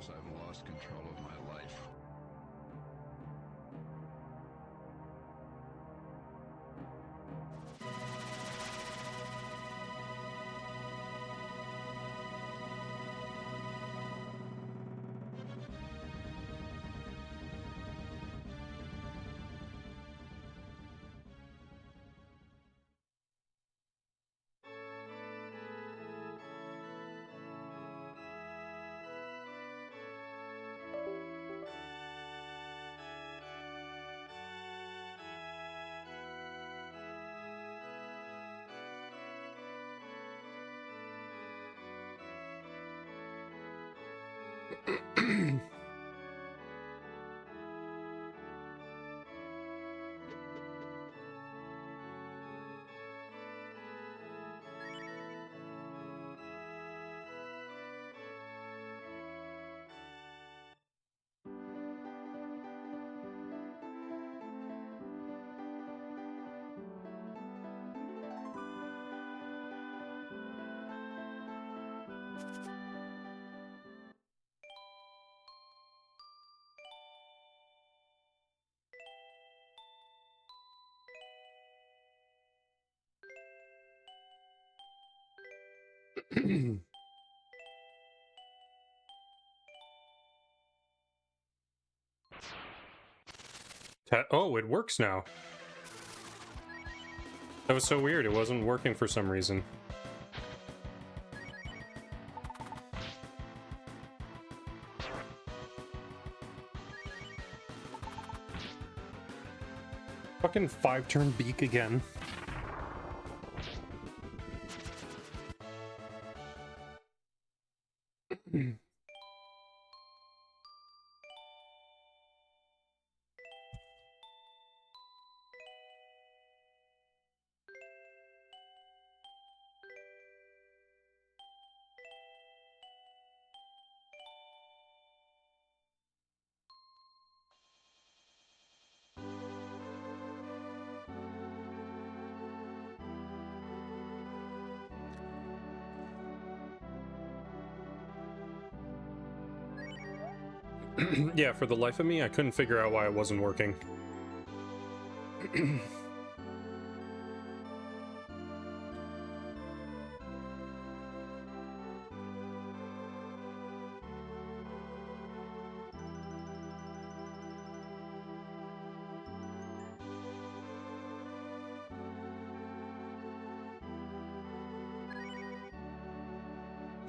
guess I've lost control of my life. Oh, it works now. That was so weird. It wasn't working for some reason. Fucking 5-turn beak again. Yeah, for the life of me, I couldn't figure out why it wasn't working.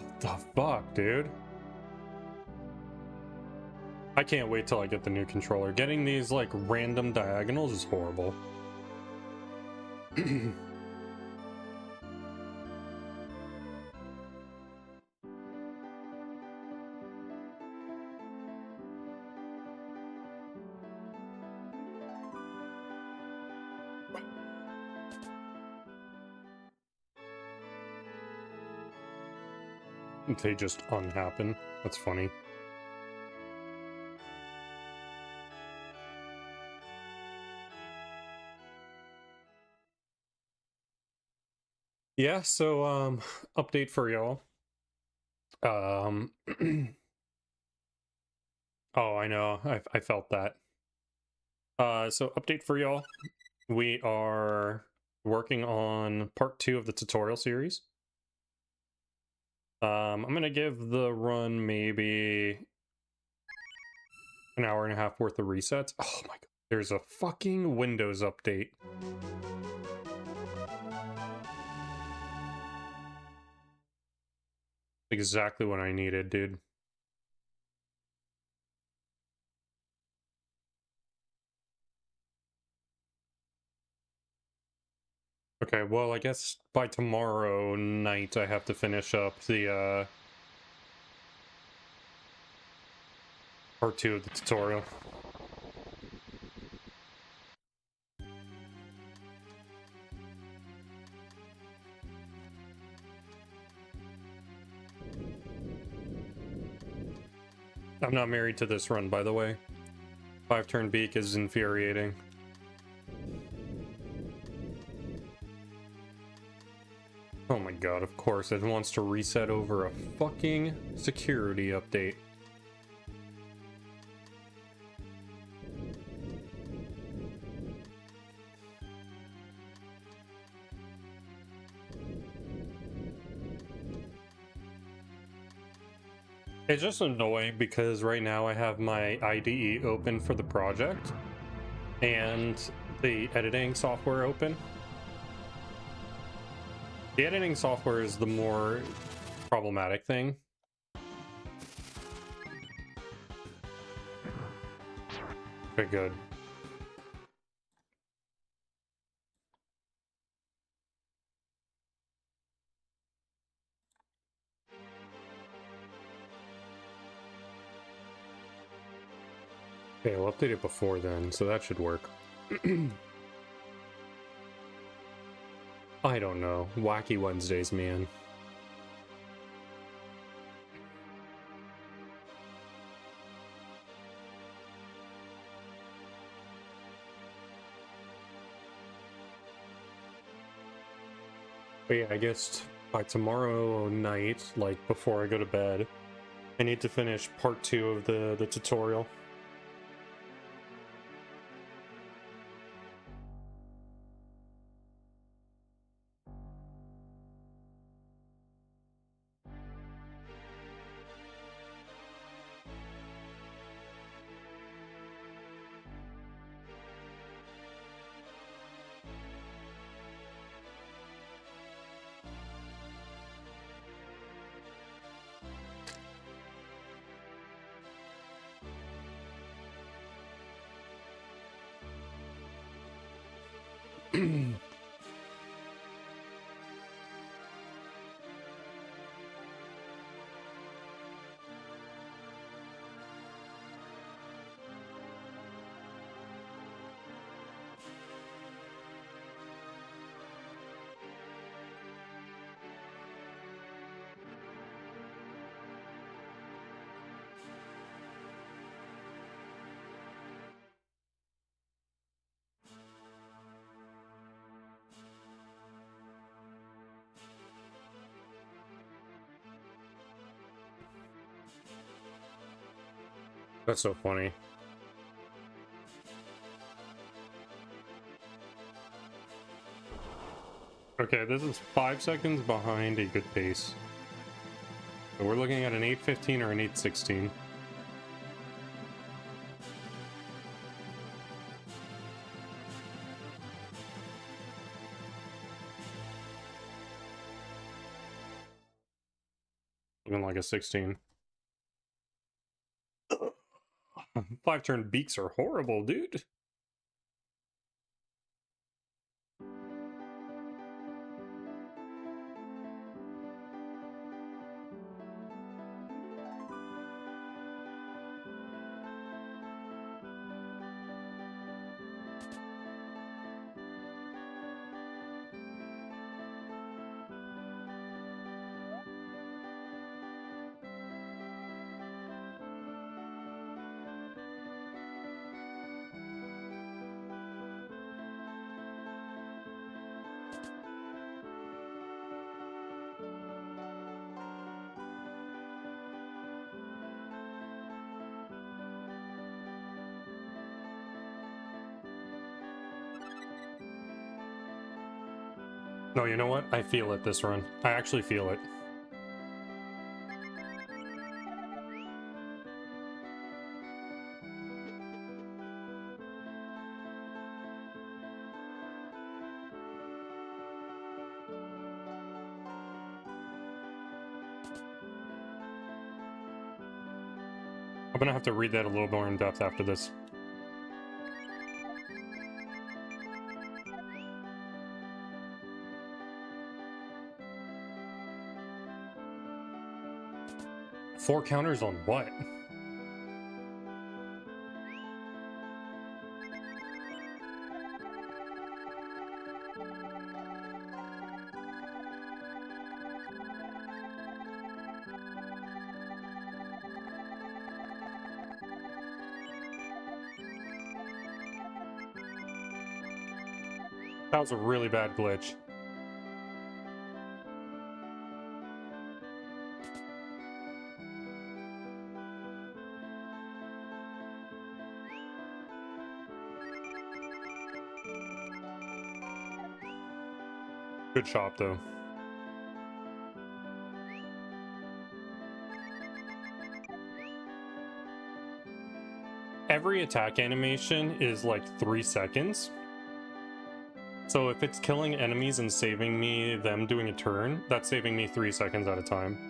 What the fuck, dude? I can't wait till I get the new controller. Getting these, like, random diagonals is horrible. They just unhappen. That's funny. Yeah, so update for y'all. Oh, I know. I felt that. So update for y'all. We are working on part 2 of the tutorial series. I'm gonna give the run maybe an hour and a half worth of resets. Oh my god, there's a fucking Windows update. Exactly what I needed, dude. Okay, well, I guess by tomorrow night I have to finish up the part 2 of the tutorial. I'm not married to this run, by the way. 5-turn beak is infuriating. Oh my god, of course, it wants to reset over a fucking security update. It's just annoying because right now I have my IDE open for the project and the editing software open. The editing software is the more problematic thing. Okay, good. Okay, we'll update it before then, so that should work. I don't know. Wacky Wednesdays, man. But yeah, I guess by tomorrow night, like before I go to bed, I need to finish part 2 of the tutorial. That's so funny. Okay, this is 5 seconds behind a good pace. So we're looking at an 8:15 or an 8:16. Looking like a 16. 5-turn beaks are horrible, dude. No, you know what? I feel it this run. I actually feel it. I'm gonna have to read that a little more in depth after this. Four counters on what? That was a really bad glitch. Good shot, though. every attack animation is like 3 seconds. So if it's killing enemies and saving me them doing a turn, that's saving me 3 seconds at a time.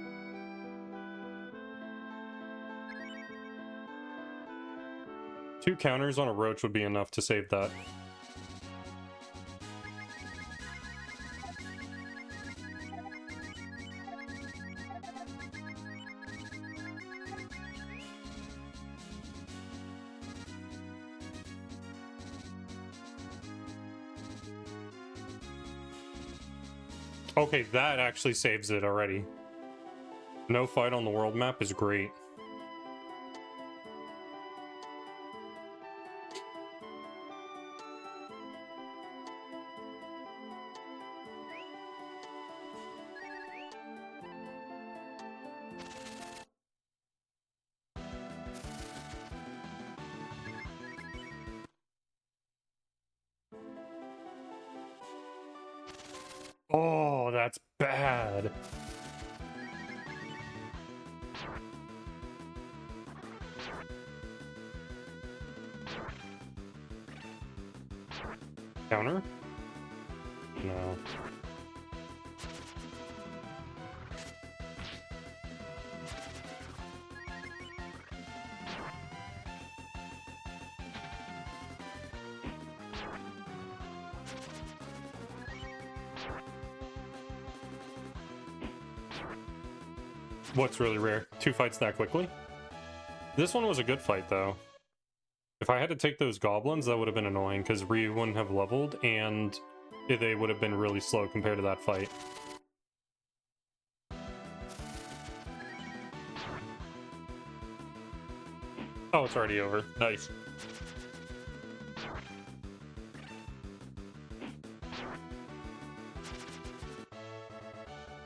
Two counters on a roach would be enough to save that. Okay, that actually saves it already. No fight on the world map is great. Oh, that's bad. Counter? No. What's really rare? 2 fights that quickly? This one was a good fight, though. If I had to take those goblins, that would have been annoying, because Ryu wouldn't have leveled, and they would have been really slow compared to that fight. Oh, it's already over. Nice.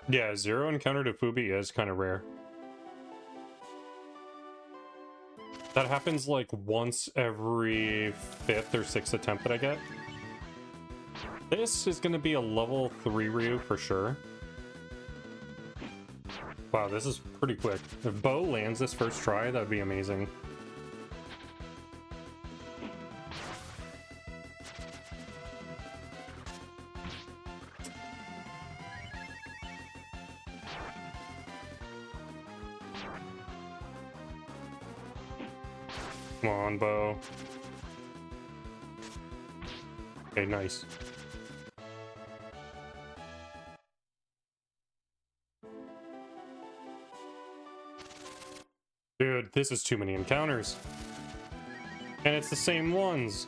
Yeah, 0 encounter to Fubi is kind of rare. That happens like once every 5th or 6th attempt that I get. This is going to be a level 3 Ryu for sure. Wow, this is pretty quick. If Bo lands this first try, that would be amazing. Come on, Bo. Okay, nice. Dude, this is too many encounters. And it's the same ones.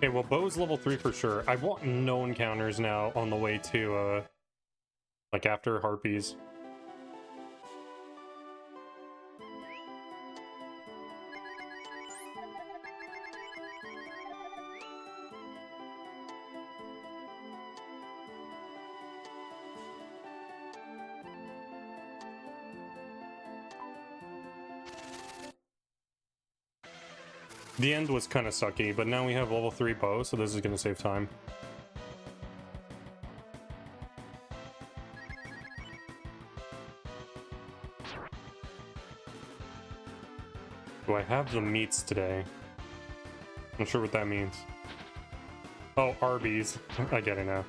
Okay, well, Bo's level 3 for sure. I want no encounters now on the way to, like, after Harpies. The end was kind of sucky, but now we have level 3 Bo, so this is going to save time. Do I have the meats today? I'm not sure what that means. Oh, Arby's. I get it now.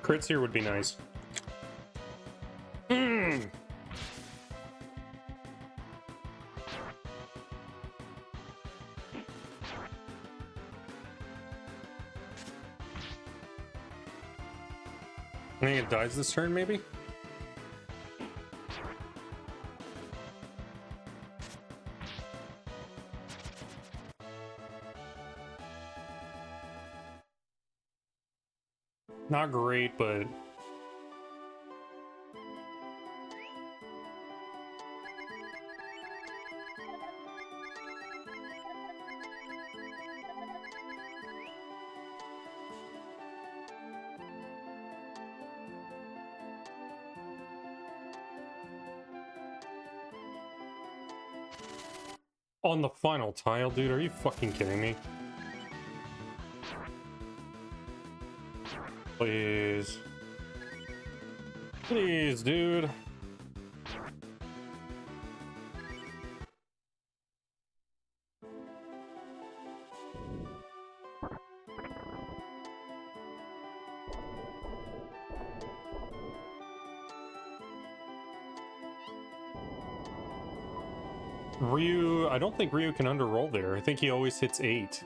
Crits here would be nice. Mm. I think it dies this turn, maybe? Not great, but... On the final tile, dude, are you fucking kidding me? Please. Please, dude. Ryu, I don't think Ryu can underroll there. I think he always hits 8.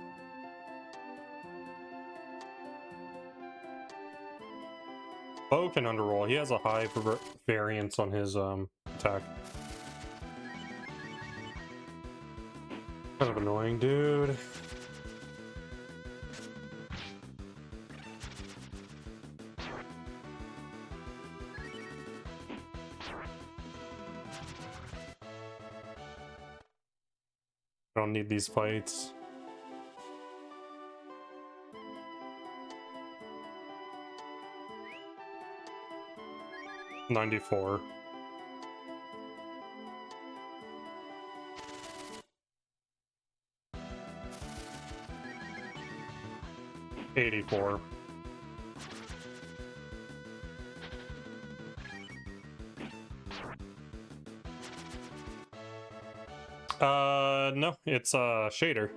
Bo can underroll. He has a high variance on his attack. Kind of annoying, dude. I don't need these fights. $94. $84. No, it's shader.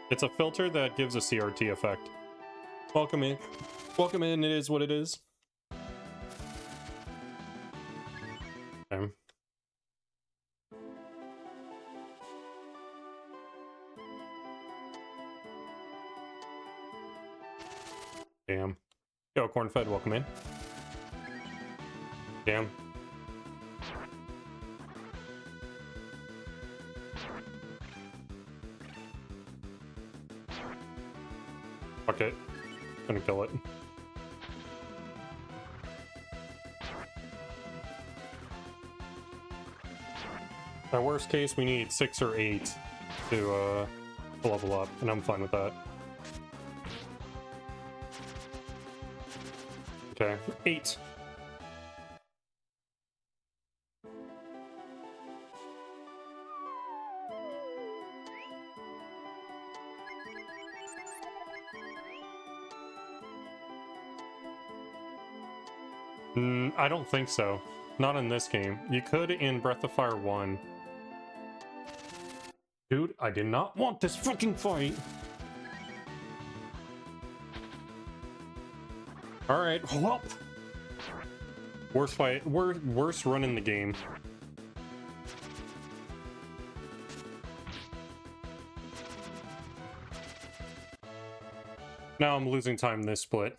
It's a filter that gives a CRT effect. Welcome in. Welcome in, it is what it is. Okay. Damn. Yo, Cornfed, welcome in. Damn. Fuck it. Gonna kill it. At worst case, we need 6 or 8 to level up, and I'm fine with that. Okay, 8. I don't think so. Not in this game. You could in Breath of Fire 1. Dude, I did not want this fucking fight! Alright, whoop! Worst fight, worst run in the game. Now I'm losing time this split.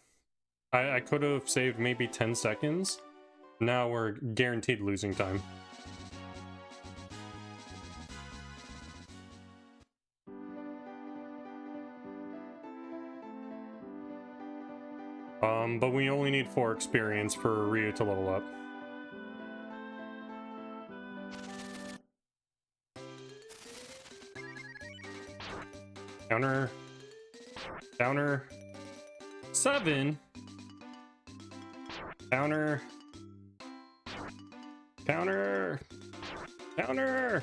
I could have saved maybe 10 seconds. Now we're guaranteed losing time. But we only need 4 experience for Ryu to level up. Counter. Counter. 7. Counter. Counter. Counter.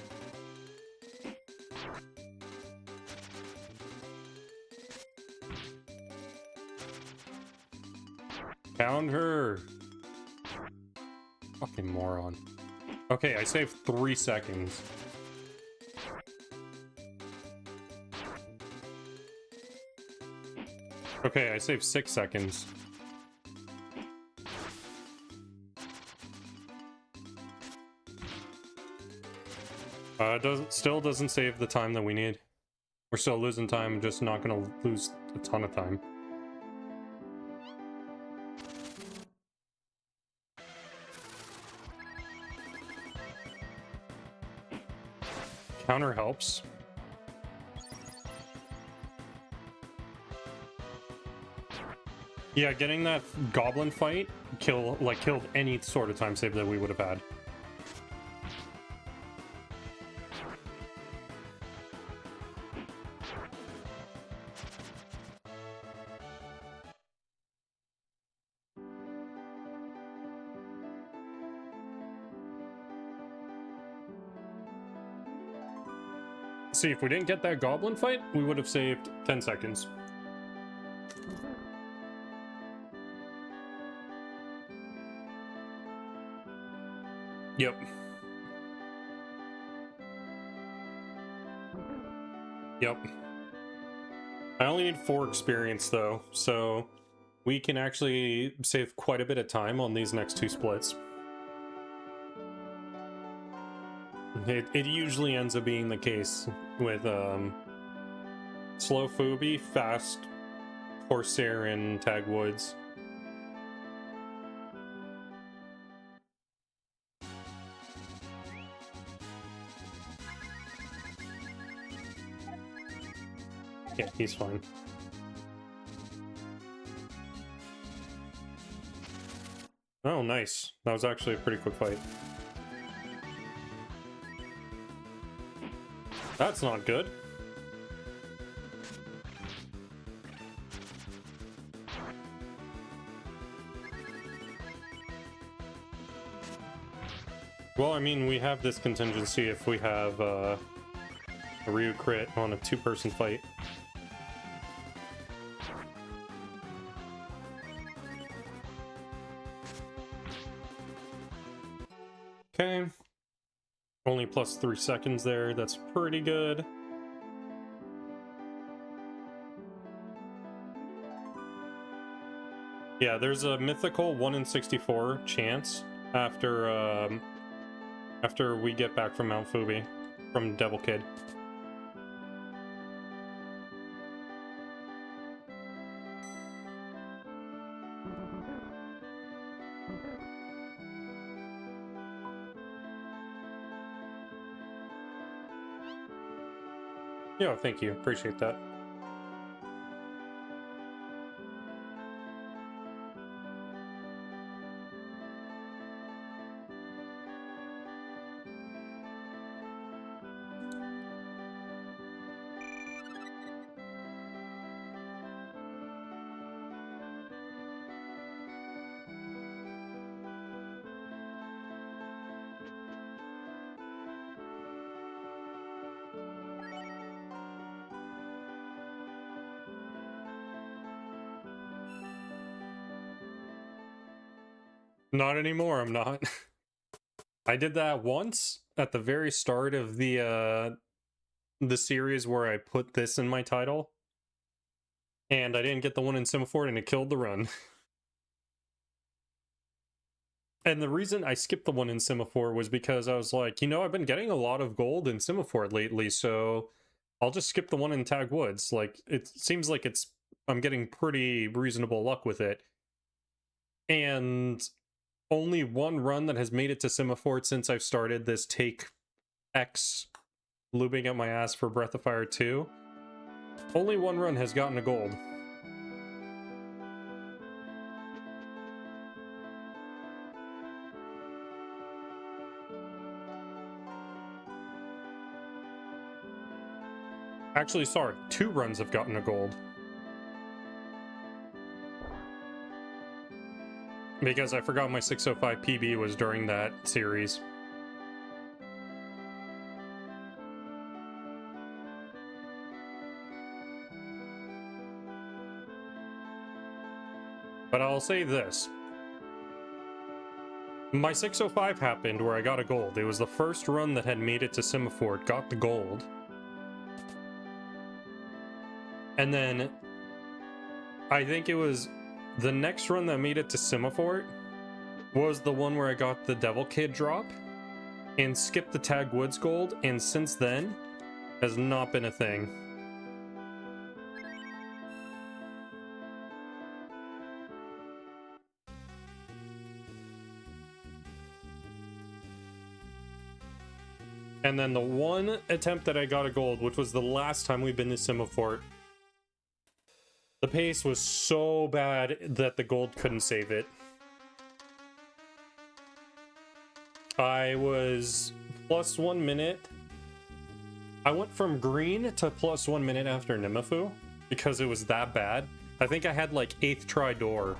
Counter. Fucking moron. Okay, I saved 3 seconds. Okay, I saved 6 seconds. Still doesn't save the time that we need. We're still losing time, just not gonna lose a ton of time. Counter helps. Yeah, getting that goblin fight killed any sort of time save that we would have had. See, if we didn't get that goblin fight, we would have saved 10 seconds. Yep. Yep. I only need 4 experience though, so we can actually save quite a bit of time on these next 2 splits. It usually ends up being the case with slow Phoebe, fast Corsair, and Tag Woods. Yeah, he's fine. Oh, nice. That was actually a pretty quick fight. That's not good. Well, I mean, we have this contingency if we have a Ryu crit on a 2-person fight. Okay. Only plus 3 seconds there. That's pretty good. Yeah, there's a mythical 1 in 64 chance after we get back from Mount Fubi, from Devil Kid. Yeah, thank you. Appreciate that. Not anymore, I'm not. I did that once at the very start of the series where I put this in my title. And I didn't get the 1 in Semaphore and it killed the run. And the reason I skipped the 1 in Semaphore was because I was like, you know, I've been getting a lot of gold in Semaphore lately, so I'll just skip the 1 in Tag Woods. Like, it seems like I'm getting pretty reasonable luck with it. And only 1 run that has made it to Semaphore since I've started this Take X looping up my ass for Breath of Fire 2. Only 1 run has gotten a gold. Actually, sorry, 2 runs have gotten a gold. Because I forgot my 605 PB was during that series. But I'll say this. My 605 happened where I got a gold. It was the first run that had made it to Semaphore, got the gold. And then I think it was the next run that made it to Simifort was the one where I got the Devil Kid drop and skipped the Tag Woods gold, and since then has not been a thing. And then the one attempt that I got a gold, which was the last time we've been to Simifort, the pace was so bad that the gold couldn't save it. I was plus 1 minute. I went from green to plus 1 minute after Nimifu because it was that bad. I think I had like 8th try door,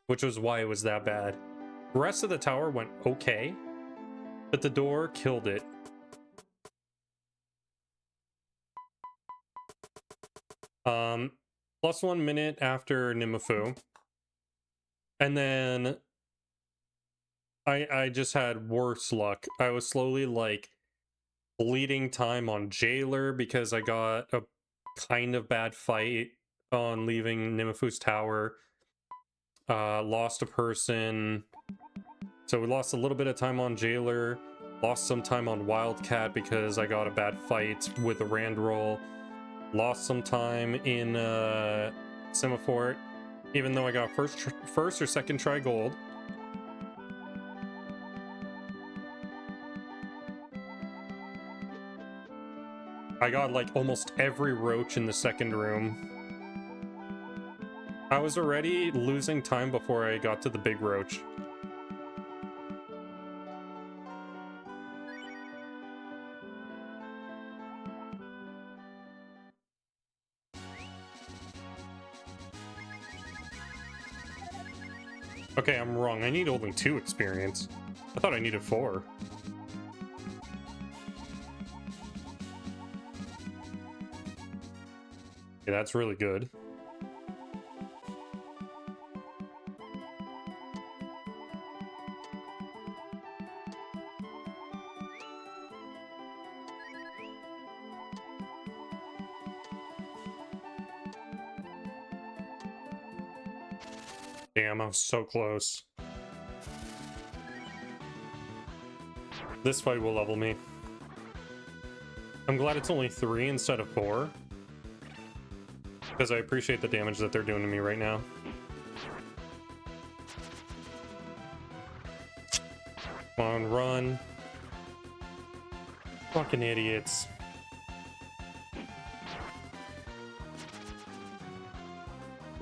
which was why it was that bad. The rest of the tower went okay, but the door killed it. Plus 1 minute after Nimifu. And then I just had worse luck. I was slowly like bleeding time on Jailer because I got a kind of bad fight on leaving Nimifu's tower. Lost a person. So we lost a little bit of time on Jailer. Lost some time on Wildcat because I got a bad fight with a Rand roll. Lost some time in Simifort, even though I got first or second try gold. I got like almost every roach in the second room. I was already losing time before I got to the big roach. Okay, I'm wrong. I need only 2 experience. I thought I needed 4. Yeah, that's really good. Damn, I was so close. This fight will level me. I'm glad it's only 3 instead of 4. Because I appreciate the damage that they're doing to me right now. Come on, run. Fucking idiots.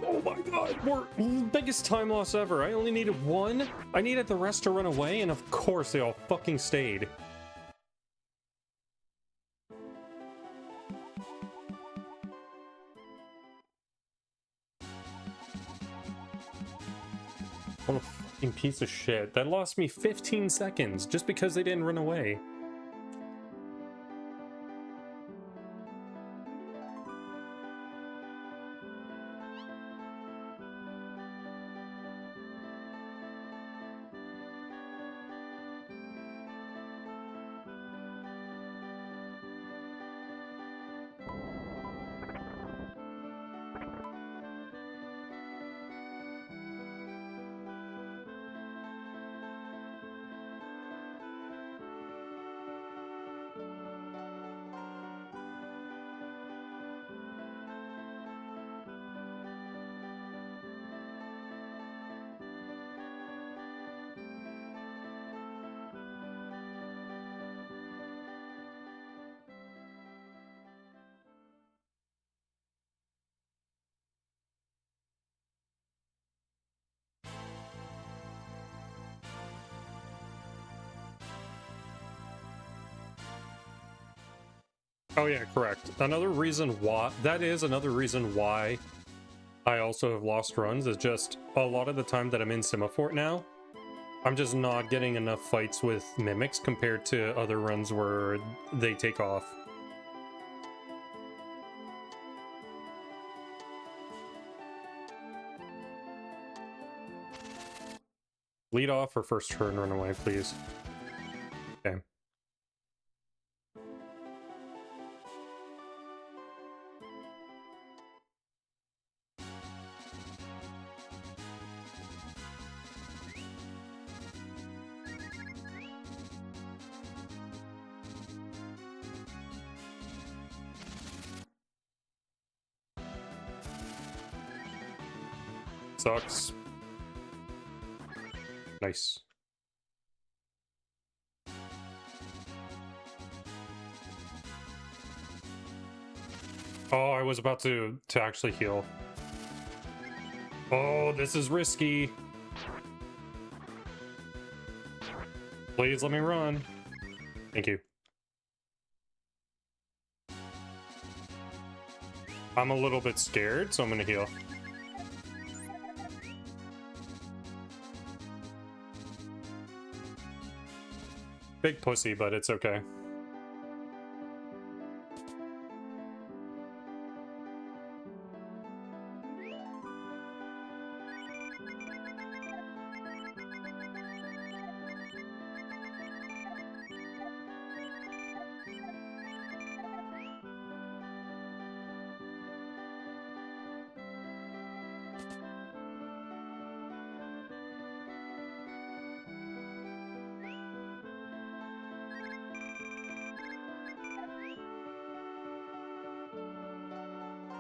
Oh my god, we're biggest time loss ever. I only needed 1. I needed the rest to run away, and of course they all fucking stayed. What a fucking piece of shit. That lost me 15 seconds just because they didn't run away. Oh yeah, correct. Another reason why, that is another reason why I also have lost runs, is just a lot of the time that I'm in Simifort now, I'm just not getting enough fights with mimics compared to other runs where they take off. Lead off or first turn run away, please. Okay. Sucks. Nice. Oh, I was about to actually heal. Oh, this is risky. Please let me run. Thank you. I'm a little bit scared, so I'm gonna heal. Big pussy, but it's okay.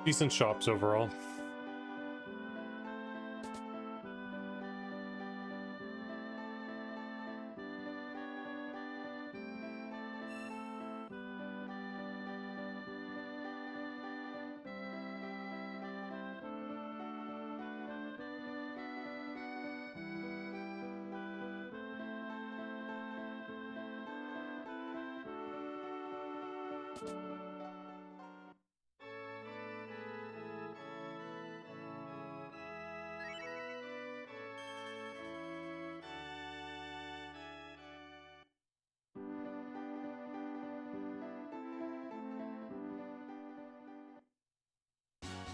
Decent shops overall.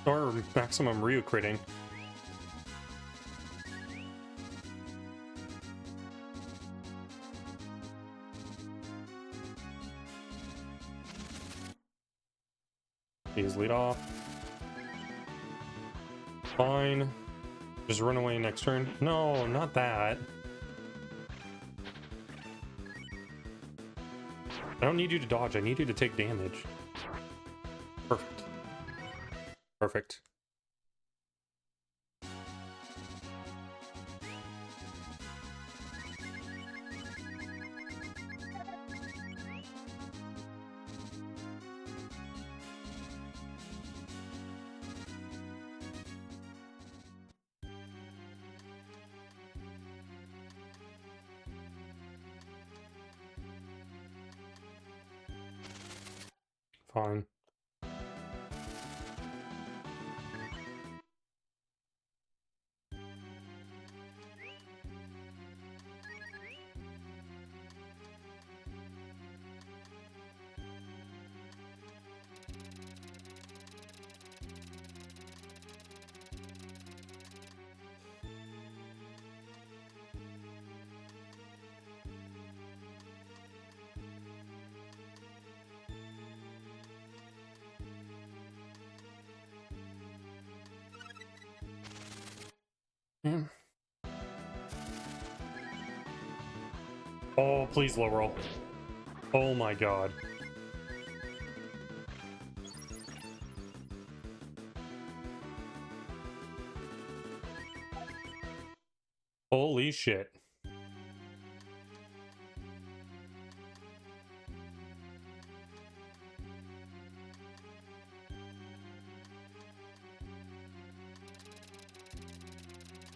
Or maximum Ryu critting. He's lead off. Fine. Just run away next turn. No, not that. I don't need you to dodge. I need you to take damage. Perfect. Perfect. Fine. Yeah. Oh, please low roll. Oh my god. Holy shit.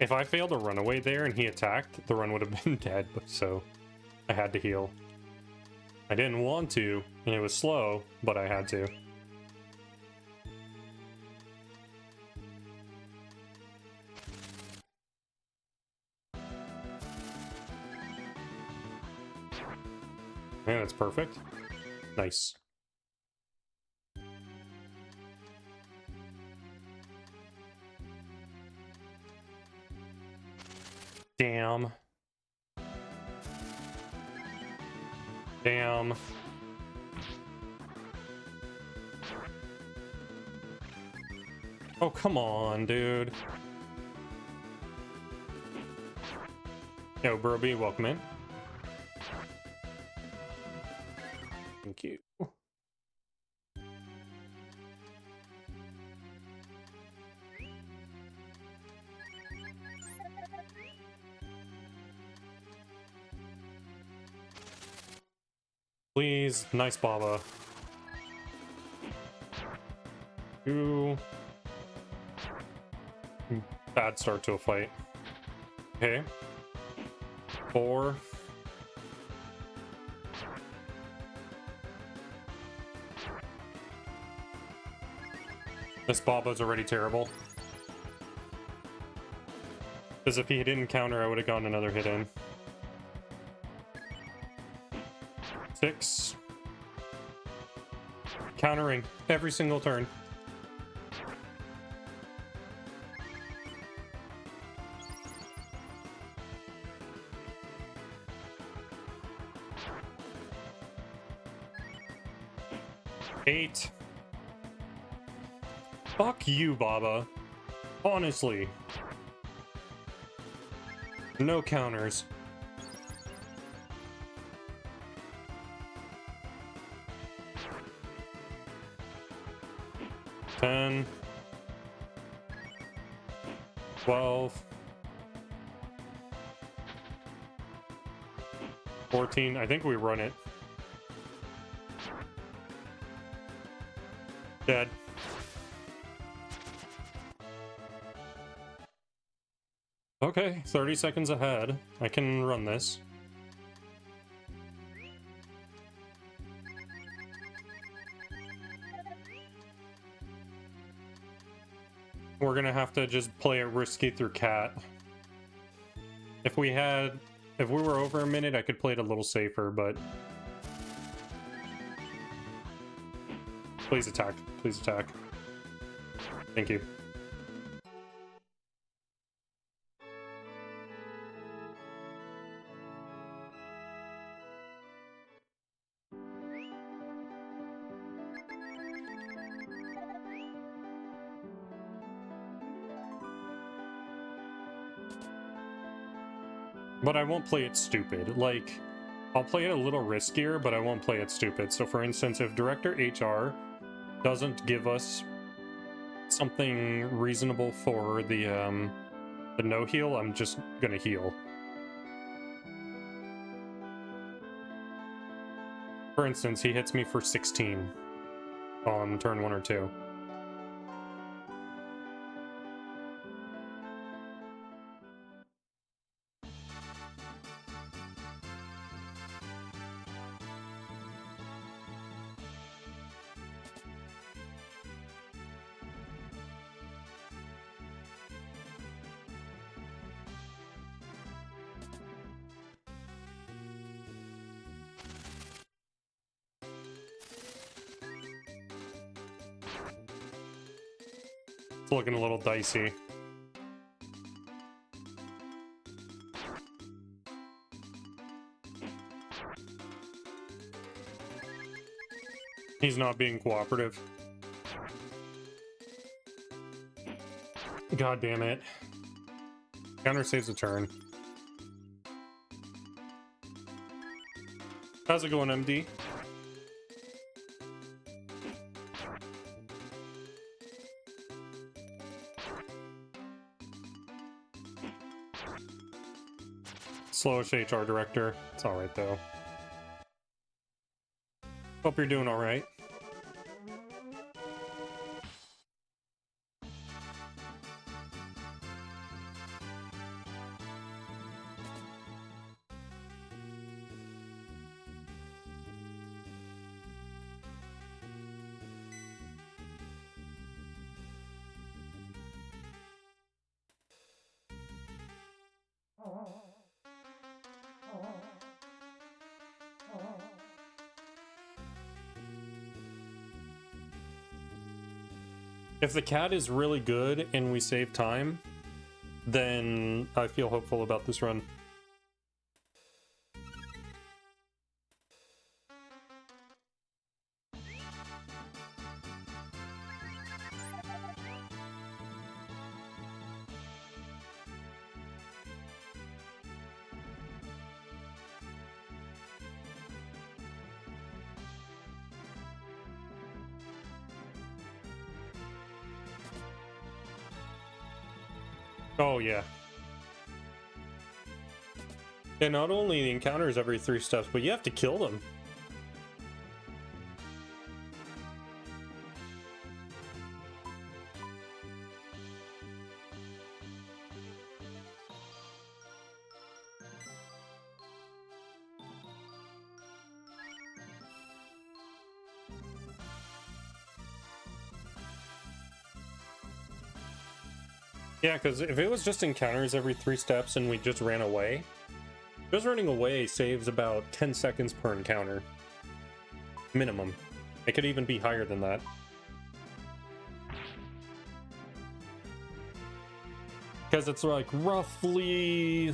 If I failed a runaway there and he attacked, the run would have been dead, so I had to heal. I didn't want to, and it was slow, but I had to. Yeah, that's perfect. Nice. Damn. Damn. Oh, come on, dude. Yo, Broby, welcome in. Thank you. Please, nice Baba. 2. Bad start to a fight. Okay. 4. This Baba's already terrible. Because if he didn't counter, I would have gotten another hit in. 6. Countering every single turn. Eight. Fuck you, Baba. Honestly. No counters. $10. 12. 14. I think we run it. Dead. Okay, 30 seconds ahead. I can run this. We're gonna have to just play it risky through cat. If we were over a minute, I could play it a little safer, but... Please attack. Please attack. Thank you. But I won't play it stupid. Like, I'll play it a little riskier, but I won't play it stupid. So for instance, if Director HR doesn't give us something reasonable for the no heal, I'm just gonna heal. For instance, he hits me for 16 on turn 1 or 2. It's looking a little dicey. He's not being cooperative. God damn it. Counter saves a turn. How's it going, MD? Slowish HR director. It's alright though. Hope you're doing alright. If the cat is really good and we save time, then I feel hopeful about this run. Oh, yeah. And not only the encounters every 3 steps, but you have to kill them. Yeah, because if it was just encounters every 3 steps and we just ran away, just running away saves about 10 seconds per encounter. Minimum. It could even be higher than that. Because it's like roughly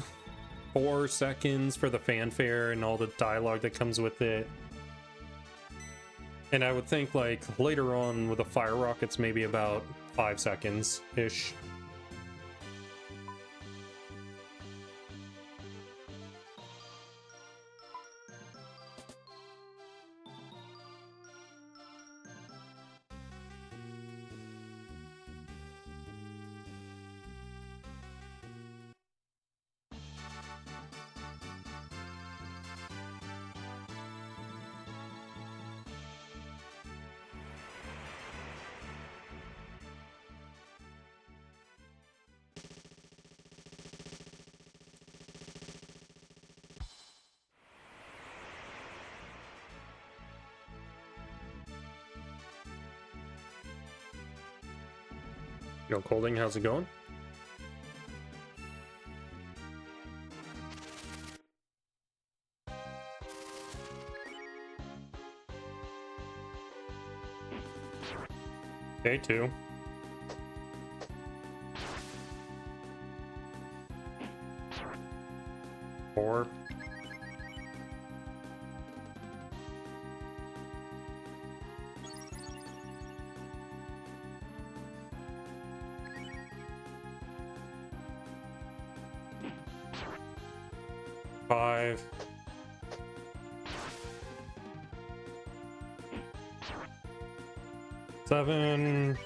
4 seconds for the fanfare and all the dialogue that comes with it. And I would think like later on with the fire rockets, maybe about 5 seconds-ish. Yo, Colding, how's it going? Day 2. Four. Five. Seven.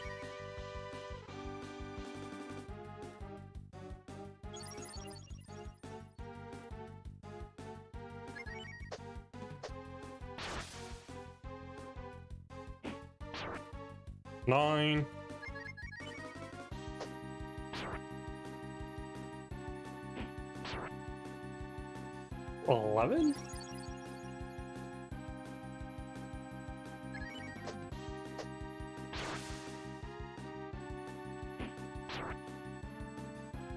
Nine. 11?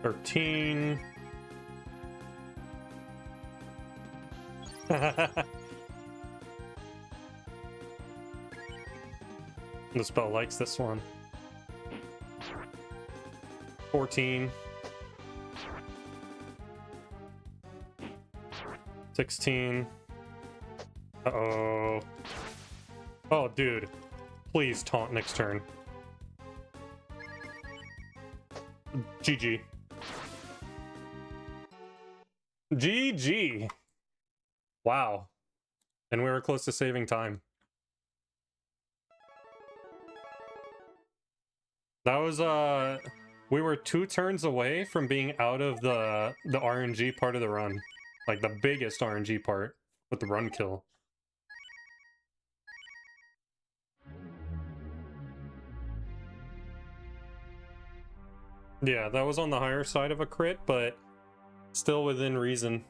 $13. The spell likes this one. 14. 16. Uh-oh. Oh, dude. Please taunt next turn. GG. GG. Wow. And we were close to saving time. That was, we were 2 turns away from being out of the RNG part of the run. Like, the biggest RNG part with the run kill. Yeah, that was on the higher side of a crit, but still within reason.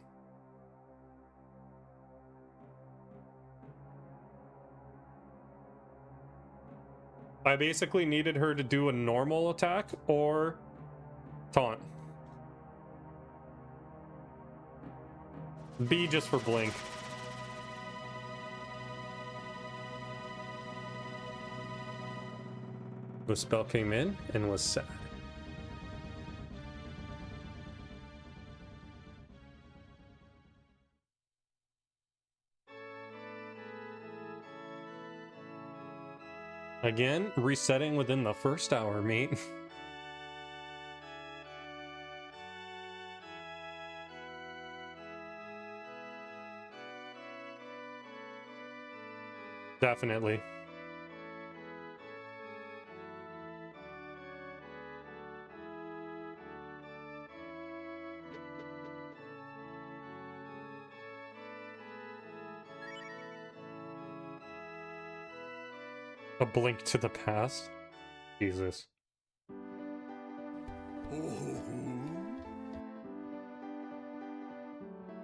I basically needed her to do a normal attack or taunt. B just for blink. The spell came in and was sad. Again, resetting within the first hour, mate. Definitely. A blink to the past? Jesus.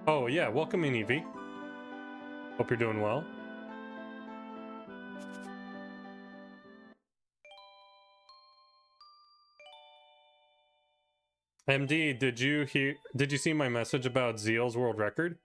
Oh yeah, welcome in, Evie. Hope you're doing well. MD, did you see my message about Zeal's world record?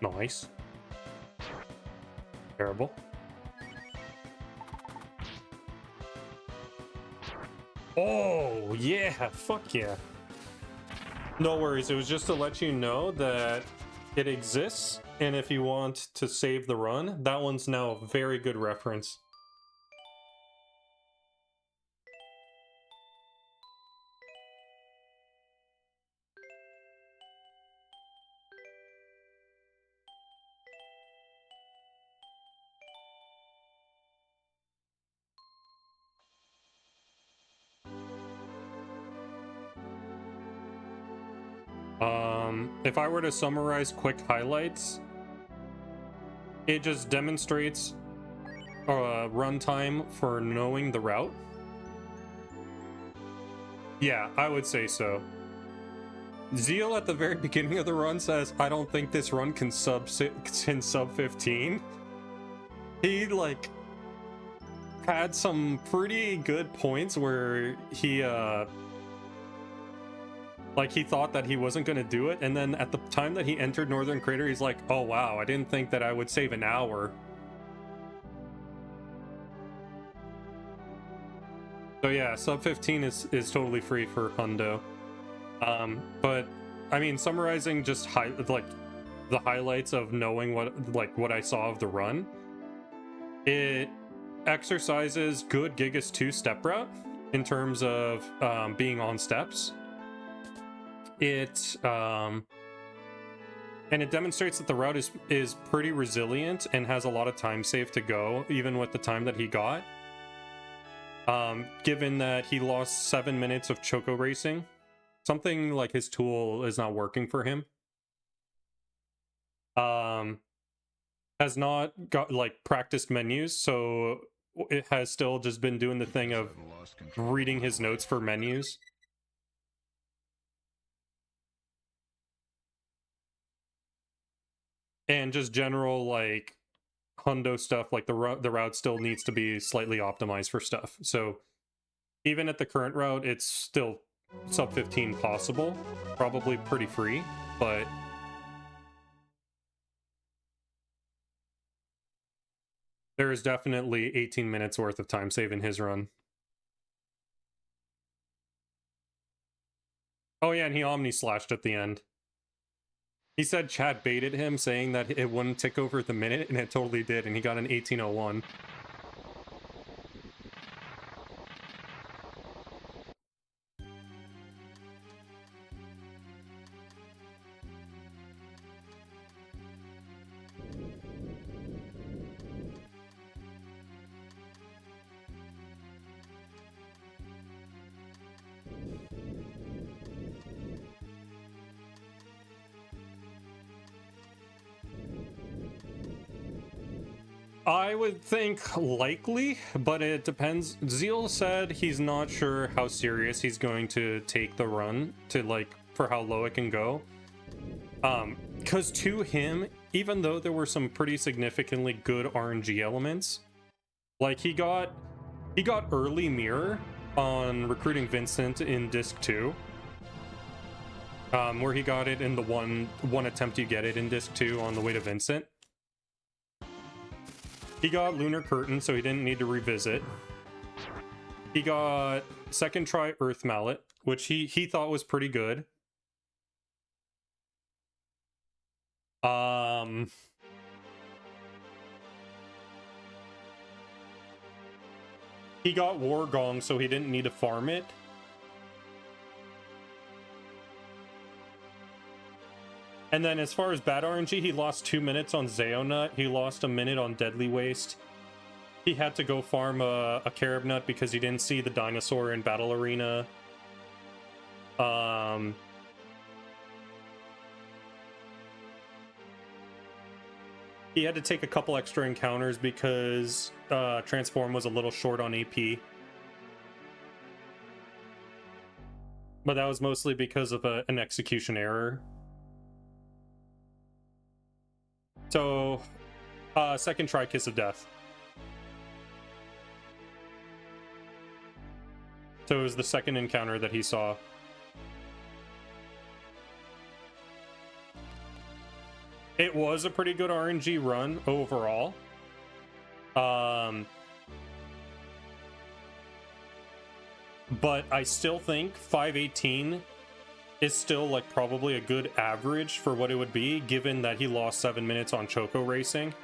Nice. Terrible. Oh, yeah, fuck yeah. No worries, it was just to let you know that it exists, and if you want to save the run, that one's now a very good reference. If I were to summarize quick highlights, it just demonstrates runtime for knowing the route. Yeah, I would say so. Zeal at the very beginning of the run says, I don't think this run can sub 15. He, like, had some pretty good points where he, like, he thought that he wasn't going to do it, and then at the time that he entered Northern Crater, he's like, oh wow, I didn't think that I would save an hour. So yeah, sub 15 is totally free for Hundo. But I mean, summarizing just the highlights of knowing what I saw of the run, it exercises good Gigas 2 step route in terms of being on steps. And it demonstrates that the route is pretty resilient and has a lot of time saved to go, even with the time that he got. Given that he lost 7 minutes of Choco racing, something like his tool is not working for him. Has not got practiced menus, so it has still just been doing the thing of reading his notes for menus. And just general Hundo stuff, like the route still needs to be slightly optimized for stuff. So even at the current route, it's still sub 15 possible, probably pretty free, but there is definitely 18 minutes worth of time save in his run. Oh yeah, and he omni slashed at the end. He said chat baited him, saying that it wouldn't tick over the minute, and it totally did, and he got an 18:01. I would think likely, but it depends. Zeal said he's not sure how serious he's going to take the run to for how low it can go. Because to him, even though there were some pretty significantly good RNG elements, he got early mirror on recruiting Vincent in Disc 2. Where he got it in the one attempt you get it in Disc 2 on the way to Vincent. He got Lunar Curtain, so he didn't need to revisit. He got second try Earth Mallet, which he thought was pretty good. He got War Gong, so he didn't need to farm it. And then as far as bad RNG, he lost 2 minutes on Zeonut. He lost a minute on Deadly Waste. He had to go farm a Carob Nut because he didn't see the dinosaur in Battle Arena. He had to take a couple extra encounters because Transform was a little short on AP. But that was mostly because of an execution error. So, second try Kiss of Death. So it was the second encounter that he saw. It was a pretty good RNG run overall. But I still think 518 is still like probably a good average for what it would be, given that he lost 7 minutes on Choco Racing.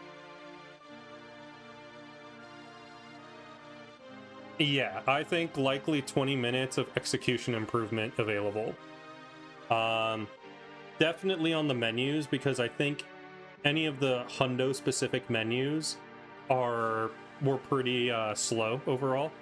Yeah, I think likely 20 minutes of execution improvement available. Definitely on the menus, because I think any of the Hundo specific menus were pretty slow overall.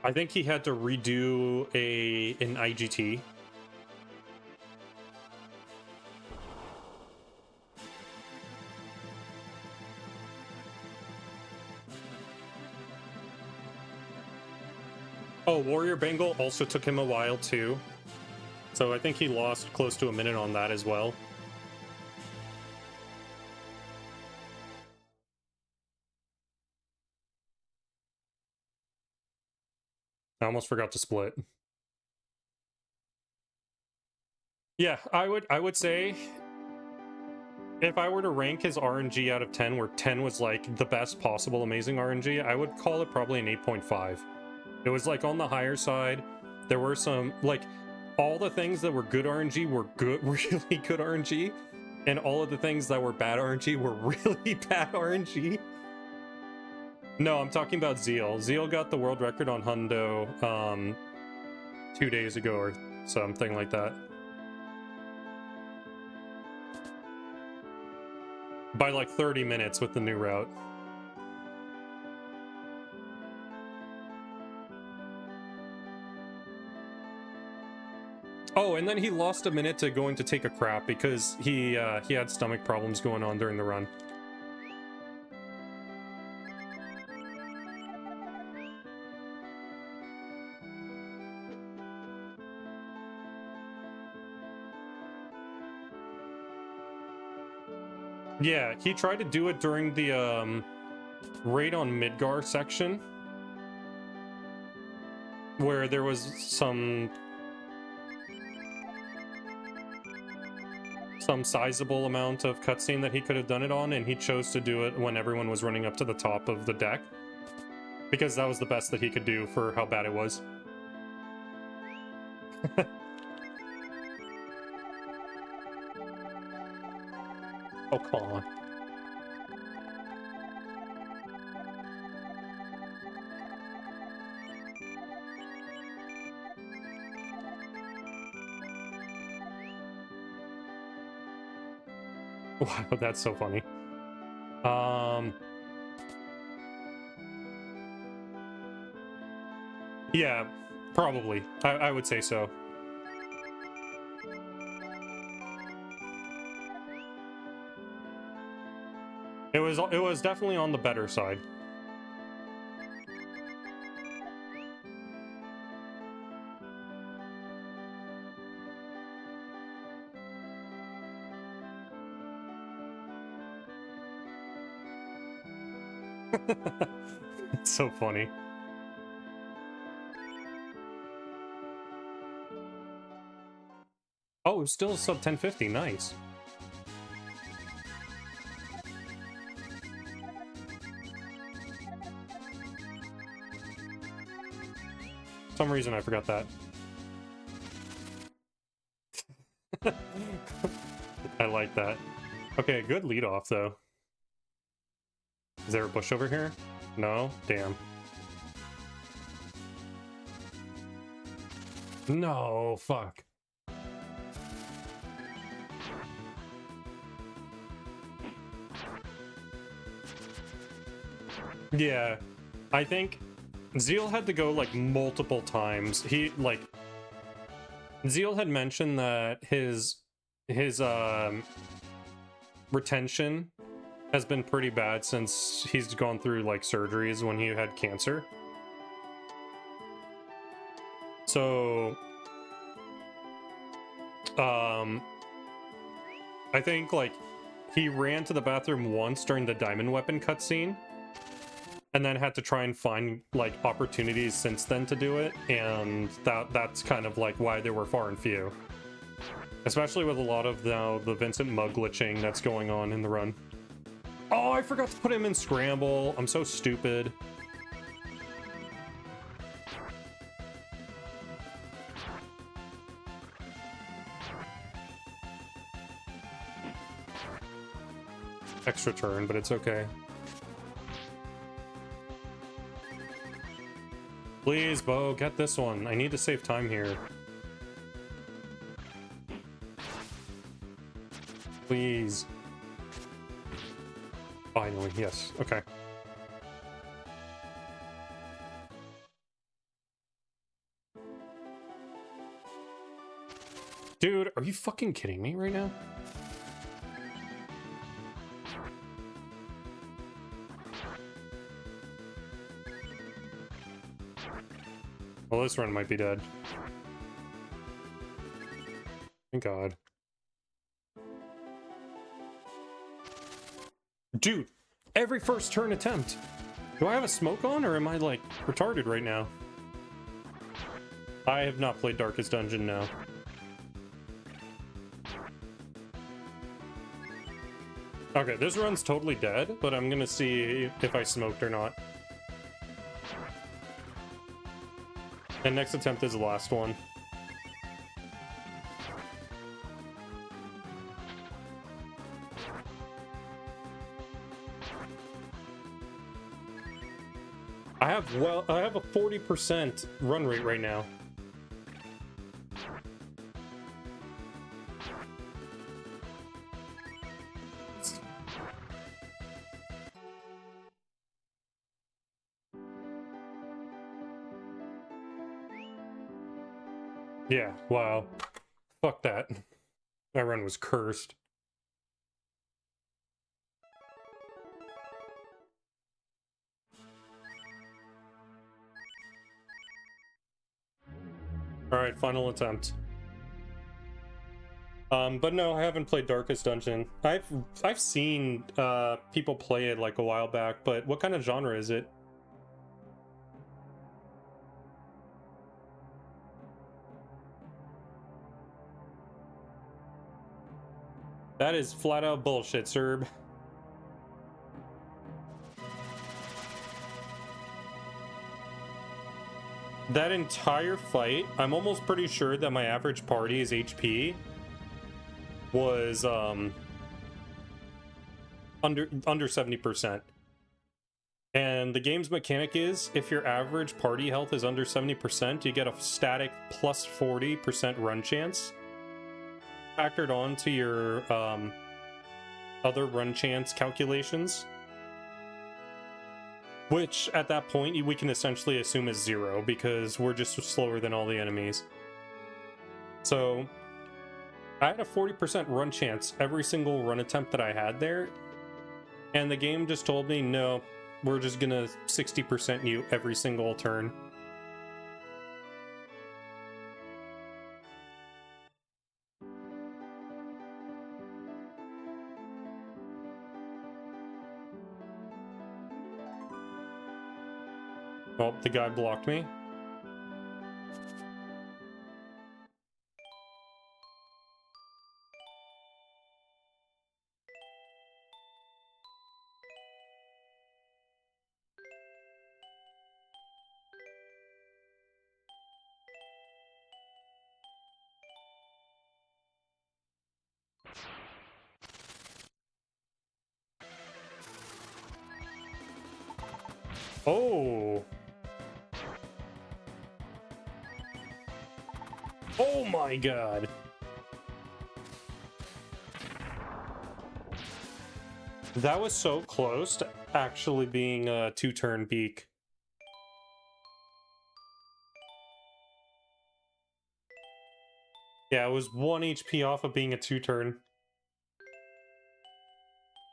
I think he had to redo an IGT. Oh, Warrior Bengal also took him a while too. So I think he lost close to a minute on that as well. I almost forgot to split. Yeah, I would say if I were to rank his RNG out of 10, where 10 was like the best possible amazing RNG, I would call it probably an 8.5. It was like on the higher side. There were some, like, all the things that were good RNG were good, really good RNG, and all of the things that were bad RNG were really bad RNG. No, I'm talking about Zeal. Zeal got the world record on Hundo 2 days ago or something like that. By like 30 minutes with the new route. Oh, and then he lost a minute to going to take a crap because he had stomach problems going on during the run. Yeah, he tried to do it during the raid on Midgar section, where there was some sizable amount of cutscene that he could have done it on, and he chose to do it when everyone was running up to the top of the deck, because that was the best that he could do for how bad it was. Oh, come on. Wow, that's so funny. Yeah, probably. I would say so. It was definitely on the better side. It's so funny. Oh, still sub 1050, nice. For some reason I forgot that. I like that. Okay, good lead off though. Is there a bush over here? No? Damn. No, fuck. Yeah, I think Zeal had to go like multiple times. Zeal had mentioned that his his retention has been pretty bad since he's gone through like surgeries when he had cancer. So I think like he ran to the bathroom once during the diamond weapon cutscene and then had to try and find like opportunities since then to do it, and that's kind of like why they were far and few. Especially with a lot of the Vincent mug glitching that's going on in the run. Oh, I forgot to put him in scramble. I'm so stupid. Extra turn, but it's okay. Please, Bo, get this one. I need to save time here. Please. Finally, yes. Okay. Dude, are you fucking kidding me right now? Well, this run might be dead. Thank God. Dude, every first turn attempt. Do I have a smoke on, or am I, like, retarded right now? I have not played Darkest Dungeon now. Okay, this run's totally dead, but I'm gonna see if I smoked or not. And next attempt is the last one. I have a 40% run rate right now. Yeah, wow. Fuck that. That run was cursed. Alright, final attempt. But no, I haven't played Darkest Dungeon. I've seen people play it like a while back, but what kind of genre is it? That is flat out bullshit, Serb. That entire fight, I'm almost pretty sure that my average party's HP was under 70%. And the game's mechanic is, if your average party health is under 70%, you get a static plus 40% run chance factored on to your other run chance calculations, which at that point we can essentially assume is 0 because we're just slower than all the enemies. So I had a 40% run chance every single run attempt that I had there, and the game just told me, no, we're just gonna 60% you every single turn. Oh, the guy blocked me. Oh. Oh my God. That was so close to actually being a 2-turn beak. Yeah, it was 1 HP off of being a 2-turn.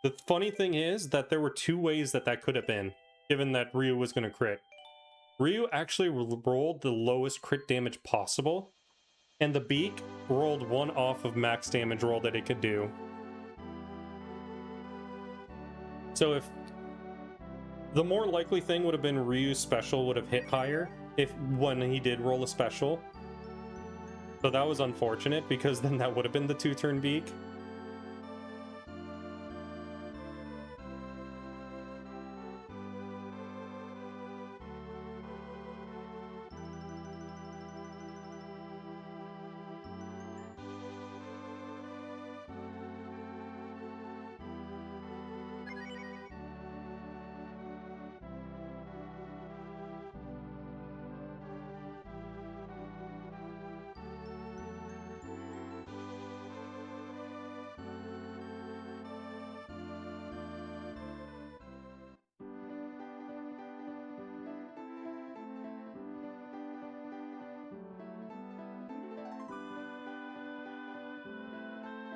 The funny thing is that there were 2 ways that that could have been, given that Ryu was going to crit. Ryu actually rolled the lowest crit damage possible, and the beak rolled 1 off of max damage roll that it could do. So if the more likely thing would have been Ryu's special would have hit higher if when he did roll a special. So that was unfortunate, because then that would have been the 2-turn beak.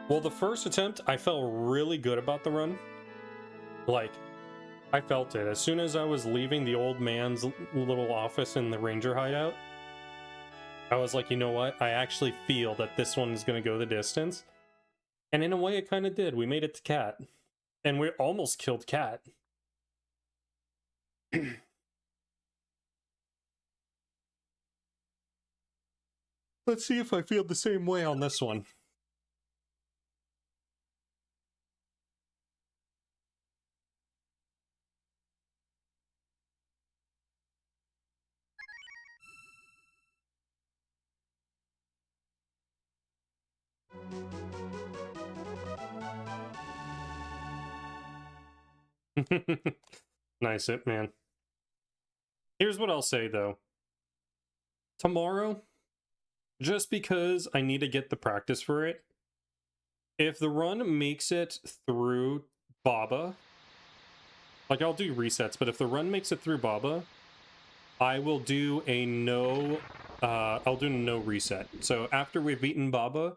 Well, the first attempt, I felt really good about the run. Like, I felt it. As soon as I was leaving the old man's little office in the ranger hideout, I was like, you know what? I actually feel that this one is going to go the distance. And in a way, it kind of did. We made it to Cat. And we almost killed Cat. Let's see if I feel the same way on this one. Nice it, man. Here's what I'll say, though. Tomorrow, just because I need to get the practice for it, if the run makes it through Baba, like, I'll do resets, but if the run makes it through Baba, I will do a no reset. So after we've beaten Baba,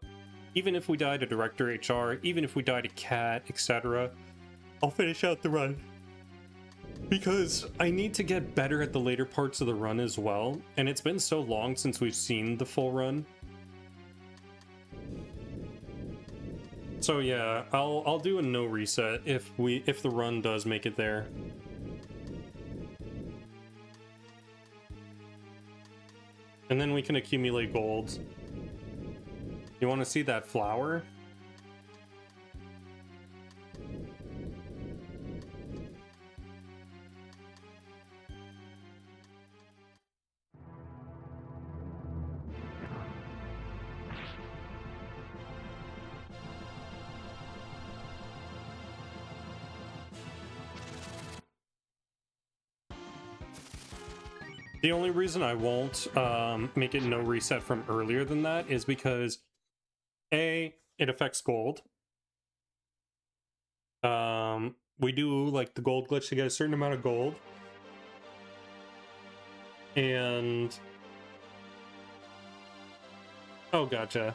even if we die to Director HR, even if we die to Cat, etc., I'll finish out the run. Because I need to get better at the later parts of the run as well, and it's been so long since we've seen the full run. So yeah, I'll do a no reset if the run does make it there. And then we can accumulate golds. You want to see that flower? The only reason I won't make it no reset from earlier than that is because A, it affects gold. We do like the gold glitch to get a certain amount of gold. And oh, gotcha.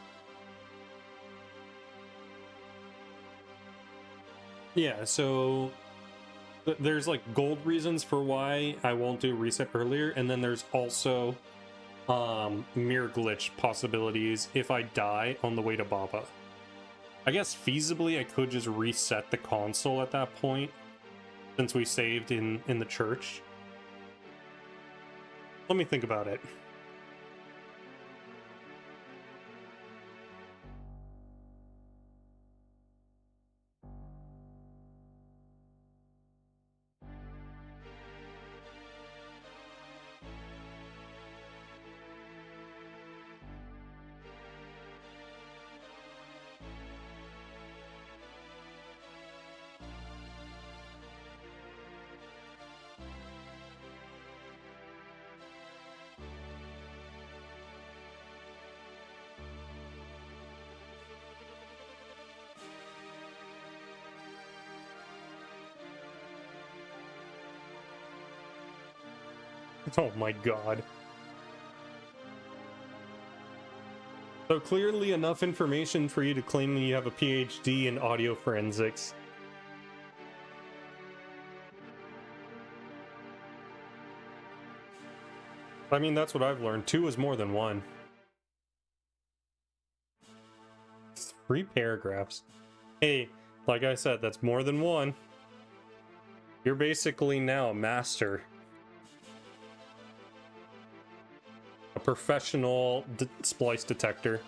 Yeah, so there's like gold reasons for why I won't do reset earlier, and then there's also mirror glitch possibilities if I die on the way to Baba. I guess feasibly I could just reset the console at that point, since we saved in the church. Let me think about it. Oh my god. So clearly enough information for you to claim that you have a PhD in audio forensics. I mean, that's what I've learned. 2 is more than 1. 3 paragraphs. Hey, like I said, that's more than 1. You're basically now a master. A professional splice detector.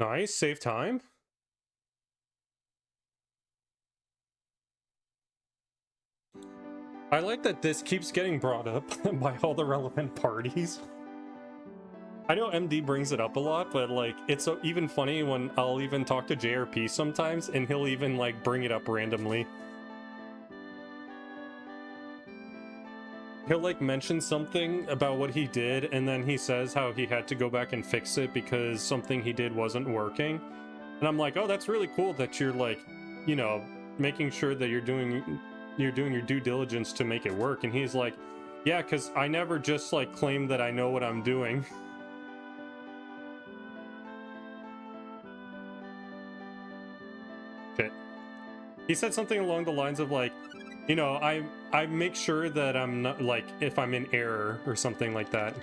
Nice, save time. I like that this keeps getting brought up by all the relevant parties. I know MD brings it up a lot, but like it's even funny when I'll even talk to JRP sometimes and he'll even like bring it up randomly. He'll like mention something about what he did and then he says how he had to go back and fix it because something he did wasn't working. And I'm like, oh, that's really cool that you're like, you know, making sure that you're doing your due diligence to make it work. And he's like, yeah, because I never just like claim that I know what I'm doing. Shit. He said something along the lines of like, you know, I make sure that I'm not like if I'm in error or something like that.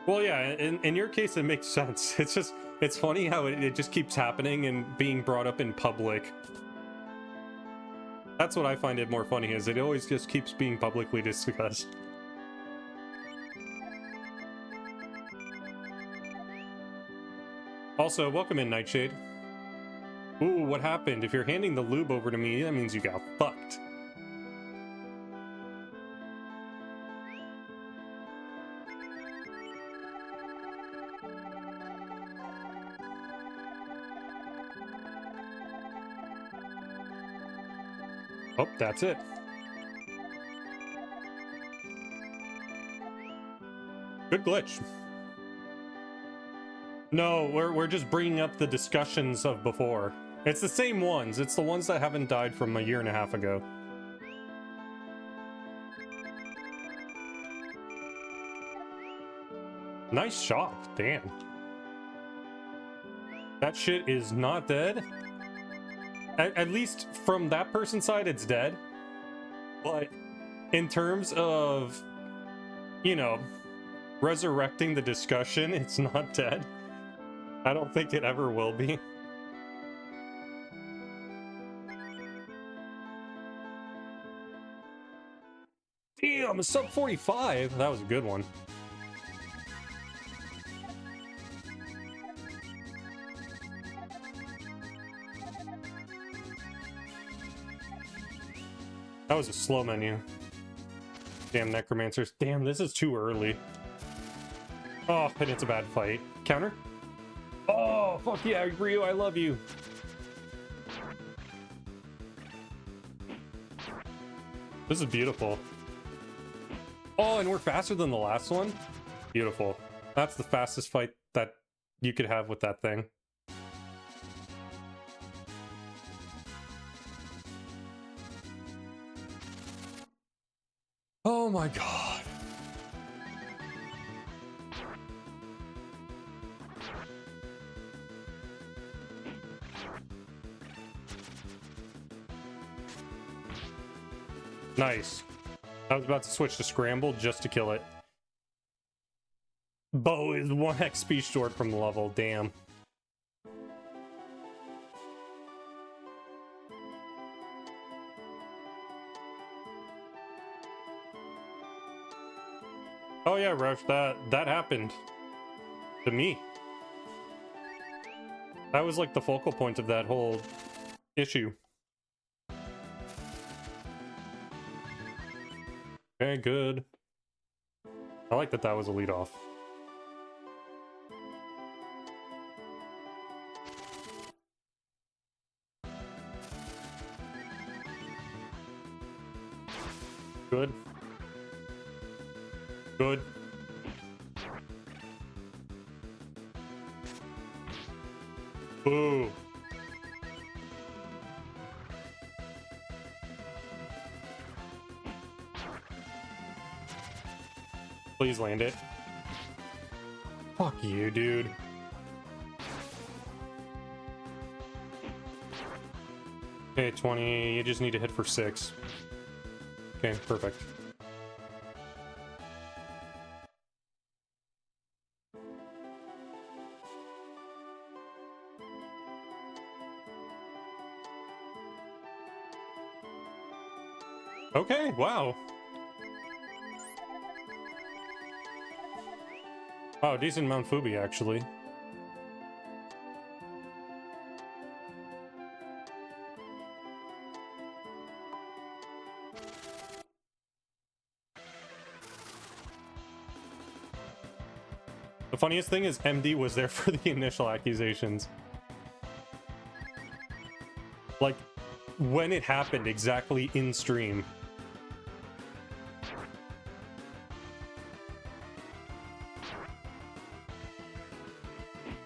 Well, yeah, in your case, it makes sense. It's funny how it just keeps happening and being brought up in public. That's what I find it more funny, is it always just keeps being publicly discussed. Also, welcome in, Nightshade. Ooh, what happened? If you're handing the lube over to me, that means you got fucked. Oh, that's it. Good glitch. No, we're just bringing up the discussions of before. It's the same ones. It's the ones that haven't died from a year and a half ago. Nice shot. Damn. That shit is not dead. At least from that person's side, it's dead. But in terms of, you know, resurrecting the discussion, it's not dead. I don't think it ever will be. Damn, a sub 45. That was a good one. That was a slow menu. Damn necromancers. Damn, this is too early. Oh, and it's a bad fight. Counter? Oh, fuck yeah, Ryu, I love you. This is beautiful. Oh, and we're faster than the last one? Beautiful. That's the fastest fight that you could have with that thing. Oh my god. Nice. I was about to switch to scramble just to kill it. Bo is 1 XP short from the level, damn. Oh yeah, Rush, that happened to me. That was like the focal point of that whole issue. Okay, good. I like that that was a lead off. Good. Good. Boo. Please land it. Fuck you, dude. Okay, 20. You just need to hit for 6. Okay, perfect. Okay, wow. Wow, decent Mount Fubi, actually. The funniest thing is MD was there for the initial accusations. Like, when it happened, exactly in stream.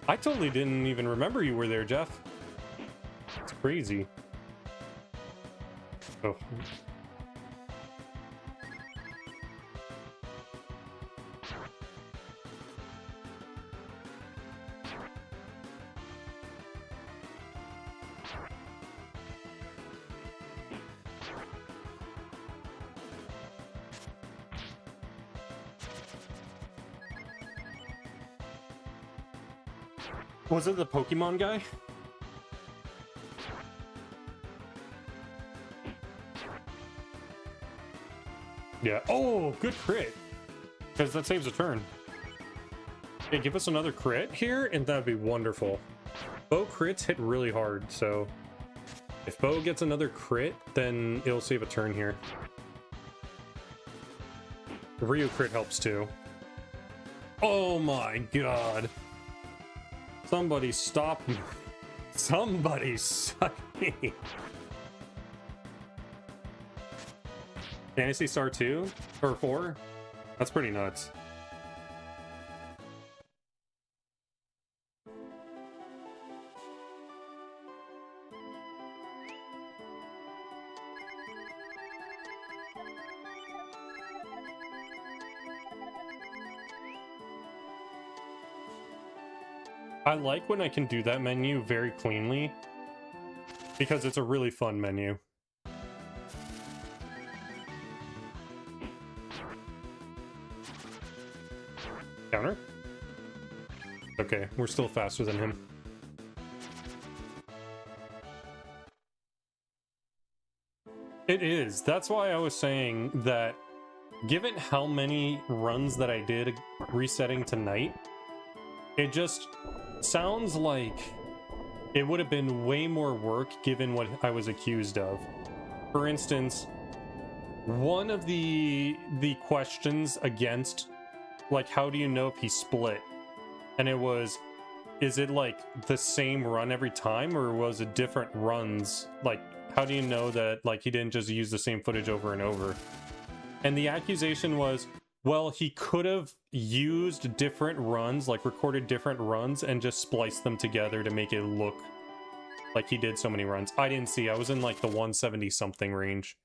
I totally didn't even remember you were there, Jeff. It's crazy. Oh. Was it the Pokemon guy? Yeah. Oh, good crit. Because that saves a turn. Hey, give us another crit here, and that'd be wonderful. Bo crits hit really hard, so if Bo gets another crit, then it'll save a turn here. The Ryu crit helps too. Oh my god. Somebody stop me. Somebody suck me. Fantasy Star 2? Or 4? That's pretty nuts. I like when I can do that menu very cleanly, because it's a really fun menu. Counter? Okay, we're still faster than him. It is. That's why I was saying that, given how many runs that I did resetting tonight, it just sounds like it would have been way more work given what I was accused of. For instance, one of the questions against, like, how do you know if he split? And it was, is it like the same run every time, or was it different runs? Like, how do you know that, like, he didn't just use the same footage over and over? And the accusation was, well, he could have used different runs, like recorded different runs, and just spliced them together to make it look like he did so many runs. I didn't see. I was in like the 170 something range.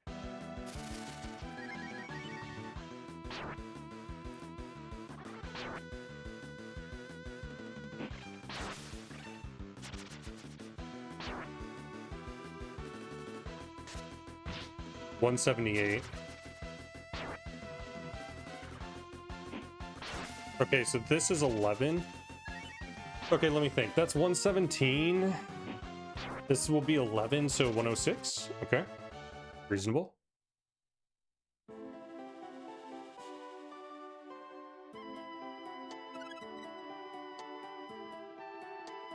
$178. Okay, so this is 11. Okay, let me think. That's 117. This will be 11, so 106. Okay. Reasonable.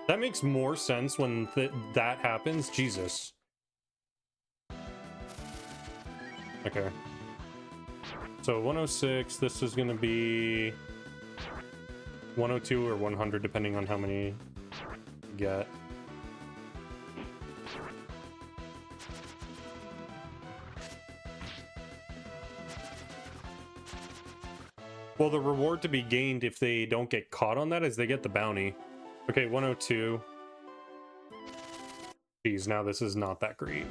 That makes more sense when that happens. Jesus. Okay. So 106, this is going to be 102 or 100, depending on how many you get. Well, the reward to be gained if they don't get caught on that is they get the bounty. Okay, 102. Geez, now this is not that great.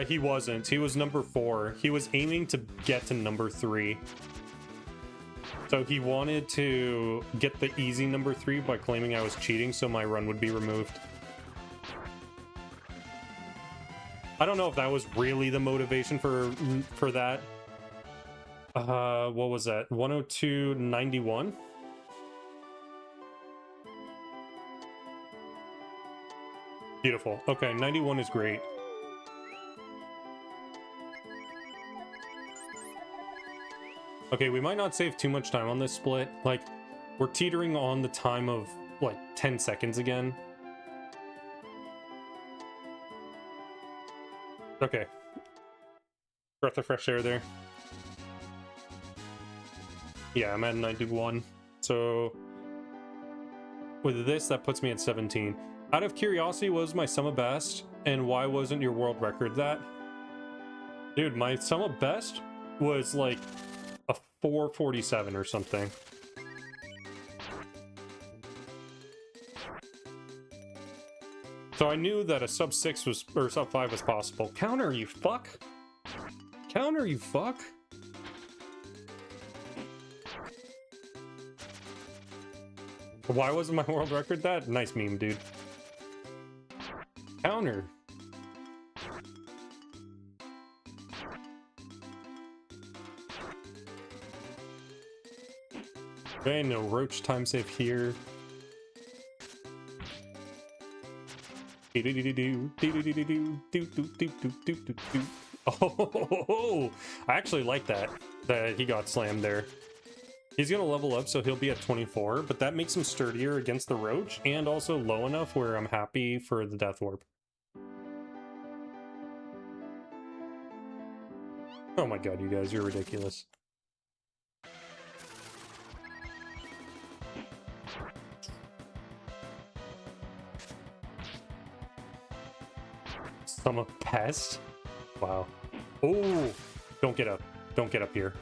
He wasn't. He was number 4. He was aiming to get to number 3. So he wanted to get the easy number 3 by claiming I was cheating, so my run would be removed. I don't know if that was really the motivation for that. What was that? 102.91? Beautiful. Okay, 91 is great. Okay, we might not save too much time on this split. Like, we're teetering on the time of, like, 10 seconds again. Okay. Breath of fresh air there. Yeah, I'm at 91. So, with this, that puts me at 17. Out of curiosity, what was my sum of best? And why wasn't your world record that? Dude, my sum of best was, like, a 447 or something. So I knew that a sub 6 was, or sub 5 was possible. Counter, you fuck! Counter, you fuck! Why wasn't my world record that? Nice meme, dude. Counter. Okay, no roach time save here. Oh, I actually like that he got slammed there. He's gonna level up, so he'll be at 24, but that makes him sturdier against the roach and also low enough where I'm happy for the death warp. Oh my god, you guys, you're ridiculous. Some of pest? Wow. Oh, don't get up. Don't get up here.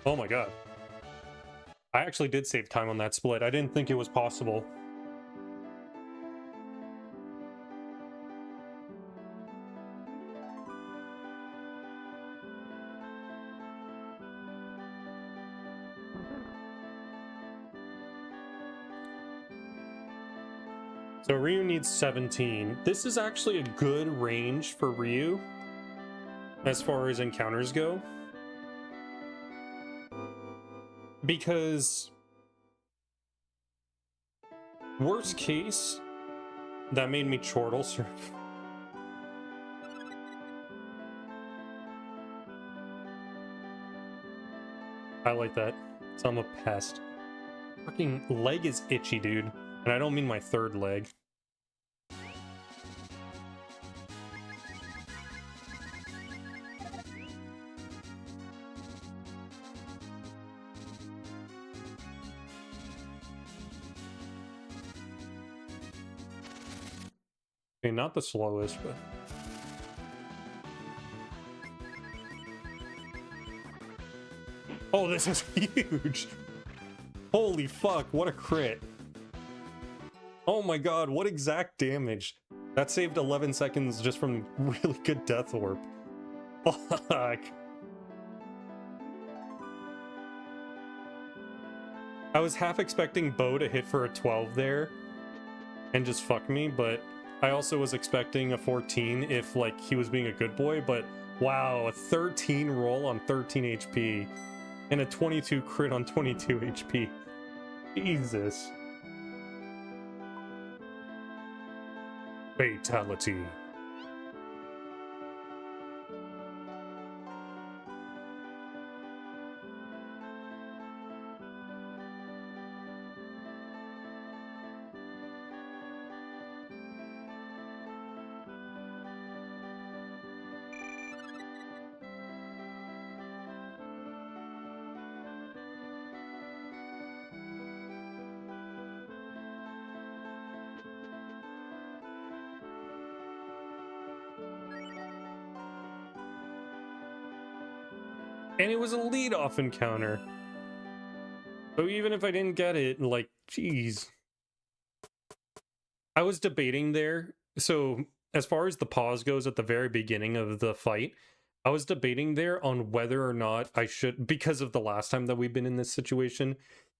Oh my god. I actually did save time on that split. I didn't think it was possible. So Ryu needs 17. This is actually a good range for Ryu as far as encounters go. Because worst case, that made me chortle surf. I like that. So I'm a pest. Fucking leg is itchy, dude. And I don't mean my third leg. Okay, not the slowest, but... Oh, this is huge! Holy fuck, what a crit. Oh my god, what exact damage. That saved 11 seconds just from really good death warp. Fuck. I was half expecting Bo to hit for a 12 there and just fuck me, but I also was expecting a 14 if, like, he was being a good boy, but wow, a 13 roll on 13 HP and a 22 crit on 22 HP. Jesus. Fatality. And it was a lead-off encounter. So even if I didn't get it, like, geez. I was debating there. So as far as the pause goes at the very beginning of the fight, I was debating there on whether or not I should, because of the last time that we've been in this situation,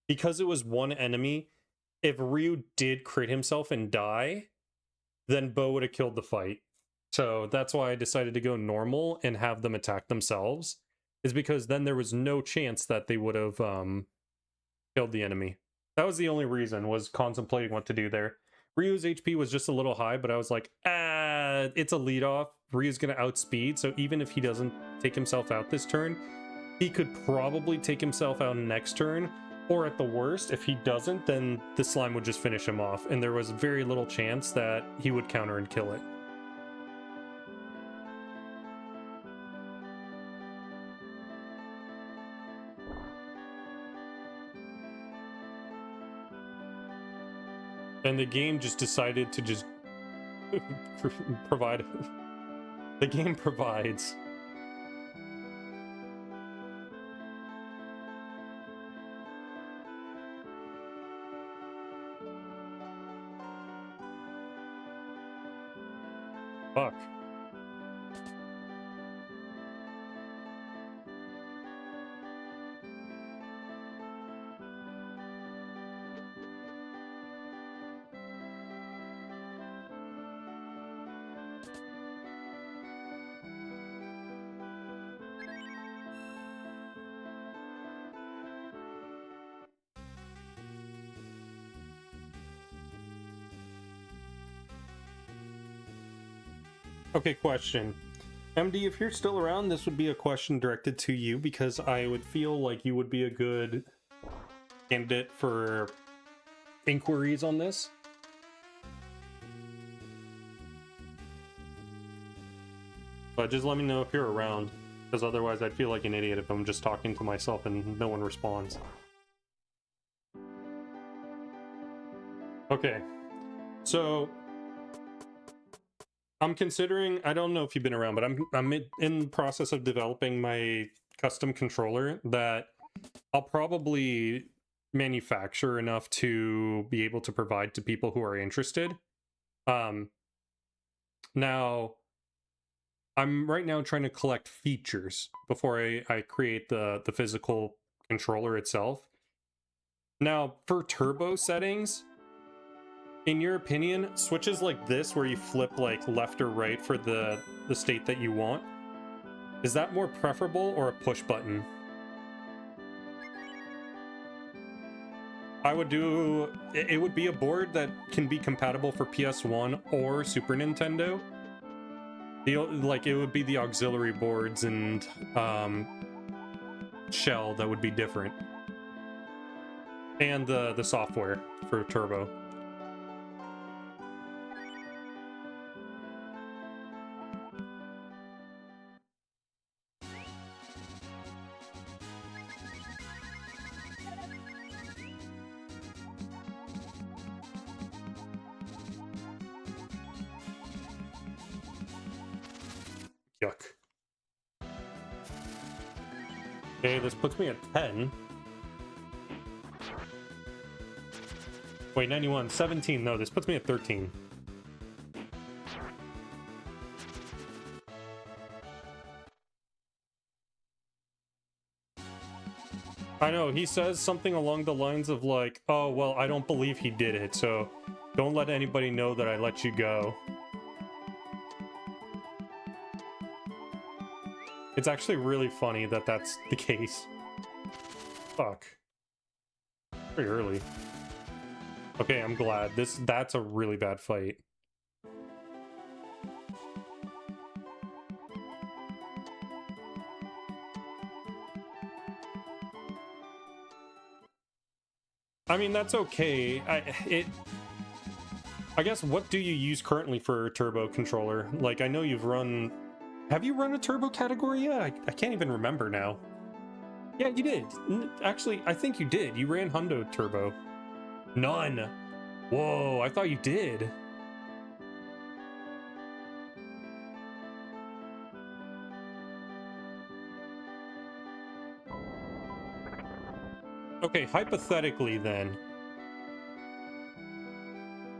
because it was one enemy, if Ryu did crit himself and die, then Bo would have killed the fight. So that's why I decided to go normal and have them attack themselves, is because then there was no chance that they would have killed the enemy. That was the only reason, was contemplating what to do there. Ryu's HP was just a little high, but I was like, it's a lead off. Ryu's going to outspeed, so even if he doesn't take himself out this turn, he could probably take himself out next turn, or at the worst, if he doesn't, then the slime would just finish him off, and there was very little chance that he would counter and kill it. And the game just decided to just provide. The game provides. Fuck. Okay, question. MD, if you're still around, this would be a question directed to you, because I would feel like you would be a good candidate for inquiries on this. But just let me know if you're around, because otherwise I'd feel like an idiot if I'm just talking to myself and no one responds. Okay, so I'm considering, I don't know if you've been around, but I'm in the process of developing my custom controller that I'll probably manufacture enough to be able to provide to people who are interested. Now, I'm right now trying to collect features before I create the physical controller itself. Now, for turbo settings, in your opinion, switches like this where you flip like left or right for the state that you want, is that more preferable, or a push button? I would do, it would be a board that can be compatible for PS1 or Super Nintendo. Like, it would be the auxiliary boards and shell that would be different. And the software for turbo. Yuck. Okay, this puts me at 10. Wait, 91, 17. No, this puts me at 13. I know, he says something along the lines of like, oh, well, I don't believe he did it, so don't let anybody know that I let you go. It's actually really funny that that's the case. Fuck. Pretty early. Okay, I'm glad. That's a really bad fight. I mean, that's okay. I guess, what do you use currently for a turbo controller? Like, I know you've run... Have you run a turbo category yet? I can't even remember now. Yeah, you did. Actually, I think you did. You ran Hundo Turbo. None. Whoa, I thought you did. Okay, hypothetically then.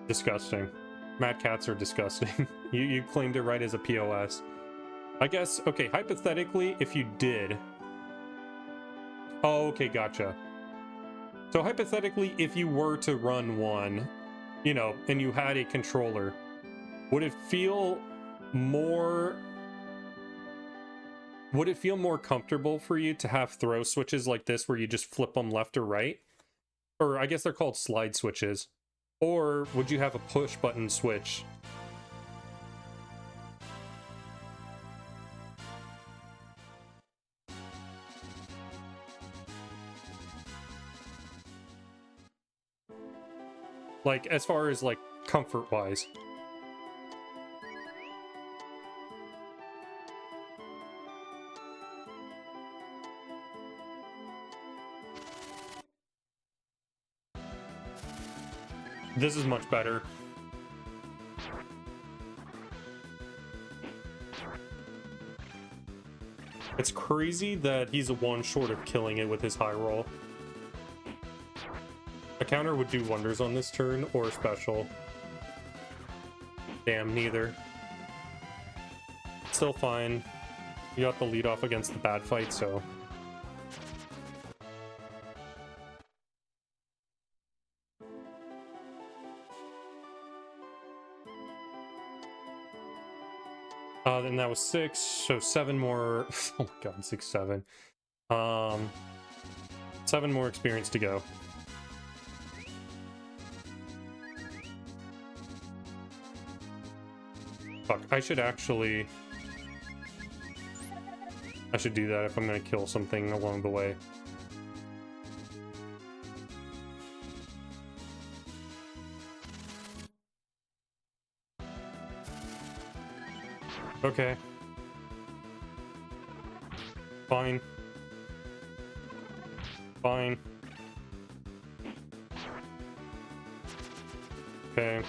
Disgusting. Mad cats are disgusting. You claimed it right as a POS. I guess, okay, hypothetically, if you did... Oh, okay, gotcha. So hypothetically, if you were to run one, you know, and you had a controller, would it feel more comfortable for you to have throw switches like this where you just flip them left or right? Or I guess they're called slide switches. Or would you have a push button switch? Like, as far as, like, comfort-wise. This is much better. It's crazy that he's a one short of killing it with his high roll. A counter would do wonders on this turn, or special. Damn, neither. Still fine. You got the lead off against the bad fight, so... Then that was 6, so 7 more... Oh my god, 6, 7. 7 more experience to go. Fuck, I should actually... I should do that if I'm gonna kill something along the way. Okay. Fine. Fine. Okay.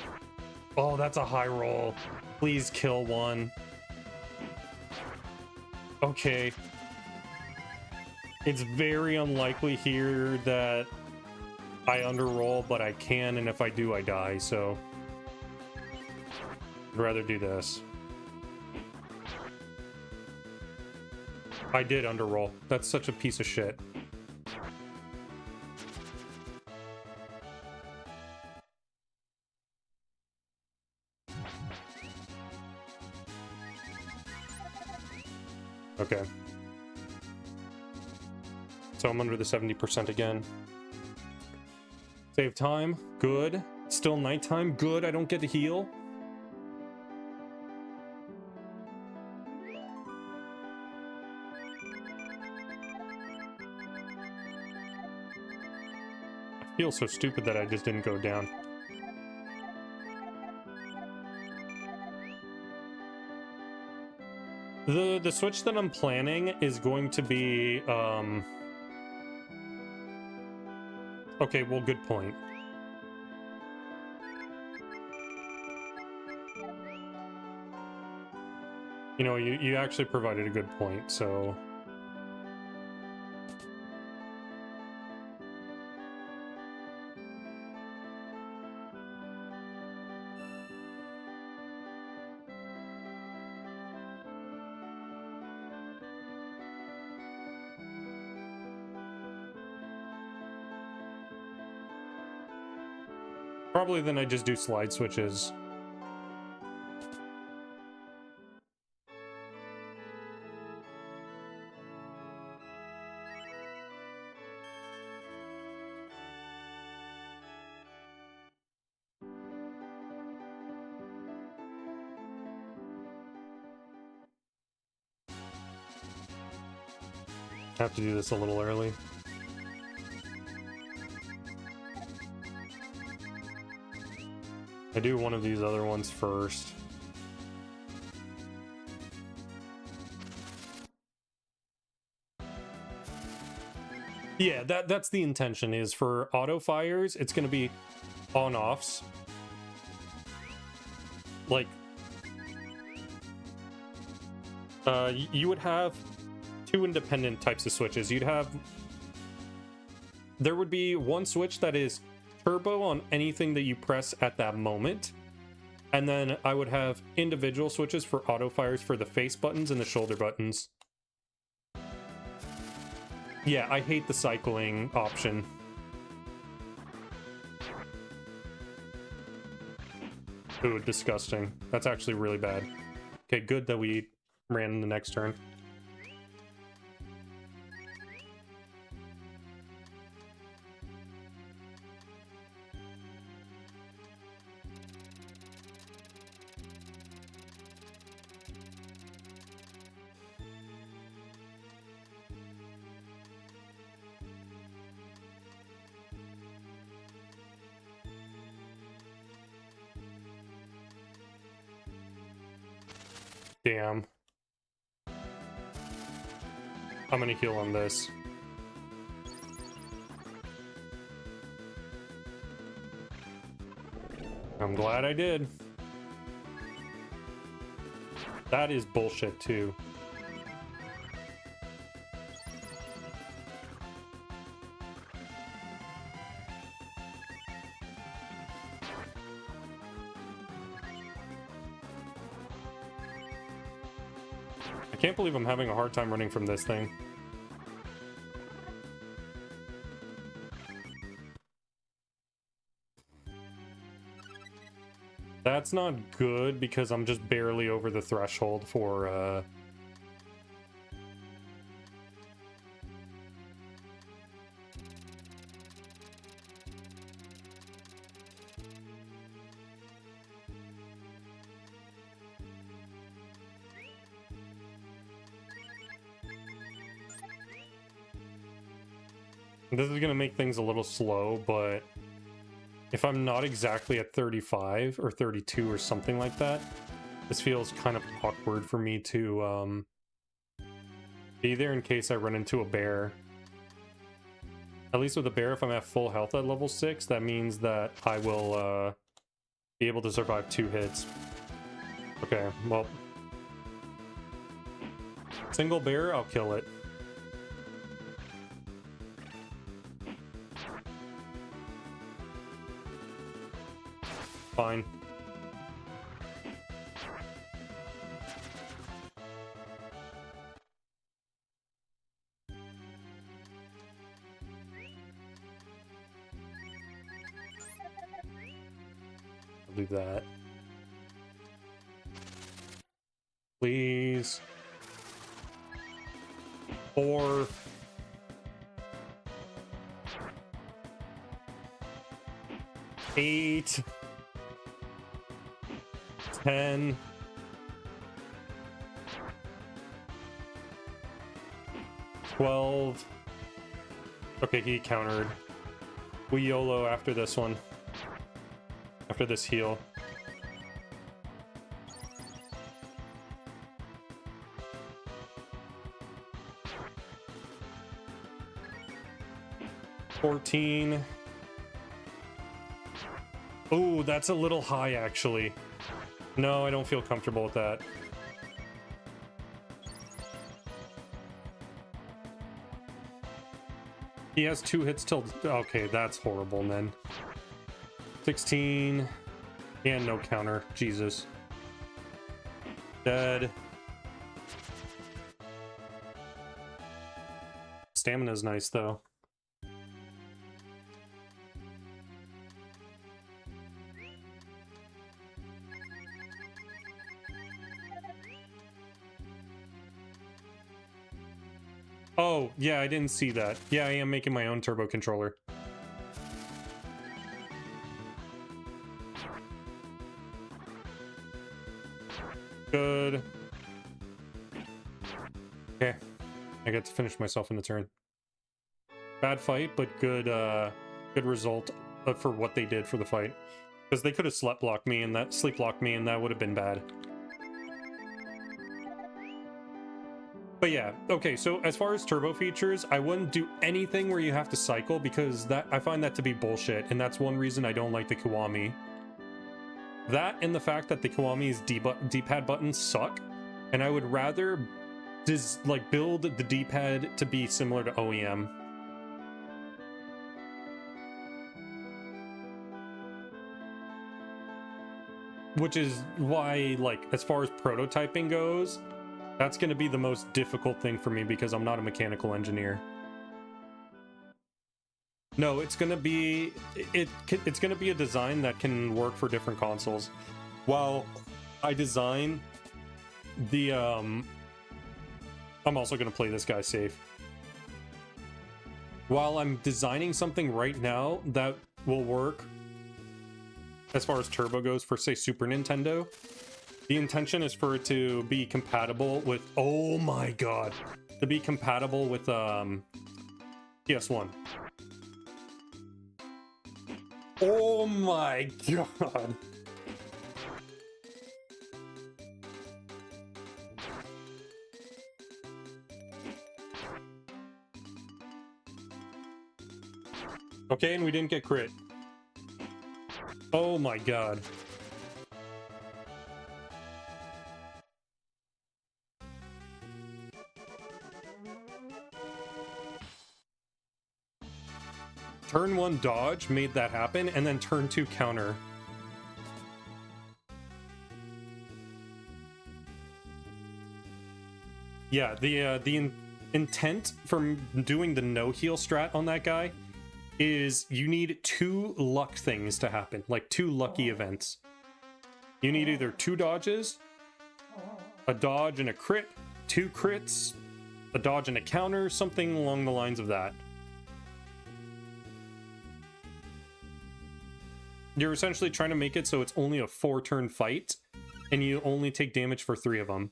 Oh, that's a high roll. Please kill one. Okay. It's very unlikely here that I underroll, but I can, and if I do, I die, so... I'd rather do this. I did underroll. That's such a piece of shit. Okay. So I'm under the 70% again. Save time. Good. Still nighttime. Good. I don't get to heal. I feel so stupid that I just didn't go down. The switch that I'm planning is going to be, okay, well, good point. You know, you actually provided a good point, so... Probably then I just do slide switches. I have to do this a little early. I do one of these other ones first. Yeah, that's the intention, is for auto fires, it's gonna be on-offs. Like, you would have two independent types of switches. You'd have there would be one switch that is turbo on anything that you press at that moment. And then I would have individual switches for auto fires for the face buttons and the shoulder buttons. Yeah, I hate the cycling option. Ooh, disgusting. That's actually really bad. Okay, good that we ran in the next turn. Damn. I'm gonna heal on this. I'm glad I did. That is bullshit too. I can't believe I'm having a hard time running from this thing. That's not good because I'm just barely over the threshold for This is gonna make things a little slow, but if I'm not exactly at 35 or 32 or something like that, this feels kind of awkward for me to be there in case I run into a bear. At least with a bear, if I'm at full health at level 6, that means that I will be able to survive 2 hits. Okay, well, single bear, I'll kill it. Fine. I'll do that. Please. 4. 8. 10. 12. Okay, he countered. We YOLO after this one. After this heal. $14. Oh, that's a little high, actually. No, I don't feel comfortable with that. He has 2 hits till... Okay, that's horrible, then. 16. And no counter. Jesus. Dead. Stamina's nice, though. Oh, yeah, I didn't see that. Yeah, I am making my own turbo controller. Good. Okay. I get to finish myself in the turn. Bad fight, but good good result for what they did for the fight. Because they could have sleep blocked me and that would have been bad. But yeah, okay, so as far as turbo features, I wouldn't do anything where you have to cycle because I find that to be bullshit, and that's one reason I don't like the Kiwami. That and the fact that the Kiwami's D-pad buttons suck, and I would rather build the D-pad to be similar to OEM. which is why, like, as far as prototyping goes, that's going to be the most difficult thing for me because I'm not a mechanical engineer. No, it's going to be it's going to be a design that can work for different consoles. While I design the I'm also going to play this guy safe. While I'm designing something right now that will work as far as turbo goes for, say, Super Nintendo, the intention is for it to be compatible with, oh my god, to be compatible with PS1. Oh my god. Okay, and we didn't get crit. Oh my god. Turn 1 dodge made that happen, and then turn 2 counter. Yeah, the intent from doing the no heal strat on that guy is you need 2 luck things to happen, like 2 lucky events. You need either 2 dodges, a dodge and a crit, 2 crits, a dodge and a counter, something along the lines of that. You're essentially trying to make it so it's only a 4-turn fight, and you only take damage for 3 of them.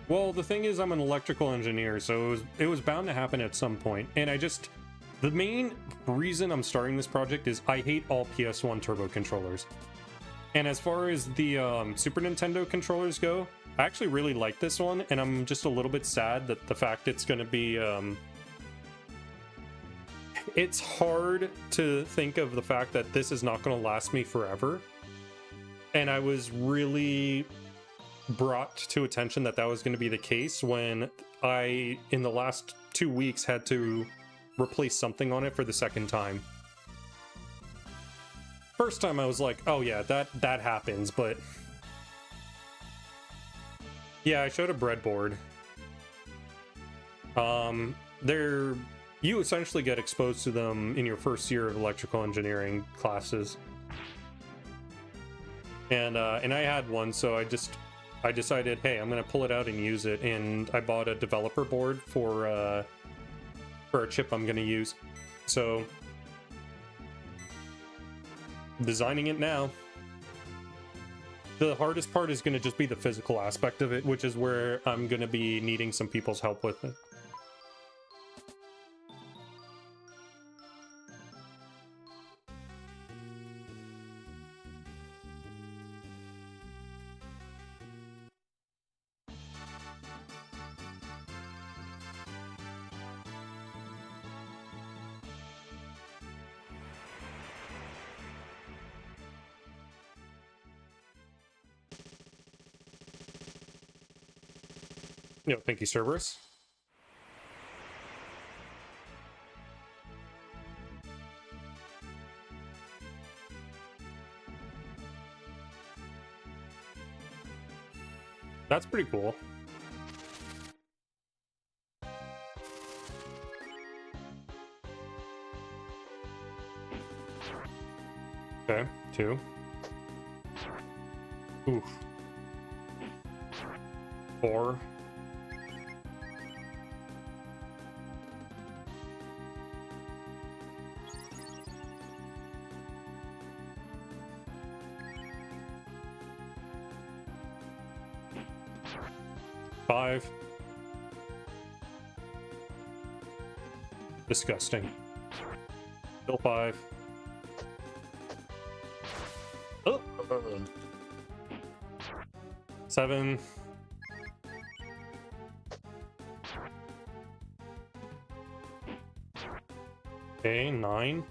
Well, the thing is, I'm an electrical engineer, so it was bound to happen at some point. And the main reason I'm starting this project is I hate all PS1 turbo controllers. And as far as the Super Nintendo controllers go, I actually really like this one, and I'm just a little bit sad that the fact it's going to be... it's hard to think of the fact that this is not going to last me forever. And I was really brought to attention that was going to be the case when I, in the last 2 weeks, had to replace something on it for the second time. First time I was like, oh yeah, that happens, but yeah, I showed a breadboard. You essentially get exposed to them in your first year of electrical engineering classes. And I had one, so I decided, hey, I'm gonna pull it out and use it, and I bought a developer board for a chip I'm gonna use. So designing it now. The hardest part is going to just be the physical aspect of it, which is where I'm going to be needing some people's help with it. No, thank you, Cerberus. That's pretty cool. Okay, 2. Oof. 4. Five. Disgusting. Still 5. Oh. 7. Okay, 9.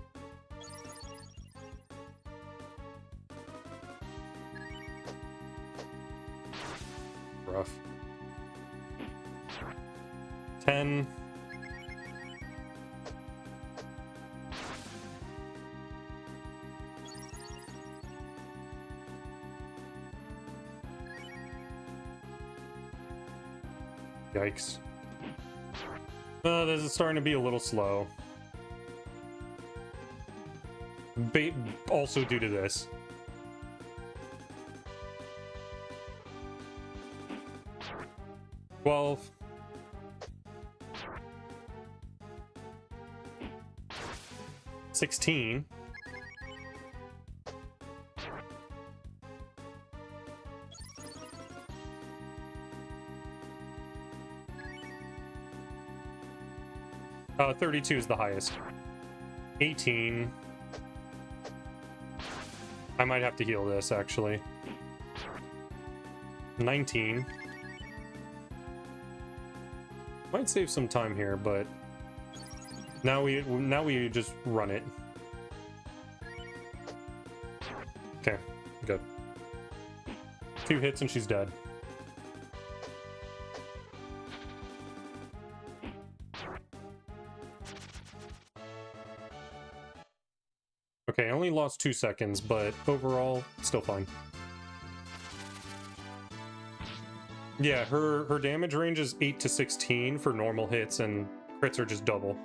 Rough. 10. Yikes. This is starting to be a little slow. Also due to this. $12. 16. Uh, 32 is the highest. 18. I might have to heal this, actually. 19. Might save some time here, but now we just run it. Okay, good. 2 hits and she's dead. Okay, I only lost 2 seconds, but overall, still fine. Yeah, her damage range is 8 to 16 for normal hits, and crits are just double.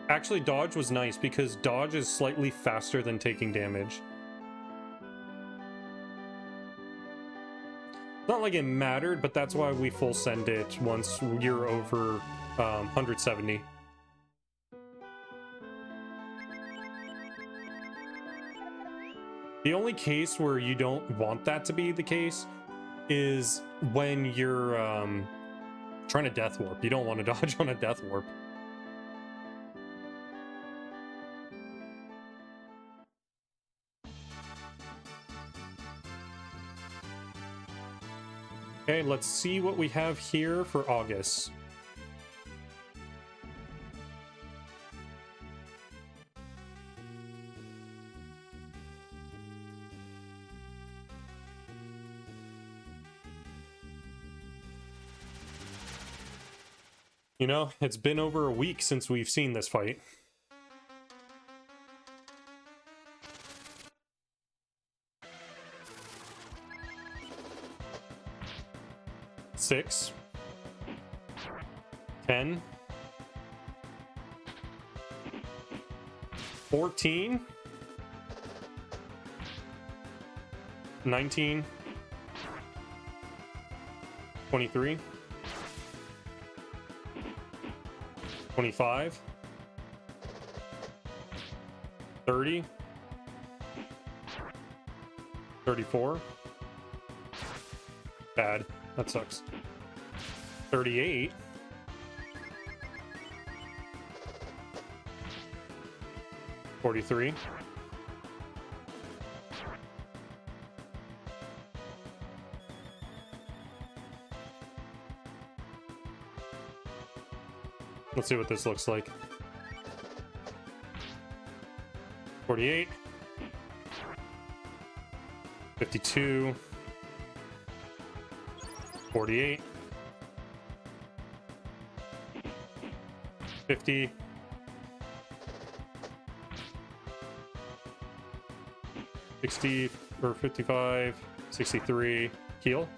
Actually, dodge was nice, because dodge is slightly faster than taking damage. Not like it mattered, but that's why we full send it once you're over 170. The only case where you don't want that to be the case is when you're trying to death warp. You don't want to dodge on a death warp. Okay, let's see what we have here for August. You know, it's been over a week since we've seen this fight. Six. 10. 14. 19. 23. 25. 30. 34. Bad. That sucks. 38. 43. 'Let's see what this looks like. 48. 52. 48. 50. 60 or 55. 63. Heal.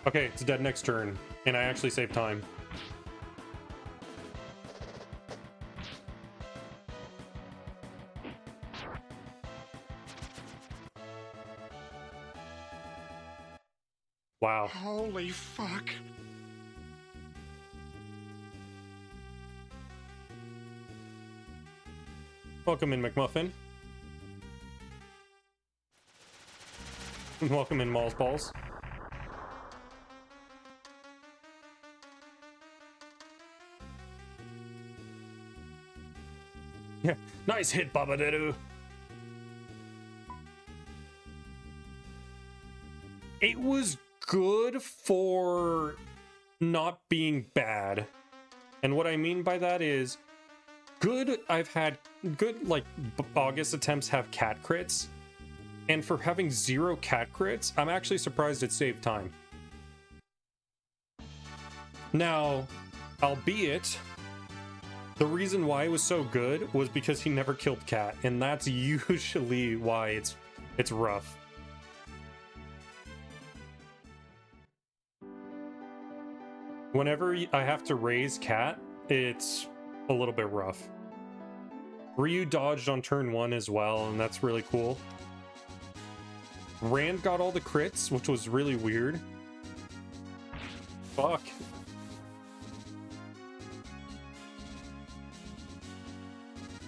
Okay, it's dead next turn, and I actually saved time. Wow. Holy fuck. Welcome in, McMuffin. Welcome in, Malls Balls. Yeah, nice hit, Babadiru. It was good for not being bad. And what I mean by that is good. I've had good, like, August attempts have cat crits. And for having 0 cat crits, I'm actually surprised it saved time. Now, albeit, the reason why it was so good was because he never killed cat, and that's usually why it's rough. Whenever I have to raise cat, it's a little bit rough. Ryu dodged on turn 1 as well, and that's really cool. Rand got all the crits, which was really weird. Fuck.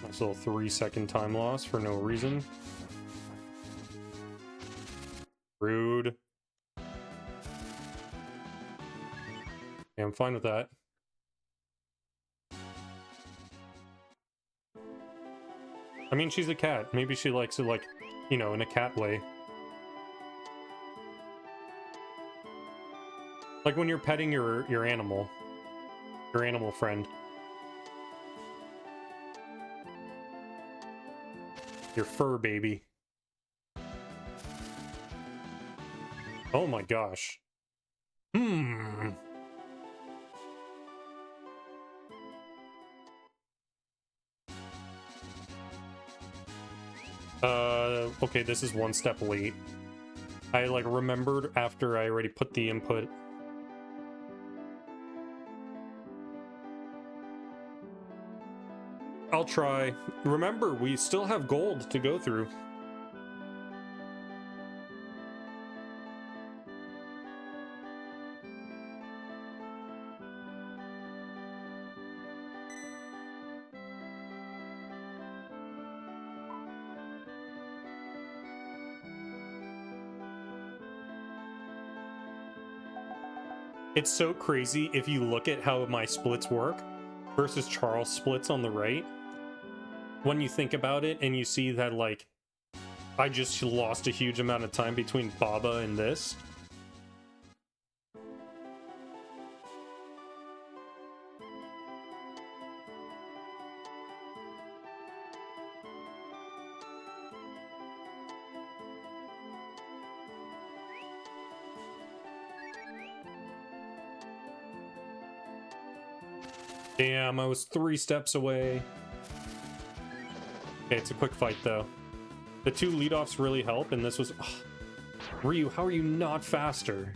Nice little 3-second time loss for no reason. Rude. Yeah, I'm fine with that. I mean, she's a cat. Maybe she likes it, like, you know, in a cat way. Like when you're petting your animal friend. Your fur baby. Oh my gosh. Okay, this is 1 step late. I, like, remembered after I already put the input. I'll try. Remember, we still have gold to go through. It's so crazy if you look at how my splits work versus Charles' splits on the right. When you think about it and you see that, like, I just lost a huge amount of time between Baba and this. Damn, I was 3 steps away. Okay, it's a quick fight, though. The 2 leadoffs really help, and this was... Oh, Ryu, how are you not faster?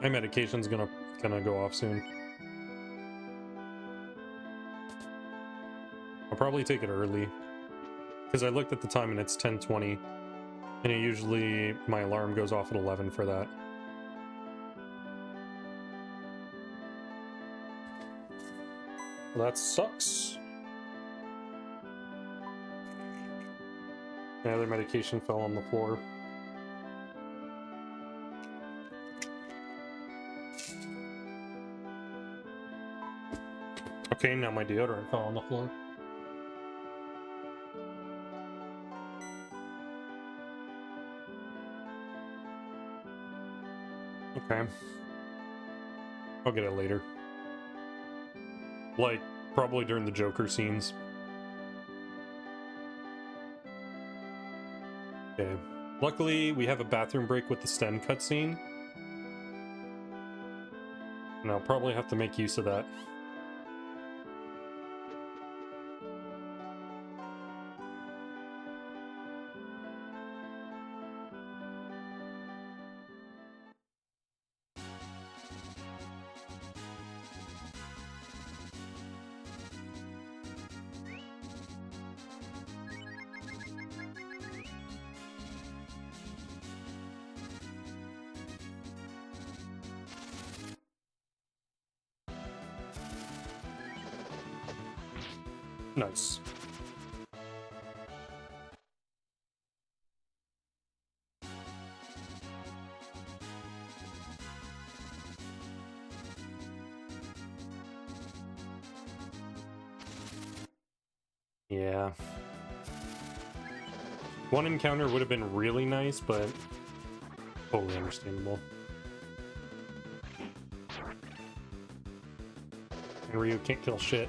My medication's gonna go off soon. I'll probably take it early, because I looked at the time and it's 10:20, and it usually my alarm goes off at 11 for that. Well, that sucks. My other medication fell on the floor. Okay, now my deodorant fell on the floor. Okay. I'll get it later. Like, probably during the Joker scenes. Okay. Luckily, we have a bathroom break with the Sten cutscene. And I'll probably have to make use of that. Nice. Yeah. One encounter would have been really nice, but totally understandable. And Ryu can't kill shit.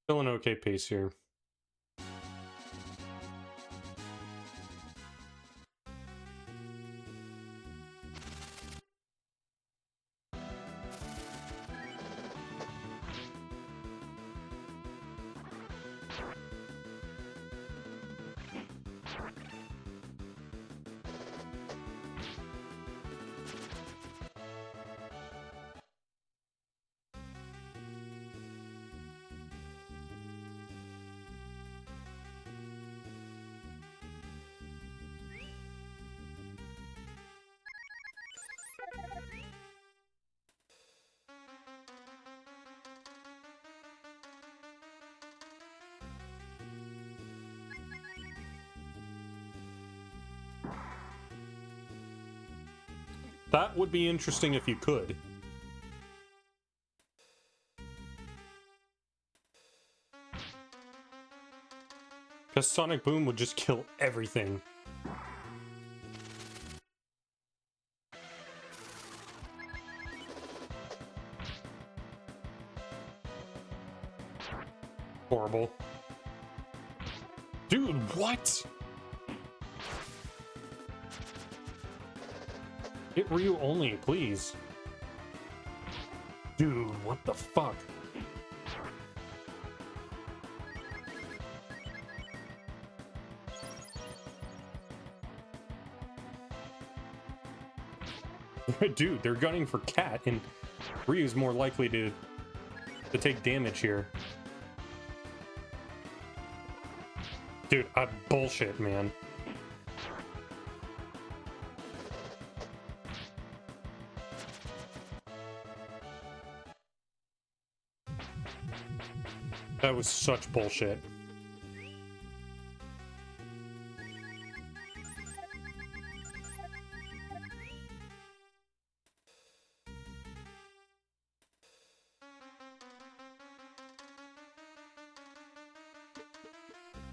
Still an okay pace here. That would be interesting if you could. Because Sonic Boom would just kill everything. Horrible. Dude, what? Hit Ryu only, please. Dude, what the fuck? Dude, they're gunning for Cat, and Ryu's more likely to take damage here. Dude, bullshit, man. That was such bullshit.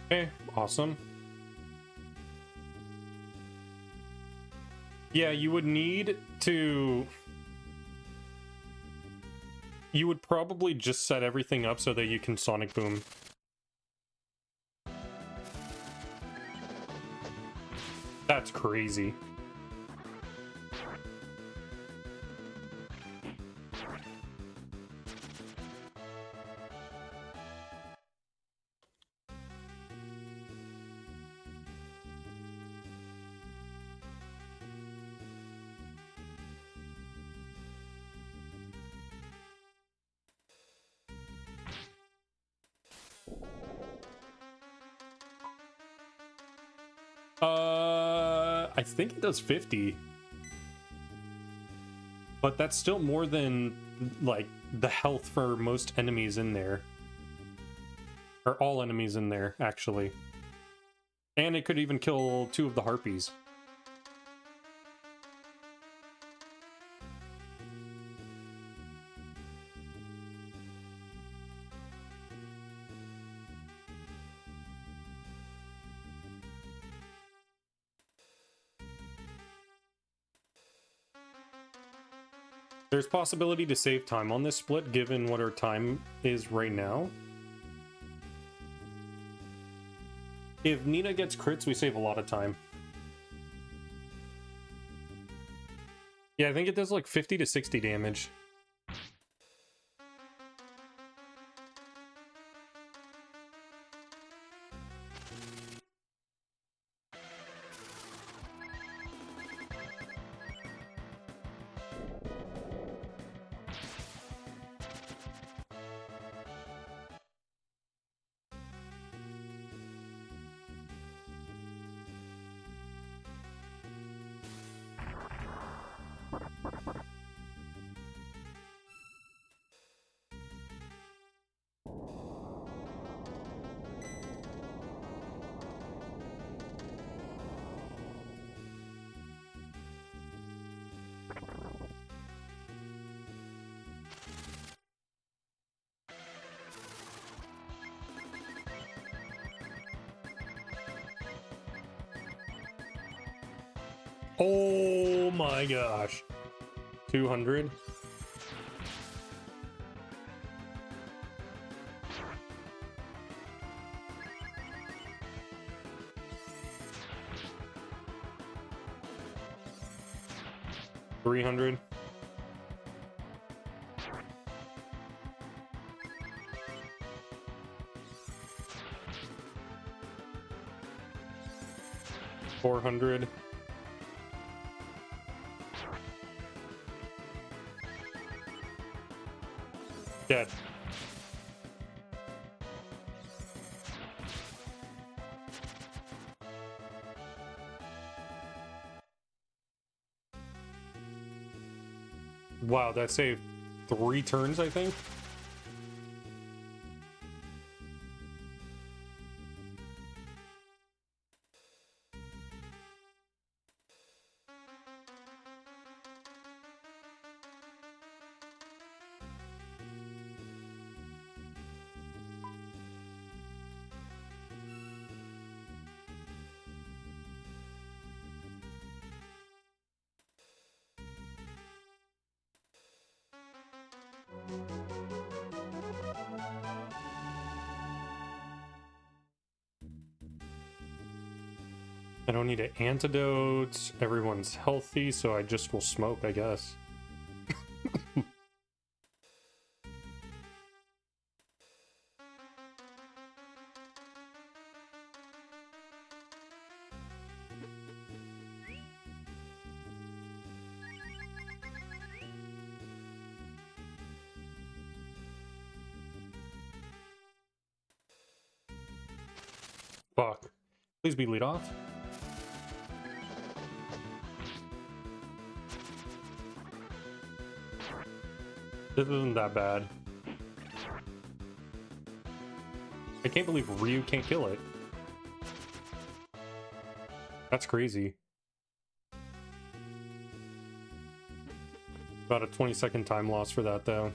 Okay, awesome. Yeah, you would need to... You would probably just set everything up so that you can Sonic Boom. That's crazy. I think it does 50. But that's still more than, like, the health for most enemies in there. Or all enemies in there, actually. And it could even kill 2 of the harpies. There's possibility to save time on this split, given what our time is right now. If Nina gets crits, we save a lot of time. Yeah, I think it does like 50 to 60 damage. Oh my gosh. 200. $300. $400. Dead. Wow, that saved 3 turns, I think. I don't need an antidote. Everyone's healthy, so I just will smoke, I guess. Fuck. Please be lead off. This isn't that bad. I can't believe Ryu can't kill it. That's crazy. About a 20-second time loss for that, though.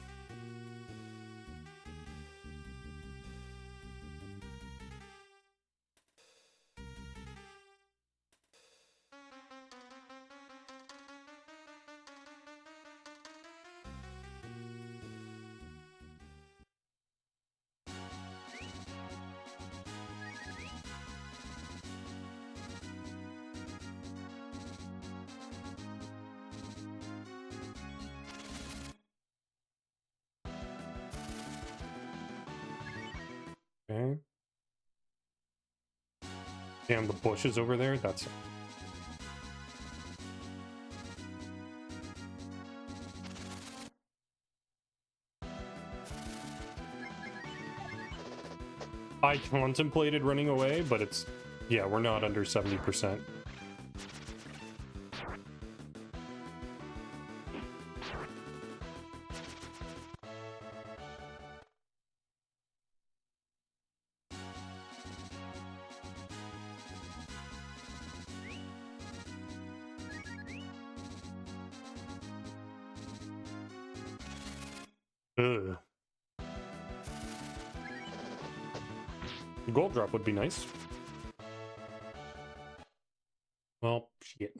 Okay. Damn, the bushes over there, that's... I contemplated running away, but it's... Yeah, we're not under 70%. Ugh. A gold drop would be nice. Well, shit.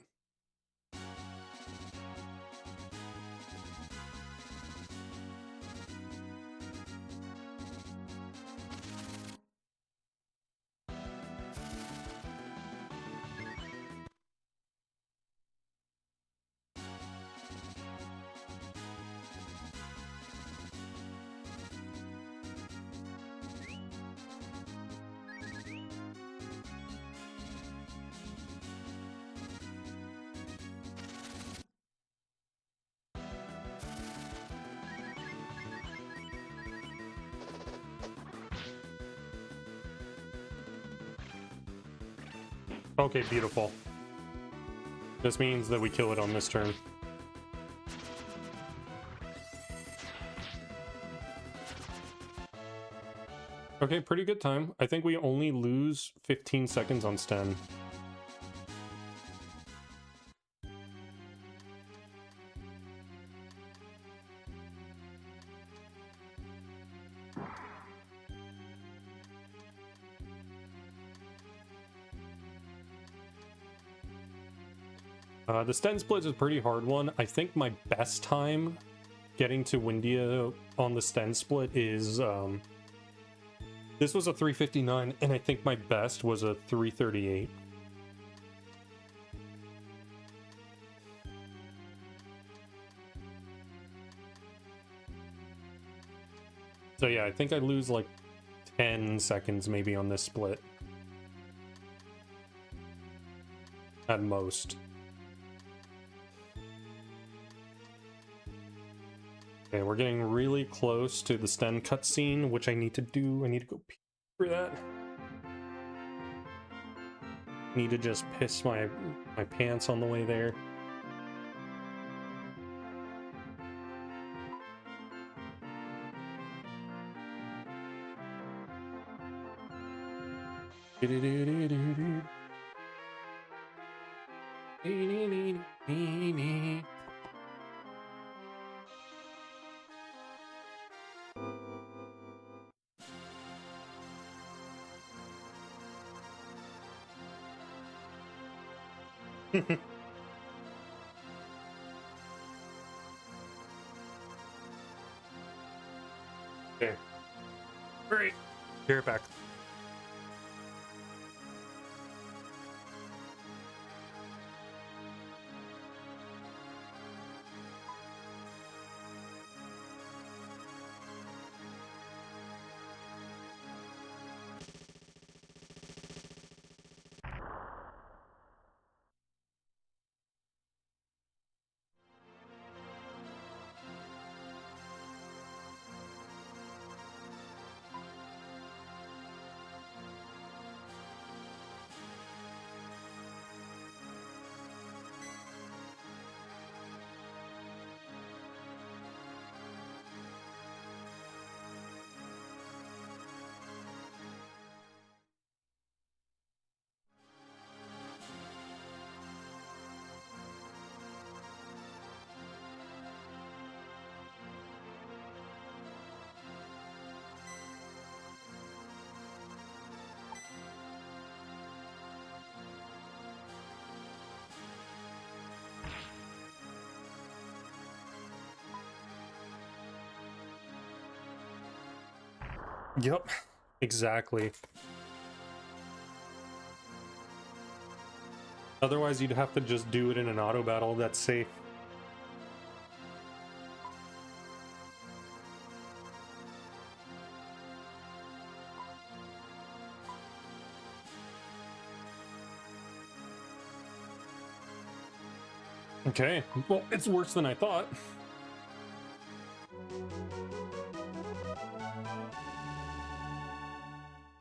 Okay, beautiful. This means that we kill it on this turn. Okay, pretty good time. I think we only lose 15 seconds on Sten. The Sten split is a pretty hard one. I think my best time getting to Windia on the Sten split is this was a 3:59, and I think my best was a 3:38. So yeah, I think I lose like 10 seconds maybe on this split. At most. Okay, we're getting really close to the Sten cutscene, which I need to do. I need to go pee for that. Need to just piss my pants on the way there. Okay. Great. Be right back. Yep, exactly. Otherwise, you'd have to just do it in an auto battle that's safe. Okay, well, it's worse than I thought.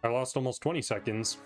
I lost almost 20 seconds.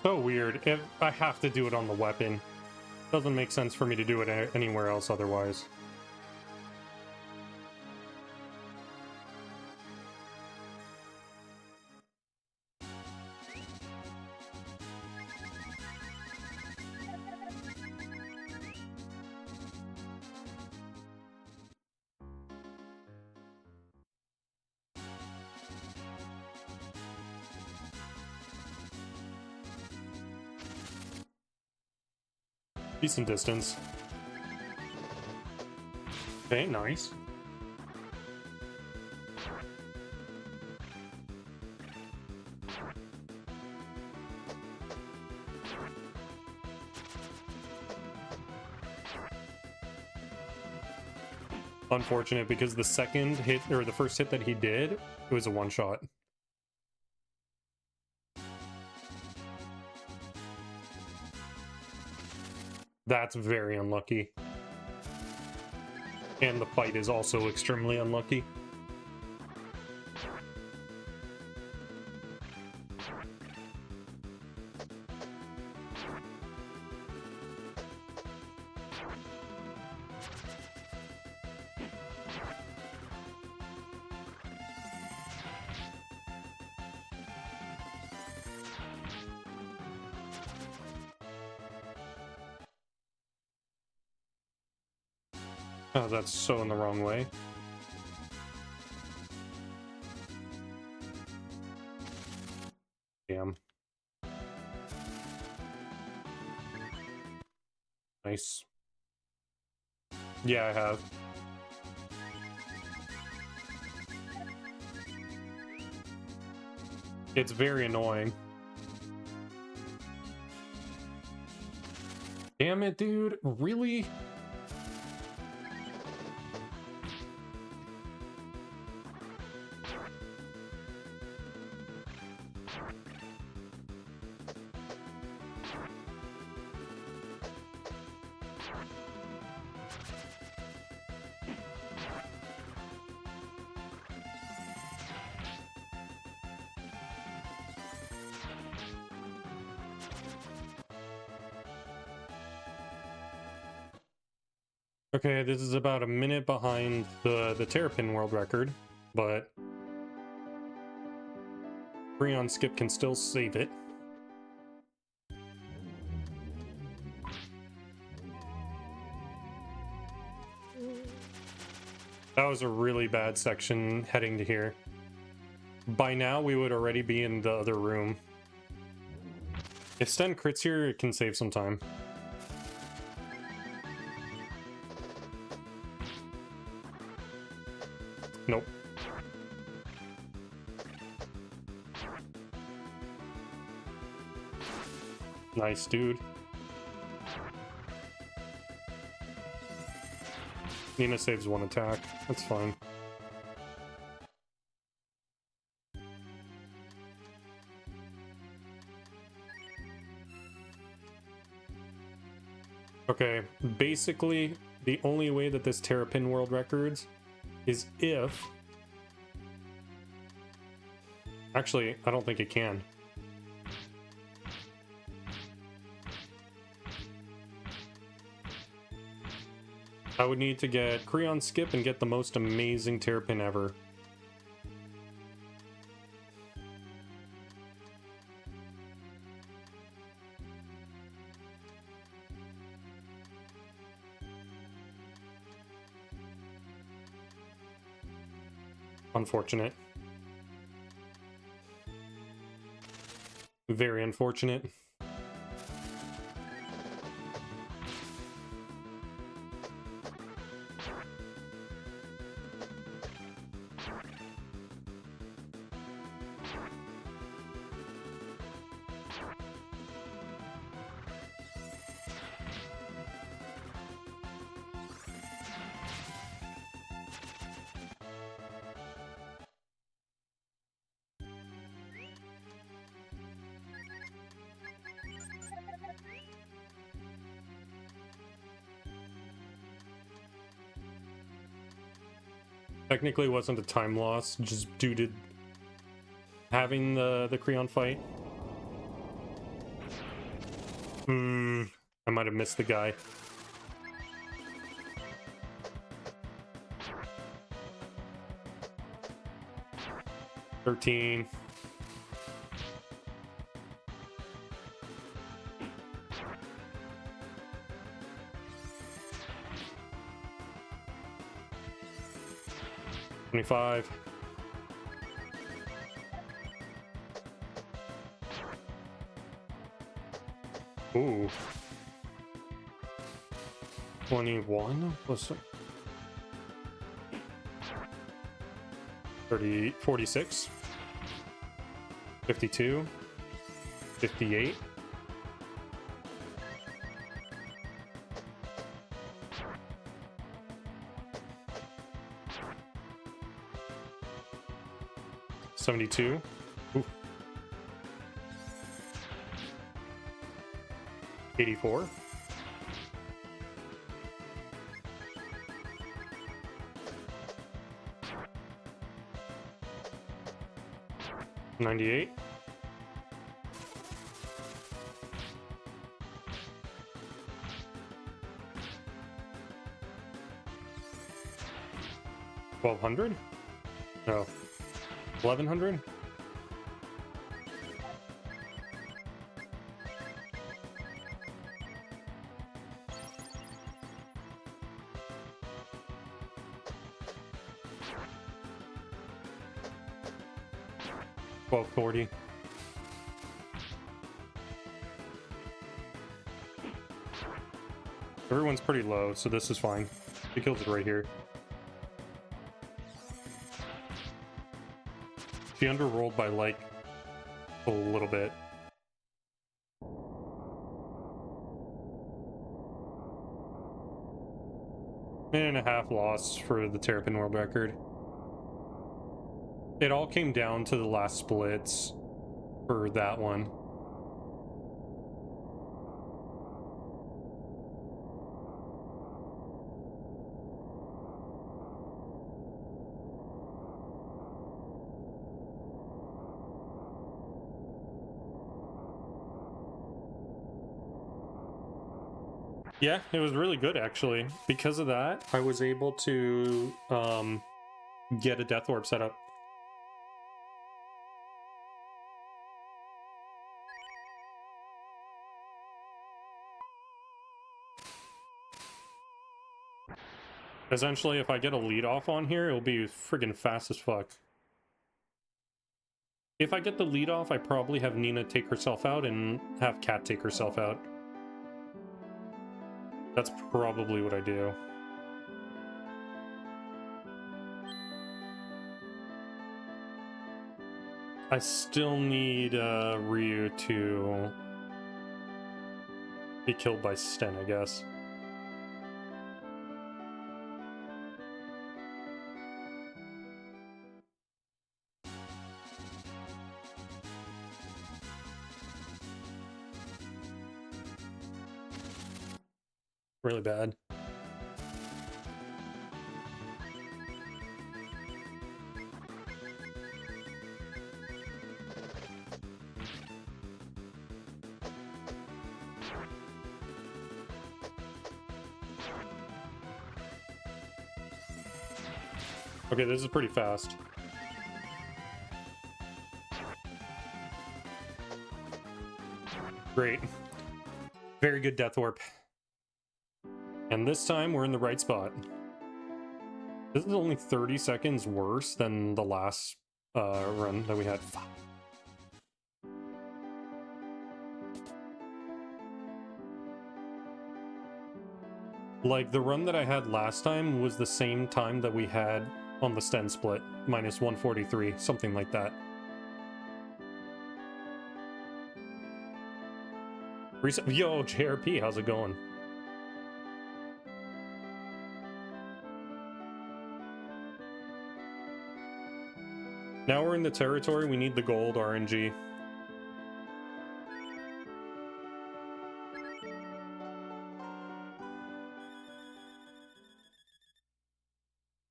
So weird. I have to do it on the weapon. Doesn't make sense for me to do it anywhere else otherwise. Decent distance. Okay, nice. Unfortunate because the second hit, or the first hit that he did, it was a one-shot. That's very unlucky. And the fight is also extremely unlucky. Oh, that's so in the wrong way. Damn. Nice. Yeah, I have. It's very annoying. Damn it, dude. Really? Okay, this is about a minute behind the Terrapin world record, but Freon Skip can still save it. That was a really bad section heading to here. By now, we would already be in the other room. If Sten crits here, it can save some time. Nope. Nice, dude. Nina saves one attack. That's fine. Okay, basically, the only way that this Terrapin world records is if... Actually, I don't think it can. I would need to get Creon Skip and get the most amazing Terrapin ever. Unfortunate. Very unfortunate. Technically it wasn't a time loss, just due to having the Creon fight. I might have missed the guy. $13. $25. Ooh. 21 plus 30, 46, 52, 58. $72. Ooh. 84. 98. $1,200? No. 1,100? $1,240. Everyone's pretty low, so this is fine. He kills it right here. She underrolled by like a little bit. And a half loss for the Terrapin world record. It all came down to the last splits for that one. Yeah, it was really good actually. Because of that, I was able to get a death orb set up. Essentially, if I get a lead off on here, it'll be friggin' fast as fuck. If I get the lead off, I probably have Nina take herself out and have Kat take herself out. That's probably what I do. I still need Ryu to be killed by Sten, I guess. Really bad. Okay, this is pretty fast. Great. Very good death warp. And this time we're in the right spot. This is only 30 seconds worse than the last run that we had. Fuck. Like, the run that I had last time was the same time that we had on the Sten split, minus 143, something like that. Yo, JRP, how's it going? Now we're in the territory, we need the gold RNG.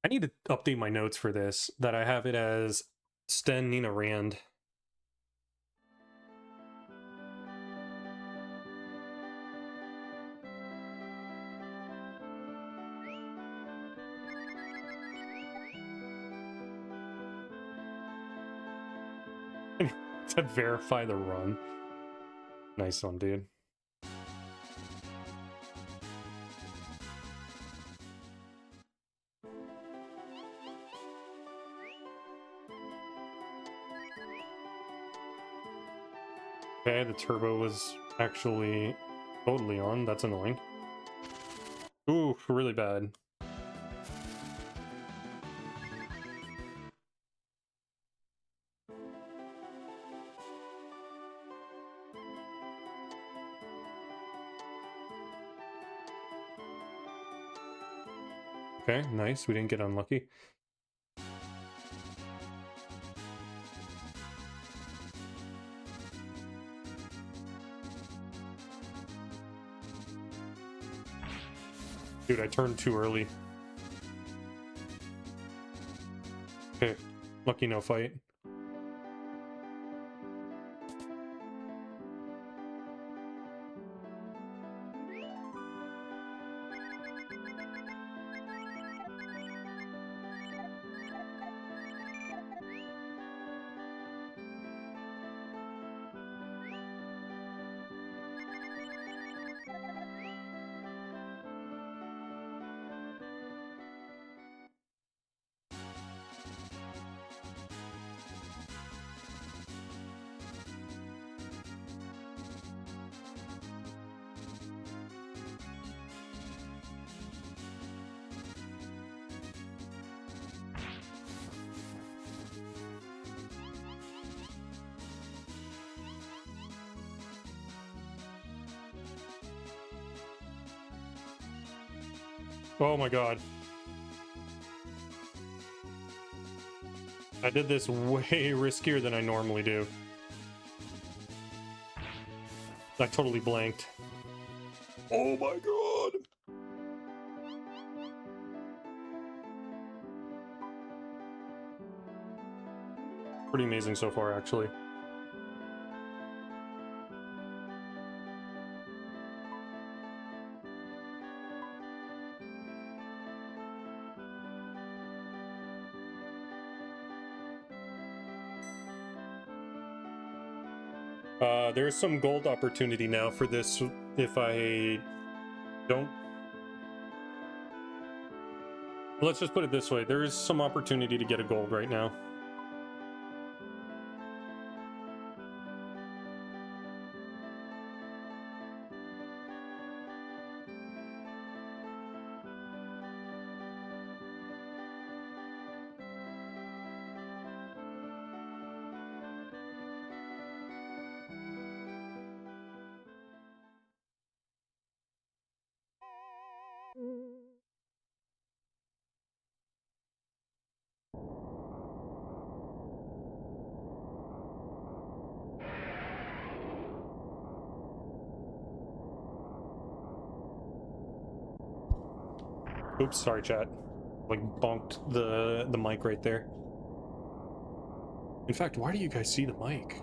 I need to update my notes for this, that I have it as Sten Nina Rand. To verify the run. Nice one, dude. Okay, the turbo was actually totally on. That's annoying. Ooh, really bad. Okay, nice. We didn't get unlucky. Dude, I turned too early. Okay, lucky no fight. Oh my god. I did this way riskier than I normally do. I totally blanked. Oh my god! Pretty amazing so far, actually. There's some gold opportunity now for this if I don't... Let's just put it this way. There is some opportunity to get a gold right now. Oops, sorry, chat. Like, bonked the mic right there. In fact, why do you guys see the mic?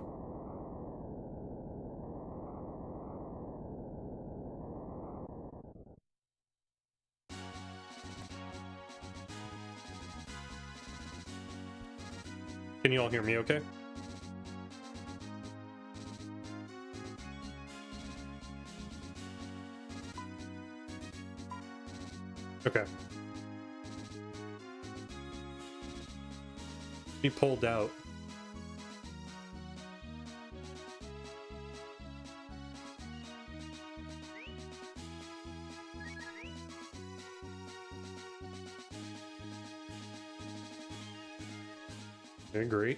Can you all hear me okay? Okay. He pulled out. I agree.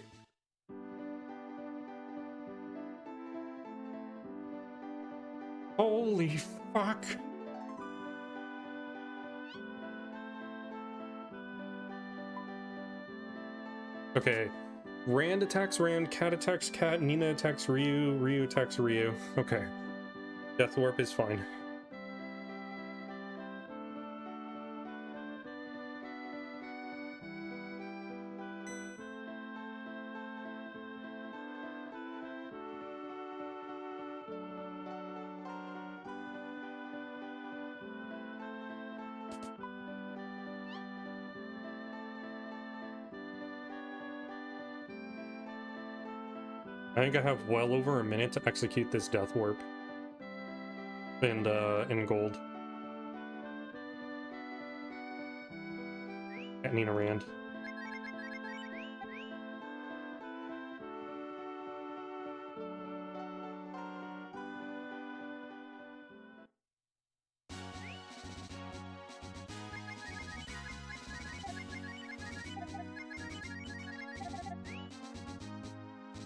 Holy fuck! Okay. Rand attacks Rand, Cat attacks Cat, Nina attacks Ryu, Ryu attacks Ryu. Okay. Death Warp is fine. I think I have well over a minute to execute this Death Warp. And, in gold. At Nina Rand.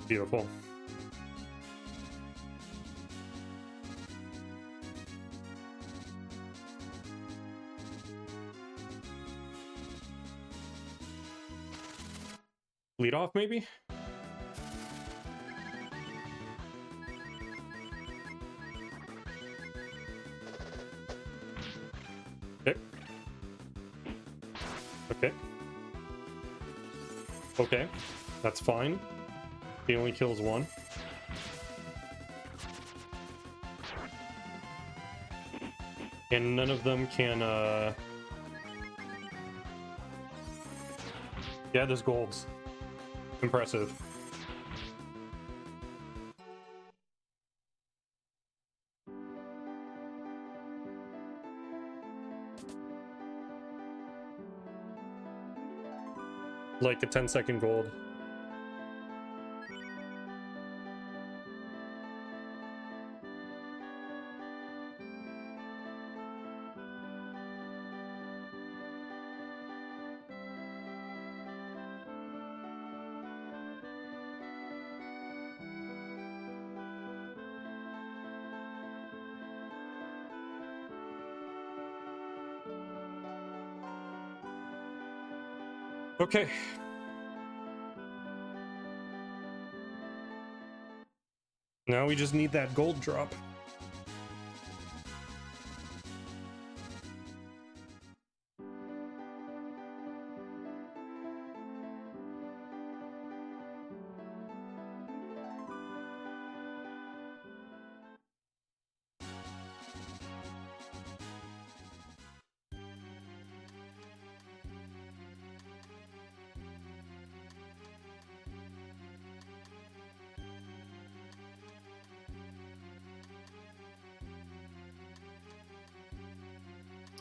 Beautiful. Lead off, maybe? Okay. Okay. Okay. That's fine. He only kills one. And none of them can, Yeah, there's golds. Impressive. Like a 10-second gold. Okay. Now we just need that gold drop.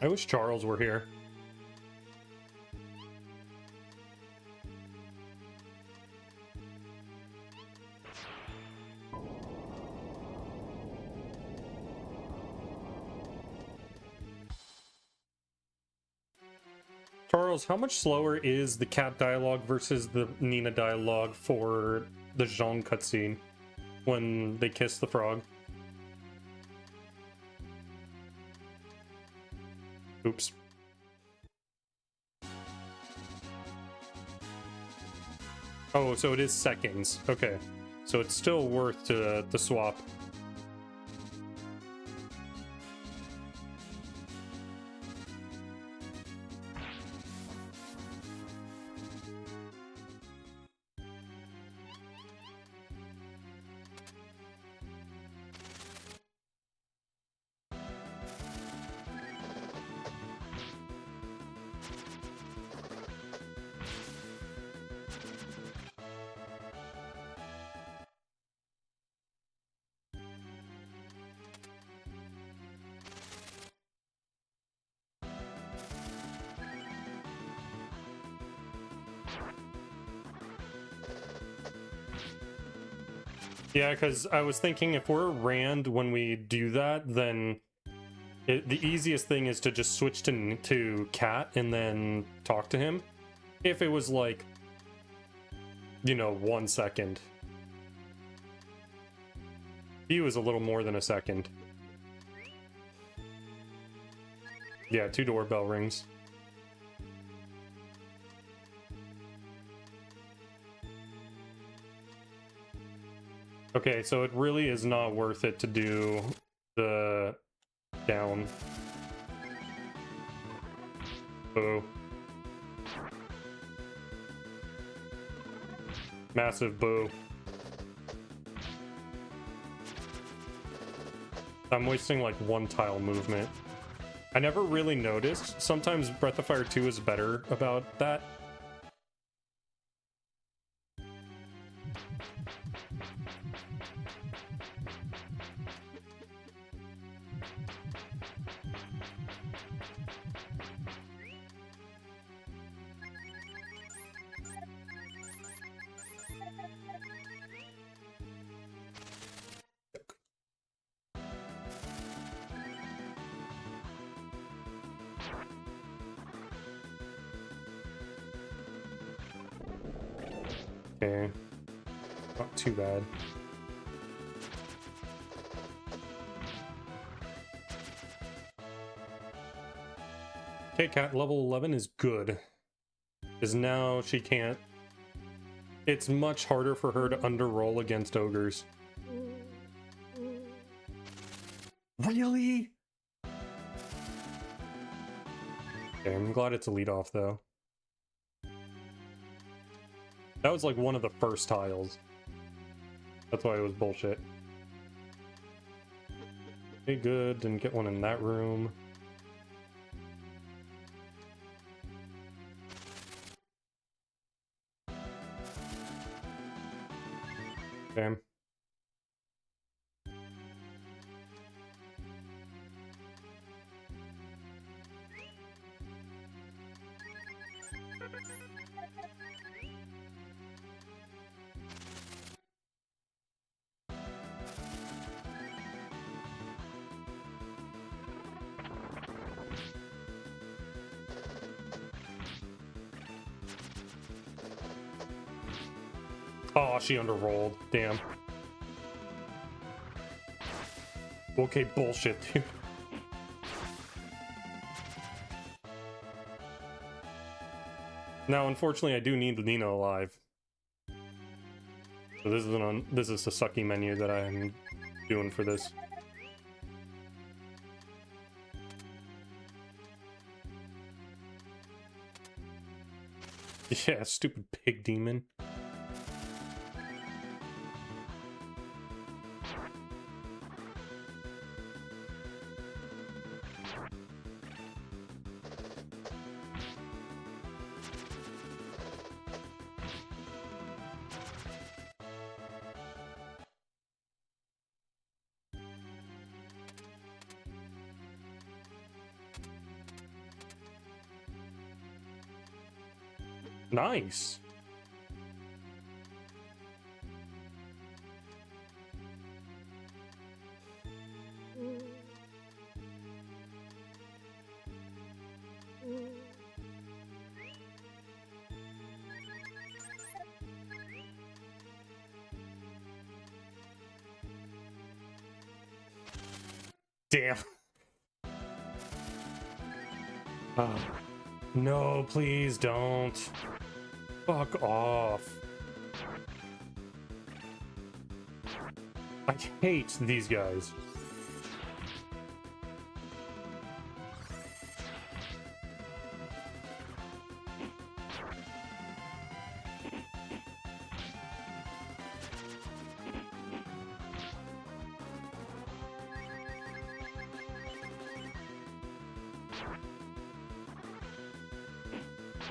I wish Charles were here. Charles, how much slower is the cat dialogue versus the Nina dialogue for the Zhang cutscene when they kiss the frog? Oops. Oh, so it is seconds. Okay. So it's still worth to swap. Yeah, because I was thinking if we're Rand when we do that, then the easiest thing is to just switch to Cat and then talk to him. If it was like, you know, 1 second. He was a little more than a second. Yeah, 2 doorbell rings. Okay, so it really is not worth it to do the down. Boo. Massive boo. I'm wasting like 1 tile movement. I never really noticed. Sometimes Breath of Fire 2 is better about that. Okay. Not too bad. Okay, Cat level 11 is good. Because now she can't... It's much harder for her to underroll against ogres. Really? Okay, I'm glad it's a lead off though. That was like one of the first tiles. That's why it was bullshit. Okay, good. Didn't get one in that room. Okay. Oh, she underrolled. Damn. Okay, bullshit, dude. Now, unfortunately, I do need Nina alive. So this is a sucky menu that I'm doing for this. Yeah, stupid pig demon. Nice. Damn. No, please don't. Fuck off. I hate these guys.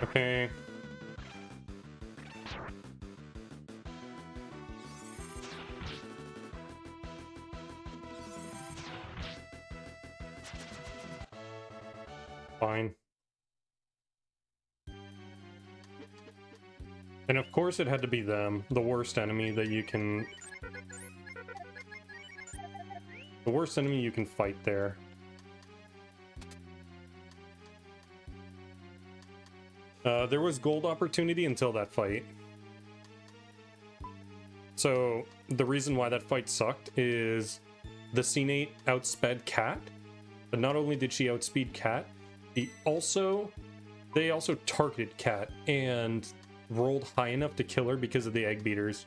Okay. Fine. And of course it had to be them, the worst enemy that you can... The worst enemy you can fight there. There was gold opportunity until that fight. So, the reason why that fight sucked is the C8 outsped Cat, but not only did she outspeed Cat, they also targeted Cat and rolled high enough to kill her because of the egg beaters.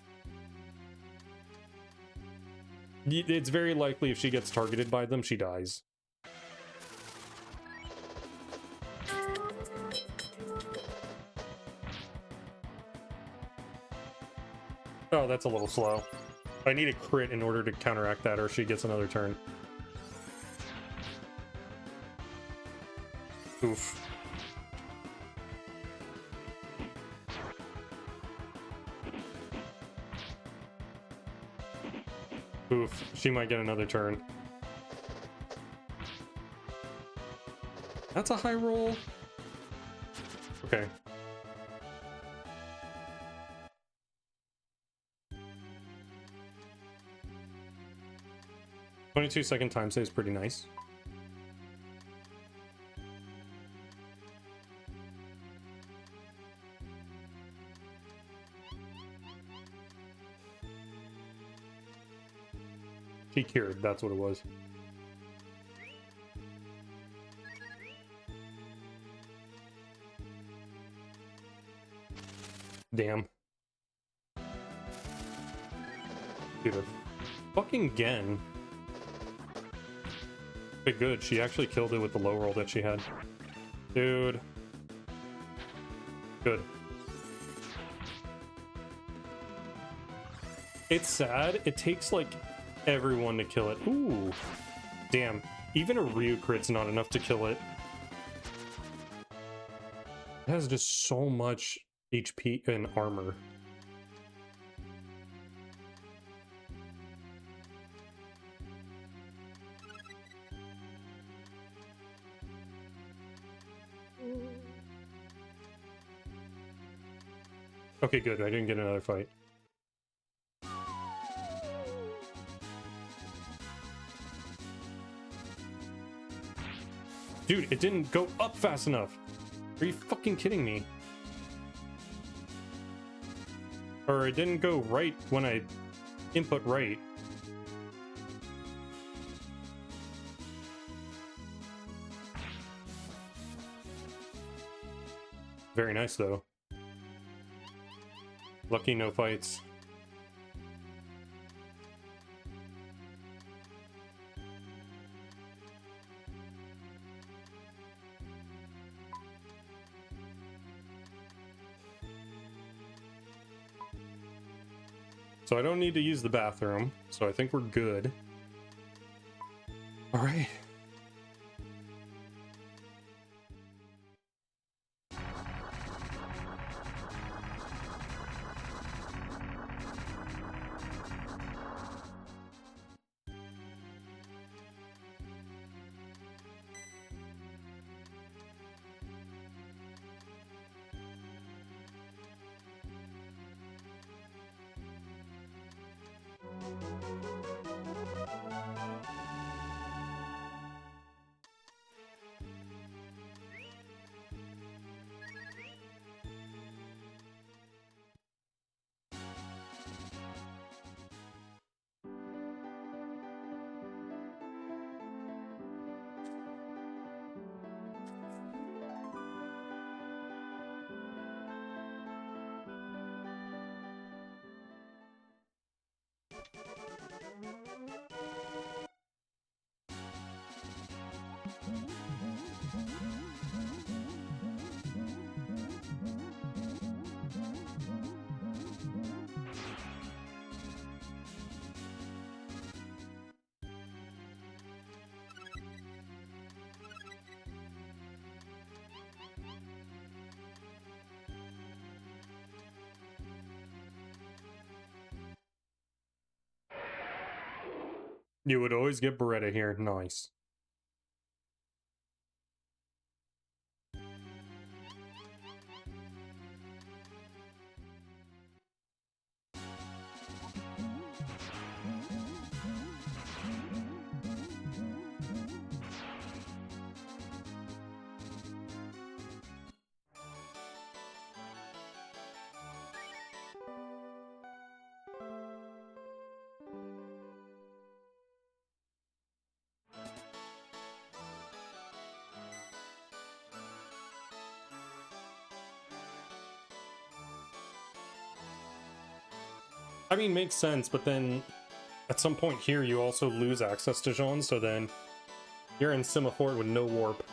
It's very likely if she gets targeted by them, she dies. Oh, that's a little slow. I need a crit in order to counteract that, or she gets another turn. Oof. Oof. She might get another turn. That's a high roll. Okay. "22-second time save is pretty nice. She cured, that's what it was. Damn. Dude, fucking Gen. Okay, good. She actually killed it with the low roll that she had. Dude. Good. It's sad. It takes, like, everyone to kill it. Ooh. Damn. Even a Ryu crit's not enough to kill it. It has just so much HP and armor. Okay, good. I didn't get another fight. Dude, it didn't go up fast enough. Are you fucking kidding me? Or it didn't go right when I input right. Very nice, though. Lucky no fights. So I don't need to use the bathroom, so I think we're good. All right. You would always get Beretta here. Nice. I mean, makes sense, but then at some point here you also lose access to Jean, so then you're in Semaphore with no warp.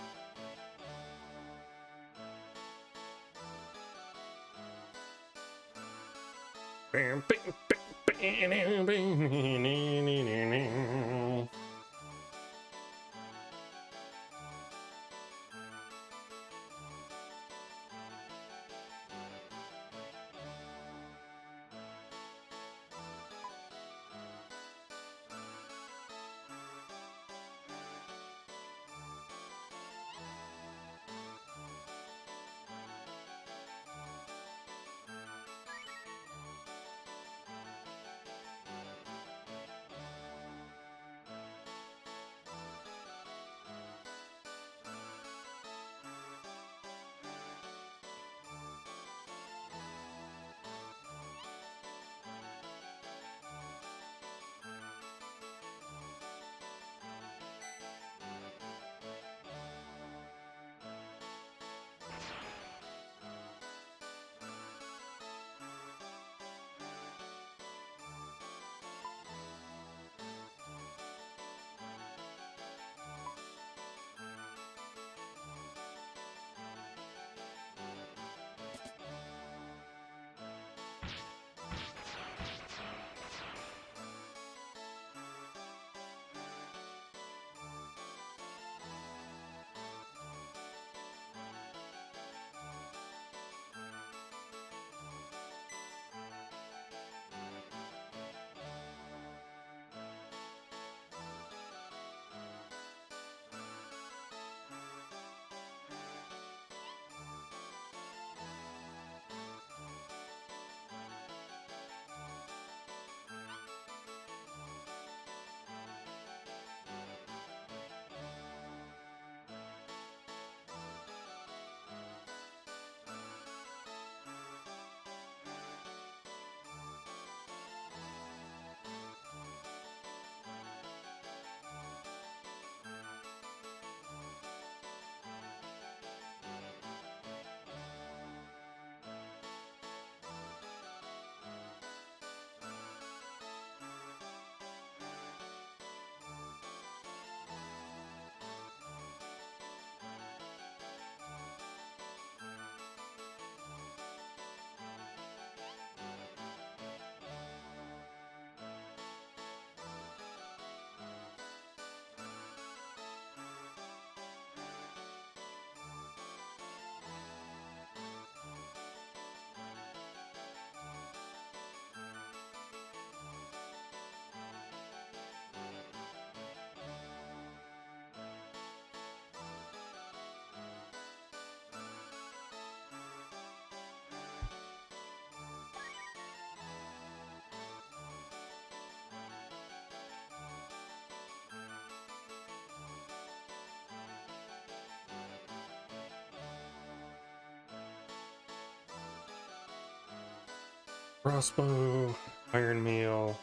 Crossbow, iron meal,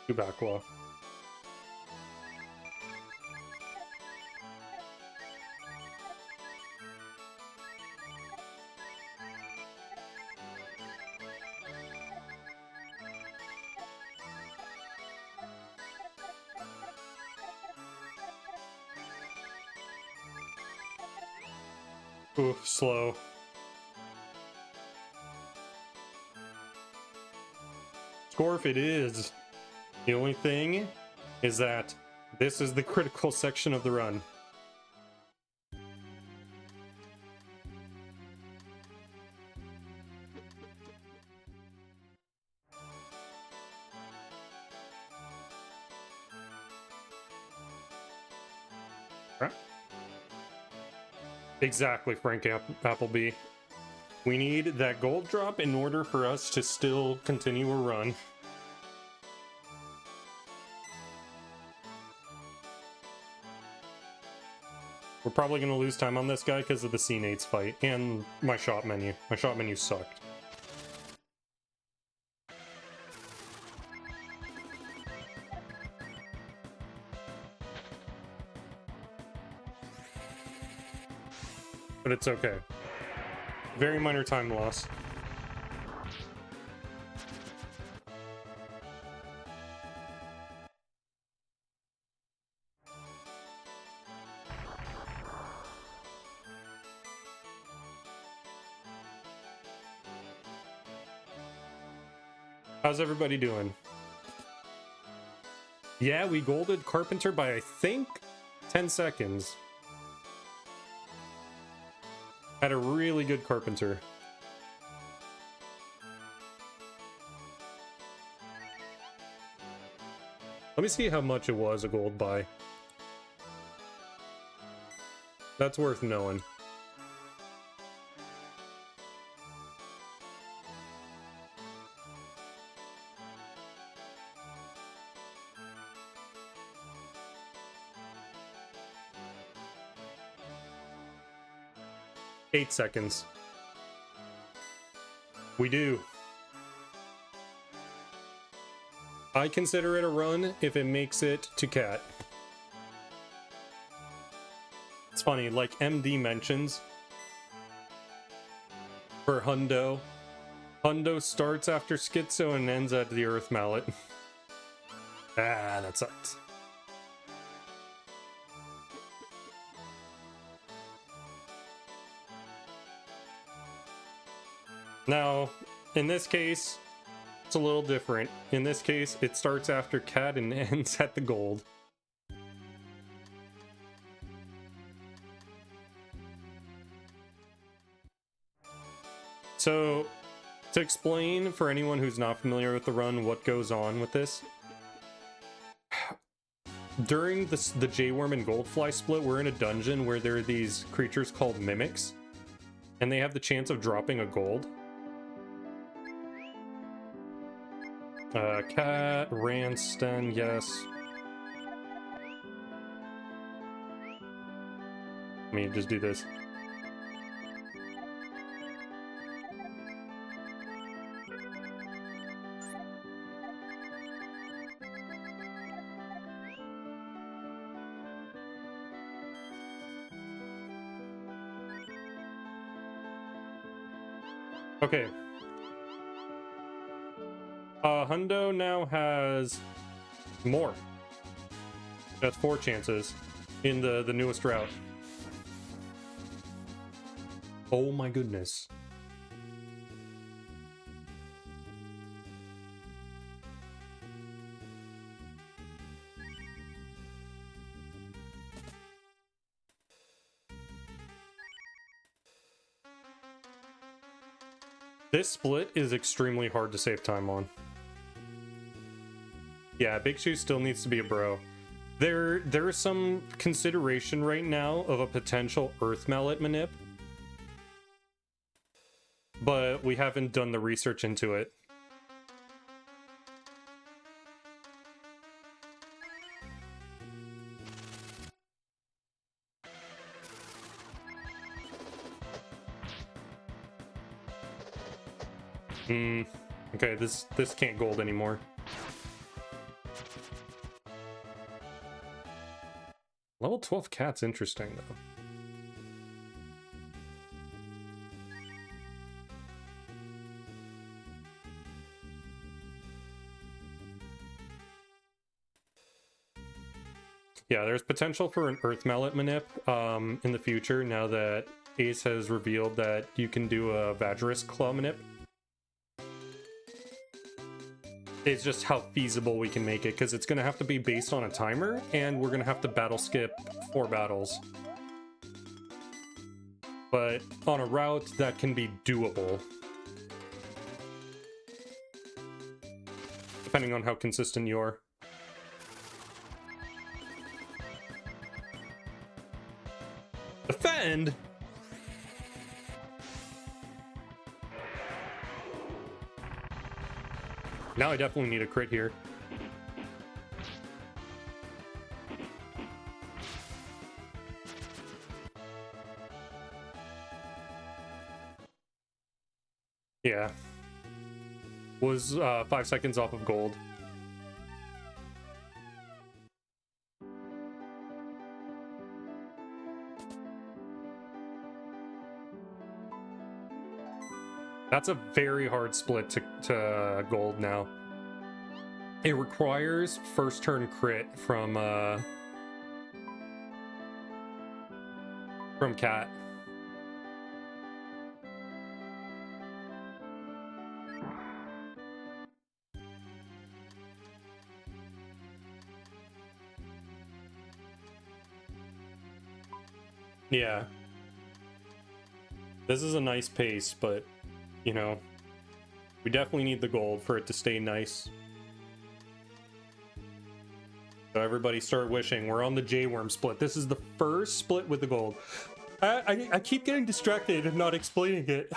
2 backlaw. Ooh, slow. Scorf it is. The only thing is that this is the critical section of the run. Right. Exactly, Frank Appleby. We need that gold drop in order for us to still continue a run. We're probably going to lose time on this guy because of the C-Nates fight and my shot menu. My shot menu sucked. But it's okay. Very minor time loss. How's everybody doing? Yeah, we golded Carpenter by, I think, 10 seconds. Had a really good Carpenter. Let me see how much it was a gold buy. That's worth knowing. Eight seconds. We do. I consider it a run if it makes it to Cat. It's funny, like MD mentions, for Hundo, Hundo starts after Schizo and ends at the Earth Mallet. Ah, that sucks. Now, in this case, it's a little different. In this case, it starts after Cat and ends at the gold. So, to explain for anyone who's not familiar with the run what goes on with this, during the J-Worm and Goldfly split, we're in a dungeon where there are these creatures called mimics, and they have the chance of dropping a gold. Cat, Ranston, yes. Let me just do this. Okay. Hundo now has more. That's 4 chances in the newest route. Oh my goodness. This split is extremely hard to save time on. Yeah, Big Shoe still needs to be a bro. There is some consideration right now of a potential Earth Mallet manip, but we haven't done the research into it. Okay, this can't gold anymore. Level 12 cat's interesting, though. Yeah, there's potential for an Earth Mallet manip in the future now that Ace has revealed that you can do a Vajris Claw manip. It's just how feasible we can make it, because it's going to have to be based on a timer, and we're going to have to battle skip 4 battles. But on a route that can be doable. Depending on how consistent you are. Defend? Now I definitely need a crit here. Yeah. Was 5 seconds off of gold. That's a very hard split to gold now. It requires first turn crit from Cat. Yeah. This is a nice pace, but you know, we definitely need the gold for it to stay nice. So everybody start wishing. We're on the J-Worm split. This is the first split with the gold. I keep getting distracted and not explaining it.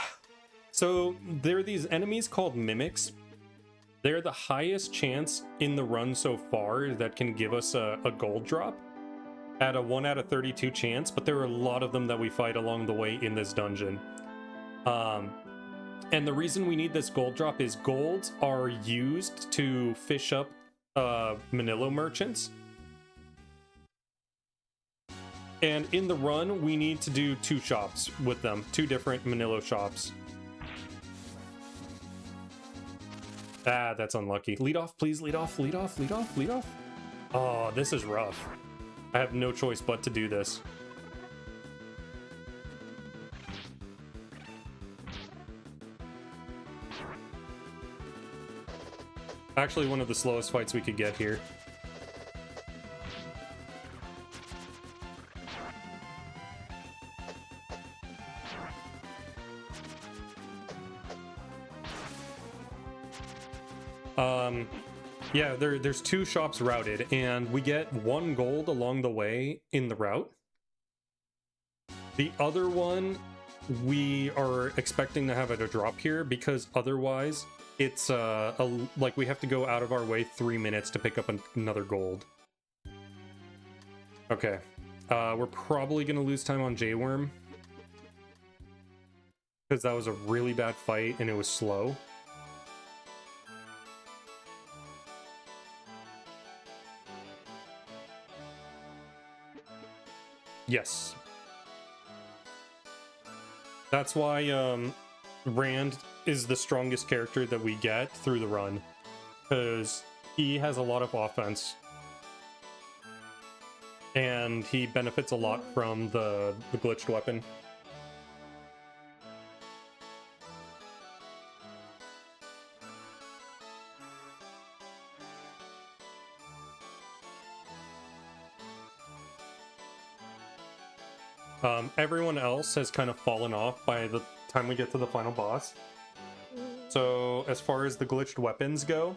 So there are these enemies called mimics. They're the highest chance in the run so far that can give us a gold drop at a 1 out of 32 chance, but there are a lot of them that we fight along the way in this dungeon. And the reason we need this gold drop is golds are used to fish up Manila merchants. And in the run, we need to do 2 shops with them, 2 different Manila shops. Ah, that's unlucky. Lead off, please. Lead off, lead off, lead off, lead off. Oh, this is rough. I have no choice but to do this. Actually, one of the slowest fights we could get here. Yeah, there's 2 shops routed, and we get 1 gold along the way in the route. The other one, we are expecting to have it a drop here, because otherwise it's like we have to go out of our way 3 minutes to pick up another gold. Okay, we're probably gonna lose time on J-Worm because that was a really bad fight and it was slow. Yes. That's why Rand is the strongest character that we get through the run, because he has a lot of offense and he benefits a lot from the glitched weapon. Everyone else has kind of fallen off by the time we get to the final boss. So as far as the glitched weapons go,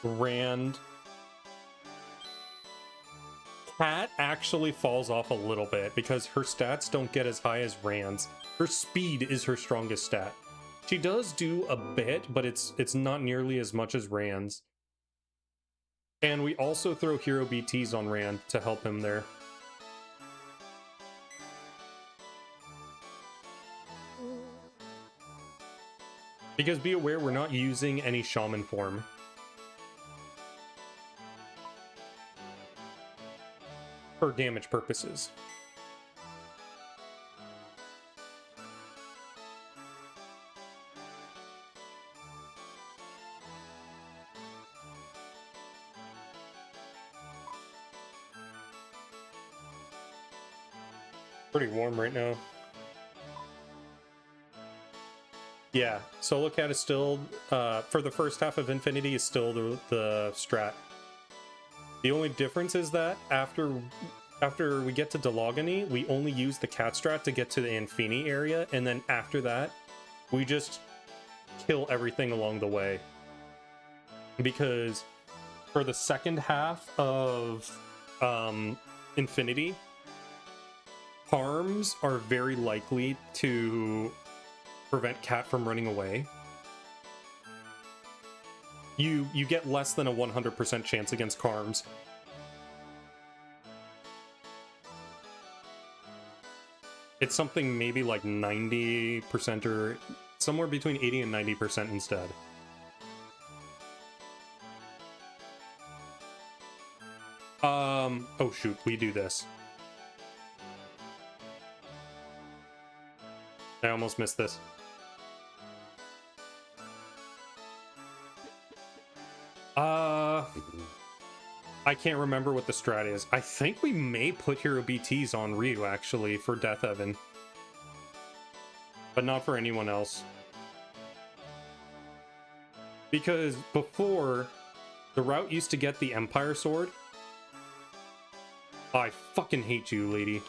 Rand... Cat actually falls off a little bit because her stats don't get as high as Rand's. Her speed is her strongest stat. She does do a bit, but it's not nearly as much as Rand's. And we also throw hero BTs on Rand to help him there. Because be aware, we're not using any shaman form. For damage purposes. Pretty warm right now. Yeah, Solo Cat is still, for the first half of Infinity, is still the strat. The only difference is that after we get to Delogony, we only use the cat strat to get to the Infini area, and then after that, we just kill everything along the way. Because for the second half of Infinity, harms are very likely to prevent Cat from running away. You get less than a 100% chance against Carms. It's something maybe like 90% or somewhere between 80 and 90% instead. Oh shoot, we do this. I almost missed this. I can't remember what the strat is. I think we may put Hero BTs on Ryu, actually, for Death Evan. But not for anyone else. Because before, the route used to get the Empire Sword. I fucking hate you, lady.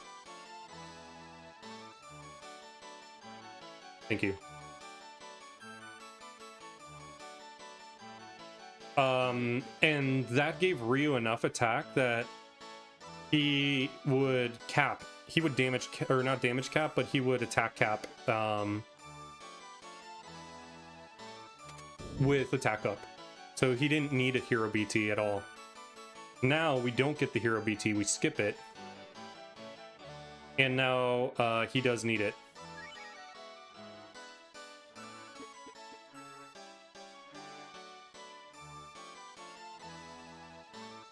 Thank you. And that gave Ryu enough attack that he would cap. He would damage, or not damage cap, but he would attack cap with attack up. So he didn't need a Hero BT at all. Now we don't get the Hero BT, we skip it. And now he does need it.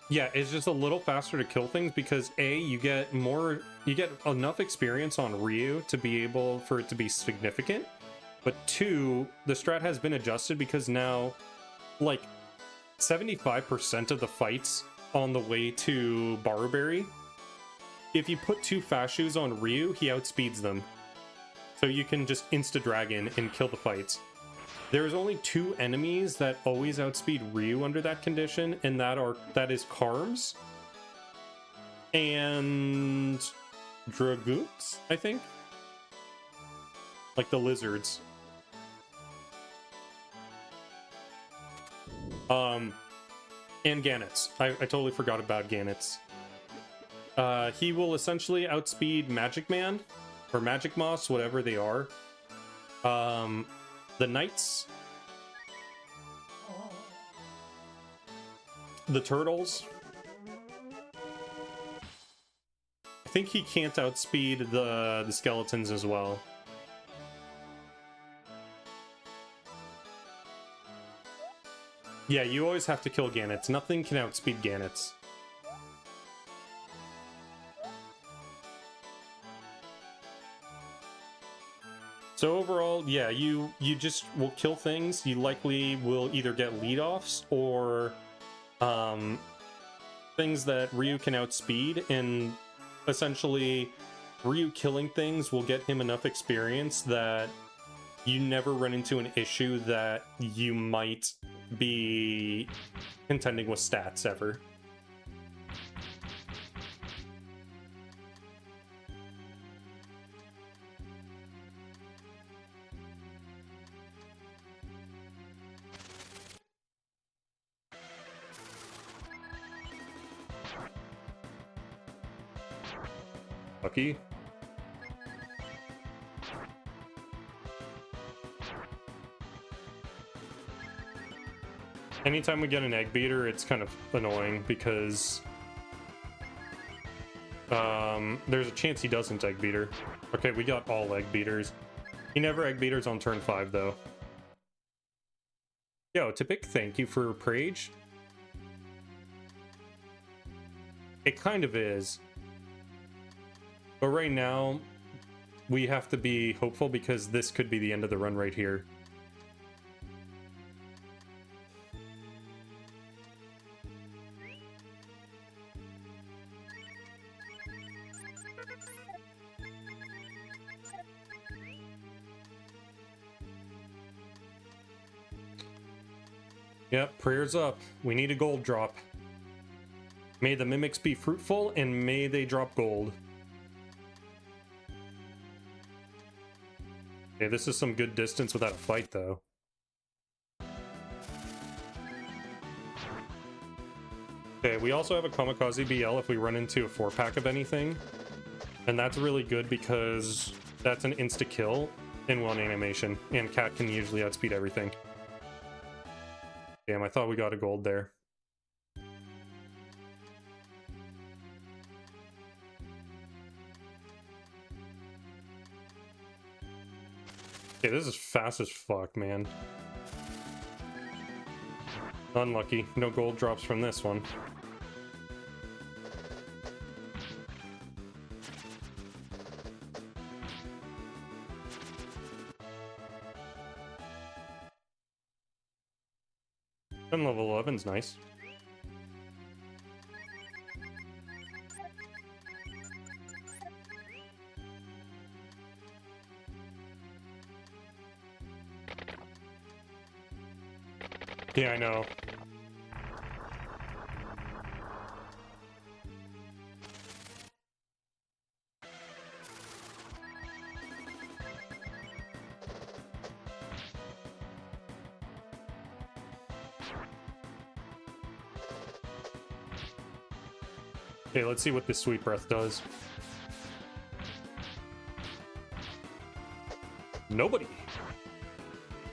Yeah, it's just a little faster to kill things because A, you get enough experience on Ryu to be able for it to be significant. But two, the strat has been adjusted because now, like, 75% of the fights on the way to Barberry, if you put two fast shoes on Ryu, he outspeeds them. So you can just insta-dragon and kill the fights. There's only two enemies that always outspeed Ryu under that condition, and that is Carms and Dragoons, I think. Like the lizards. And Gannets. I totally forgot about Gannets. He will essentially outspeed Magic Man or Magic Moss, whatever they are. The Knights, the Turtles. I think he can't outspeed the Skeletons as well. Yeah, you always have to kill Gannets. Nothing can outspeed Gannets. So overall, yeah, you just will kill things. You likely will either get lead-offs or things that Ryu can outspeed, and essentially Ryu killing things will get him enough experience that you never run into an issue that you might be contending with stats ever. Lucky. Anytime we get an egg beater, it's kind of annoying because there's a chance he doesn't egg beater. Okay, we got all egg beaters. He never egg beaters on turn 5 though. Yo, Typic, thank you for Prage. It kind of is. But right now, we have to be hopeful because this could be the end of the run right here. Yep, prayers up. We need a gold drop. May the mimics be fruitful and may they drop gold. Okay, this is some good distance without a fight, though. Okay, we also have a Kamikaze BL if we run into a 4-pack of anything. And that's really good because that's an insta-kill in one animation. And Cat can usually outspeed everything. Damn, I thought we got a gold there. Okay, this is fast as fuck, man. Unlucky. No gold drops from this one. And level 11's nice. Yeah, I know. Okay, let's see what this Sweet Breath does. Nobody.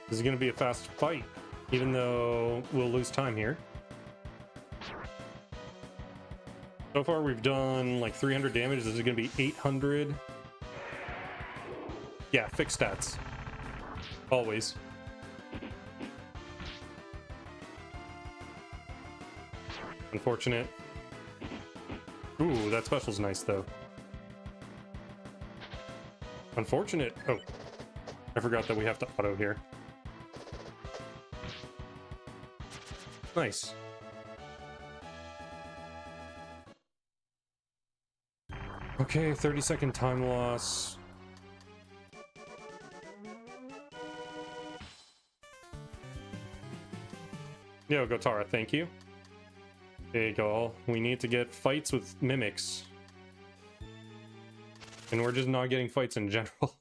This is going to be a fast fight, even though we'll lose time here. So far, we've done like 300 damage. This is going to be 800. Yeah, fixed stats. Always. Unfortunate. Ooh, that special's nice, though. Unfortunate. Oh, I forgot that we have to auto here. Nice. Okay, 30-second time loss. Yo, Gotara, thank you. There you go. We need to get fights with mimics. And we're just not getting fights in general.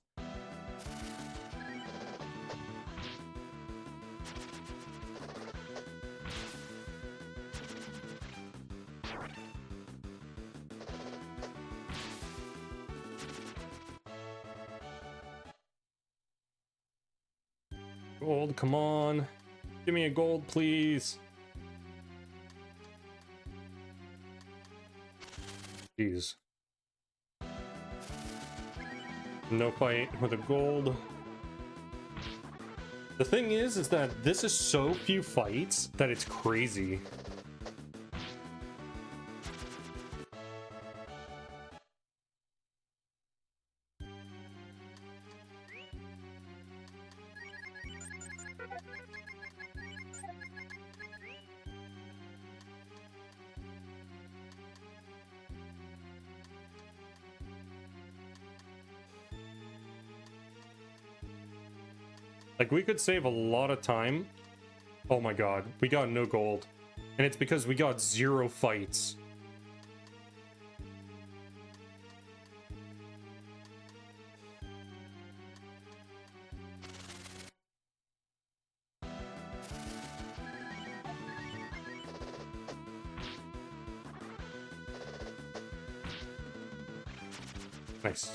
Gold, come on. Give me a gold, please. Jeez. No fight with a gold. The thing is that this is so few fights that it's crazy. Like, we could save a lot of time. Oh my god, we got no gold. And it's because we got 0 fights. Nice.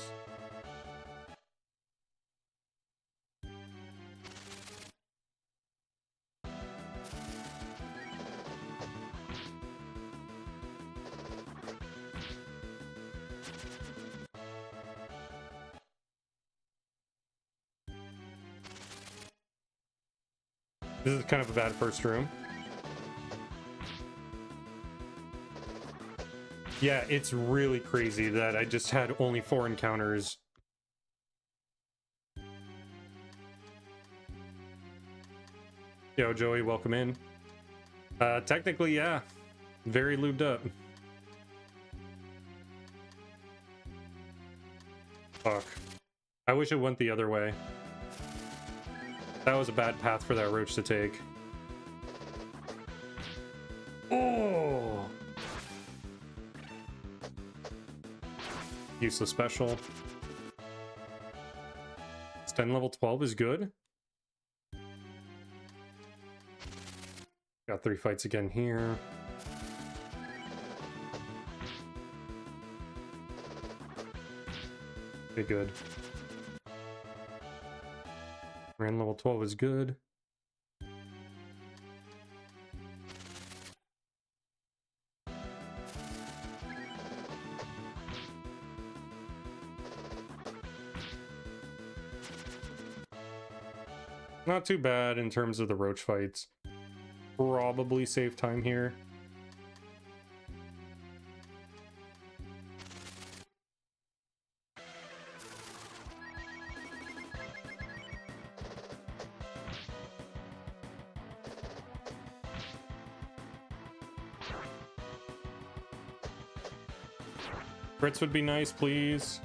This is kind of a bad first room. Yeah, it's really crazy that I just had only 4 encounters. Yo, Joey, welcome in. Technically, yeah. Very lubed up. Fuck. I wish it went the other way. That was a bad path for that roach to take. Oh! Useless special. It's 10 level 12 is good. Got 3 fights again here. Okay, good. Ran level 12 is good. Not too bad in terms of the roach fights. Probably save time here. Crits would be nice, please.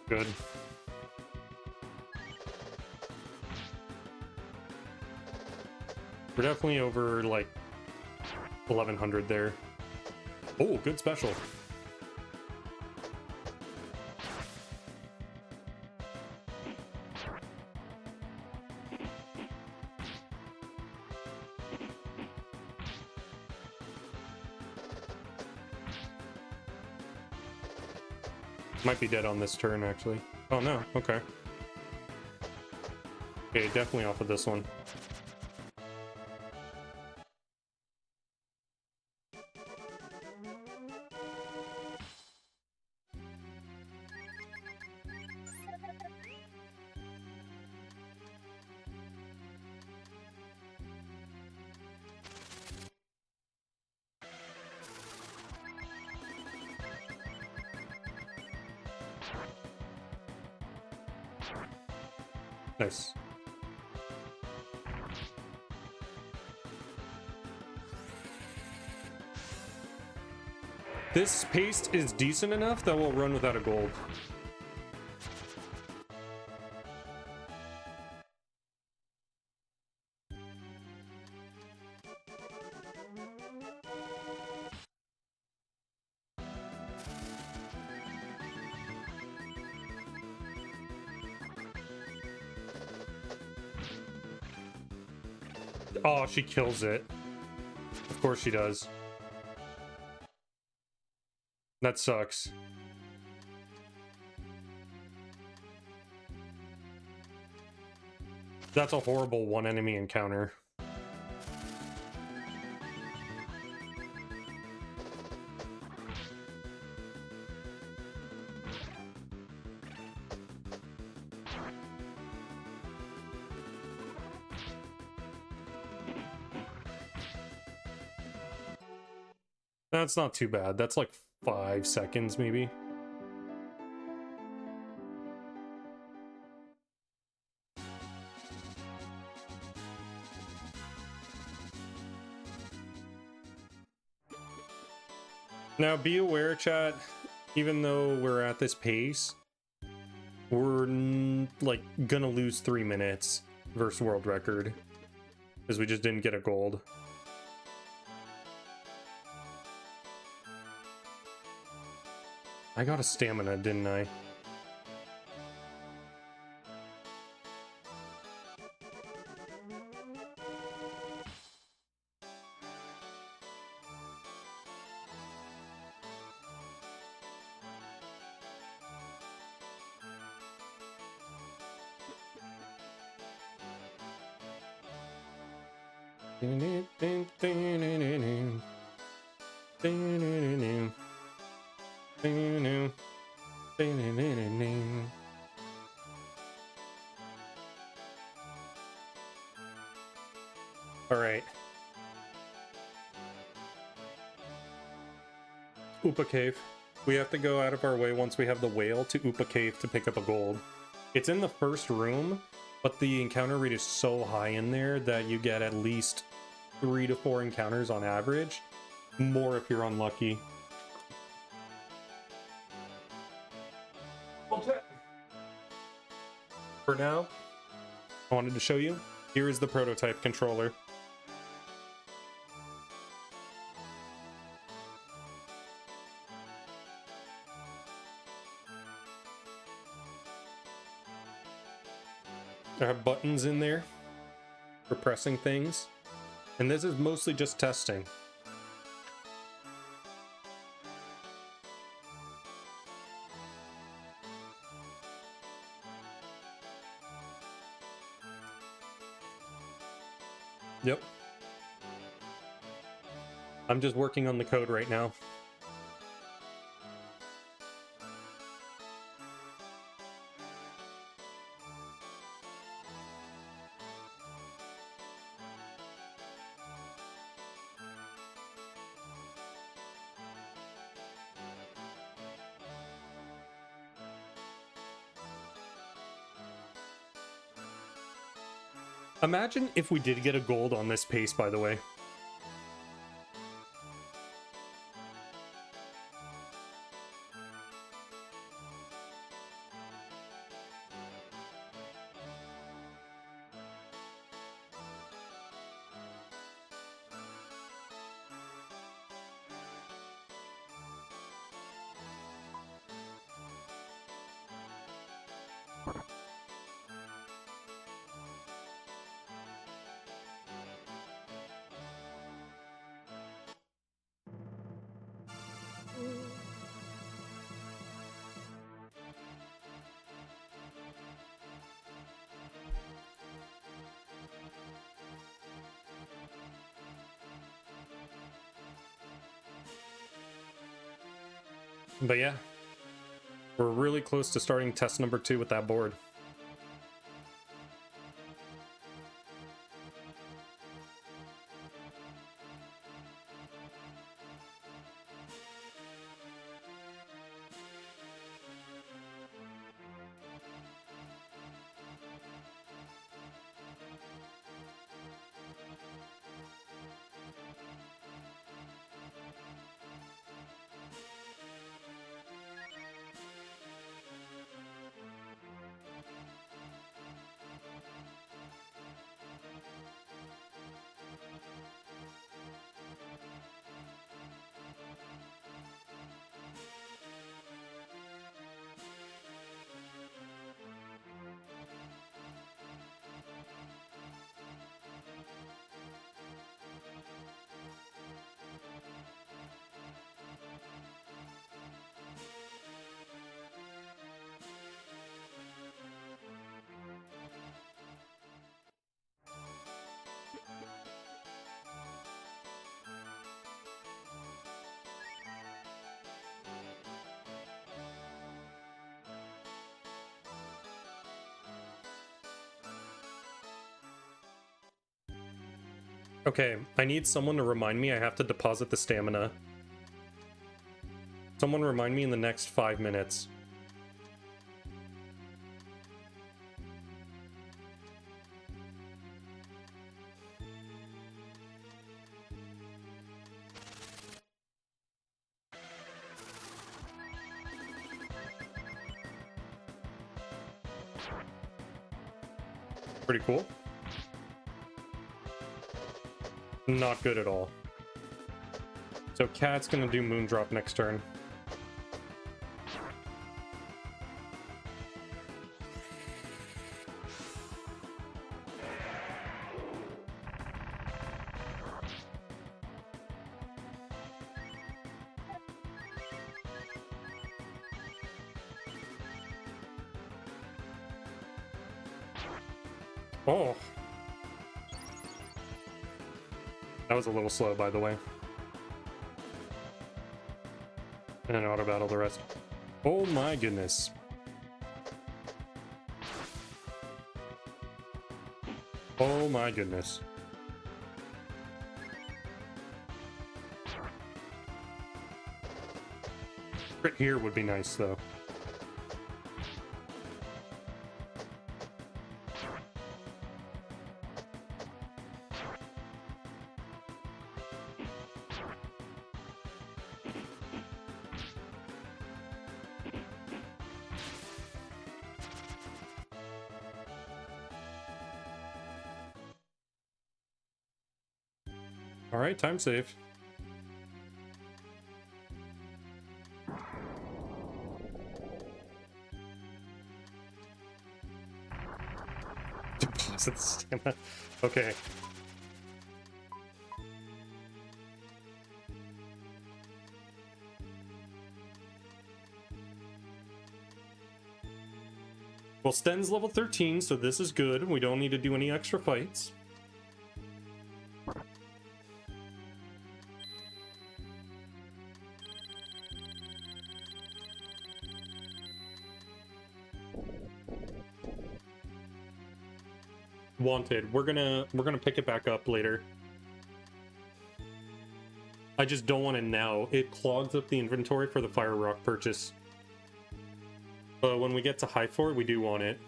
Good. We're definitely over, like, 1100 there. Oh, good special. Might be dead on this turn, actually. Oh, no. Okay. Okay, definitely off of this one. Nice. This paste is decent enough that we'll run without a gold. Oh, she kills it. Of course she does. That sucks. That's a horrible one enemy encounter. That's not too bad. That's like 5 seconds, maybe. Now, be aware, chat, even though we're at this pace, we're, like, gonna lose 3 minutes versus world record. Because we just didn't get a gold. I got a stamina, didn't I? All right. Upa Cave. We have to go out of our way once we have the whale to Upa Cave to pick up a gold. It's in the first room, but the encounter rate is so high in there that you get at least 3 to 4 encounters on average. More if you're unlucky. For now, I wanted to show you. Here is the prototype controller. I have buttons in there for pressing things, and this is mostly just testing. Yep. I'm just working on the code right now. Imagine if we did get a gold on this pace, by the way. But yeah, we're really close to starting test number 2 with that board. Okay, I need someone to remind me I have to deposit the stamina. Someone remind me in the next 5 minutes. Pretty cool. Not good at all. So Cat's gonna do Moondrop next turn. Oh. That was a little slow, by the way. And auto battle the rest. Oh my goodness. Oh my goodness. Crit here would be nice, though. All right, time save. Deposit the stamina. Okay. Well, Sten's level 13, so this is good. We don't need to do any extra fights. Wanted. We're gonna pick it back up later. I just don't want it now. It clogs up the inventory for the Fire Rock purchase. But when we get to High Fort, we do want it.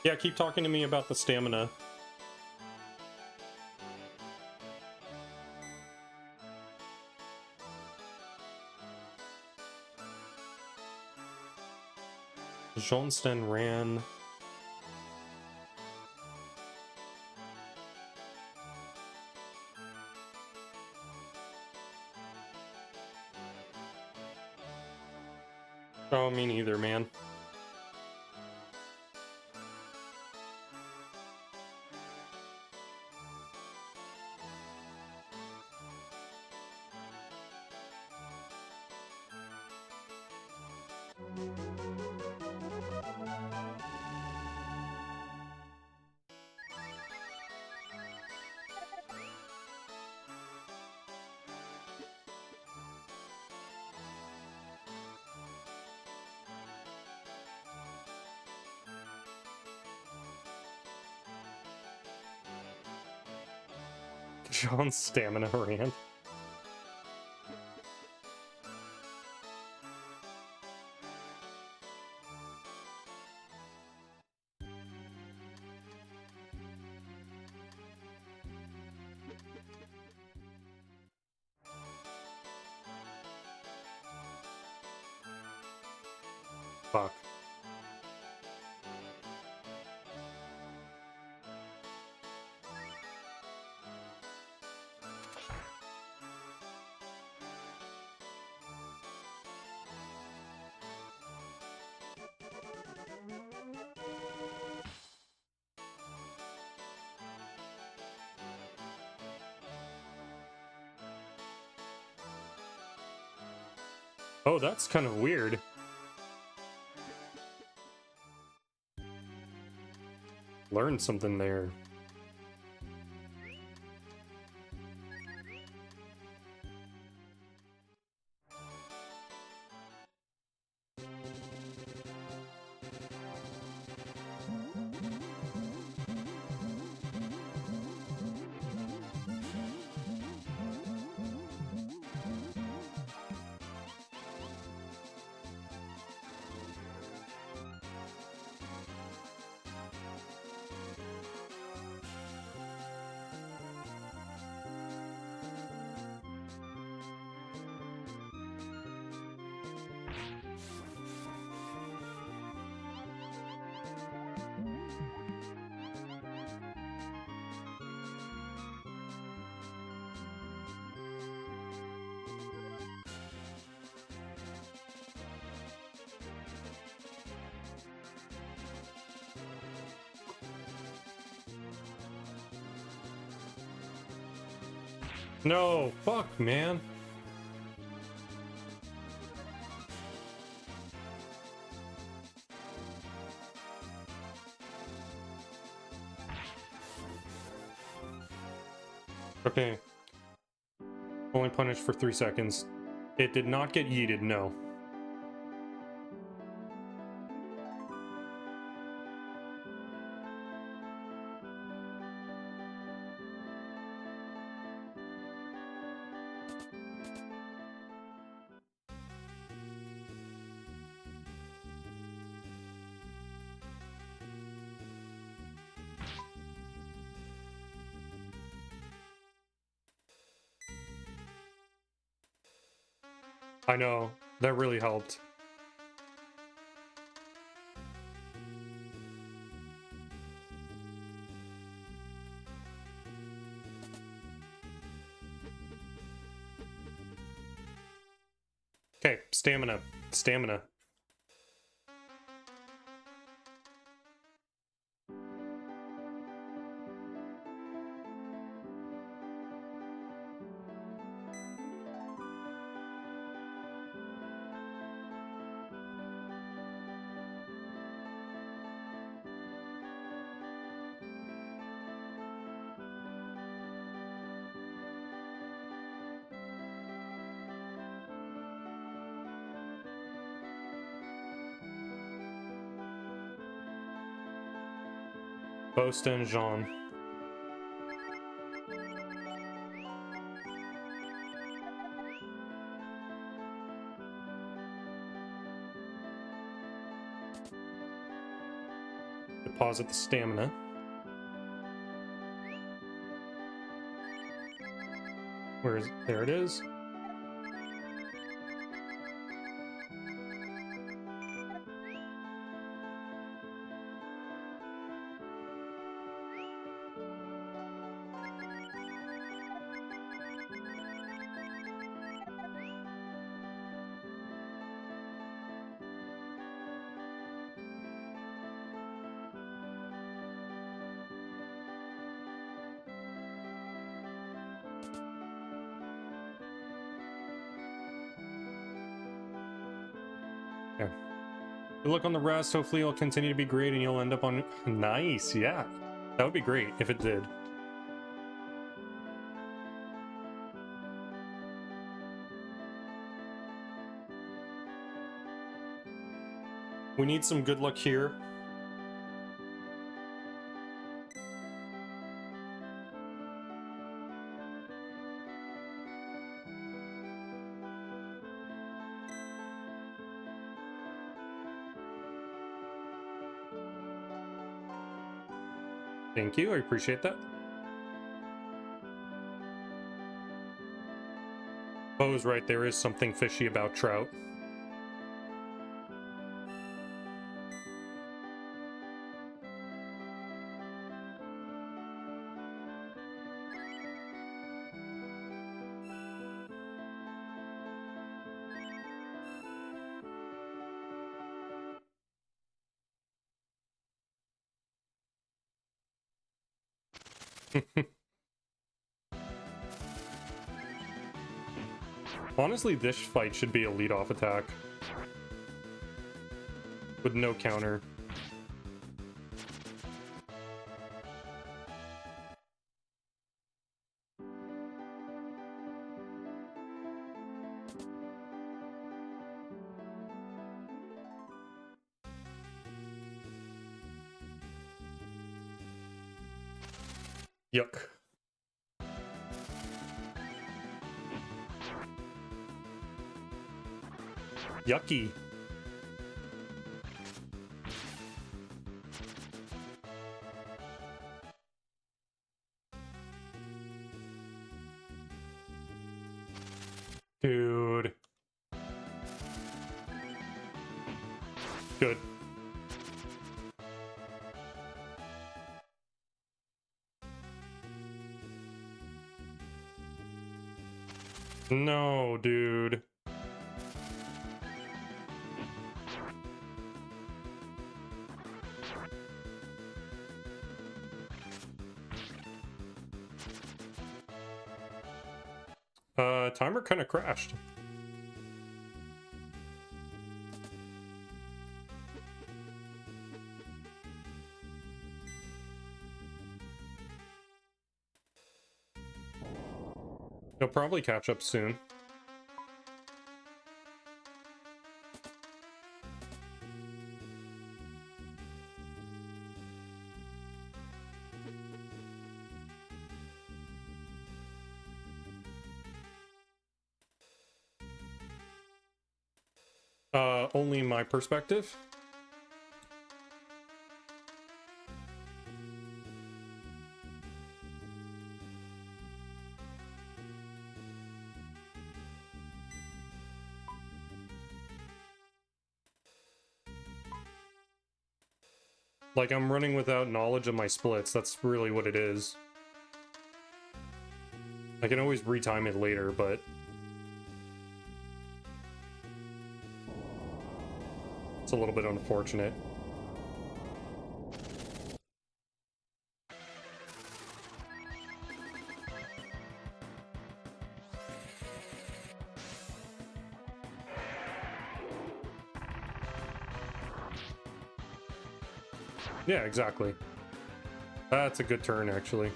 Yeah, keep talking to me about the stamina. Johnstein ran. Oh, me neither, man. John's stamina ran. Fuck. Oh, that's kind of weird. Learned something there. No, fuck, man. Okay. Only punished for 3 seconds. It did not get yeeted, no. I know. That really helped. Okay, stamina. Stamina. Bosta and Jean. Deposit the stamina. Where is it? There it is. Okay. Good luck on the rest. Hopefully it'll continue to be great and you'll end up on... Nice, yeah. That would be great if it did. We need some good luck here. Thank you, I appreciate that. Bo's right, there is something fishy about trout. Honestly, this fight should be a lead-off attack. With no counter. Yuck. Yucky. Dude. Good. No, dude. Timer kind of crashed. He'll probably catch up soon. Only my perspective. Like, I'm running without knowledge of my splits. That's really what it is. I can always retime it later, but... it's a little bit unfortunate. Yeah, exactly. That's a good turn, actually.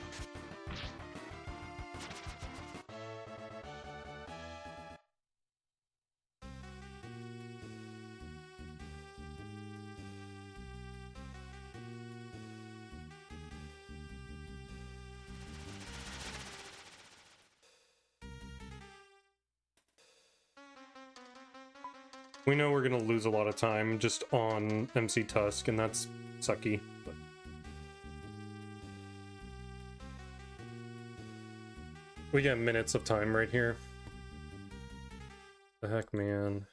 We know we're gonna lose a lot of time just on MC Tusk, and that's sucky. But... we get minutes of time right here. The heck, man.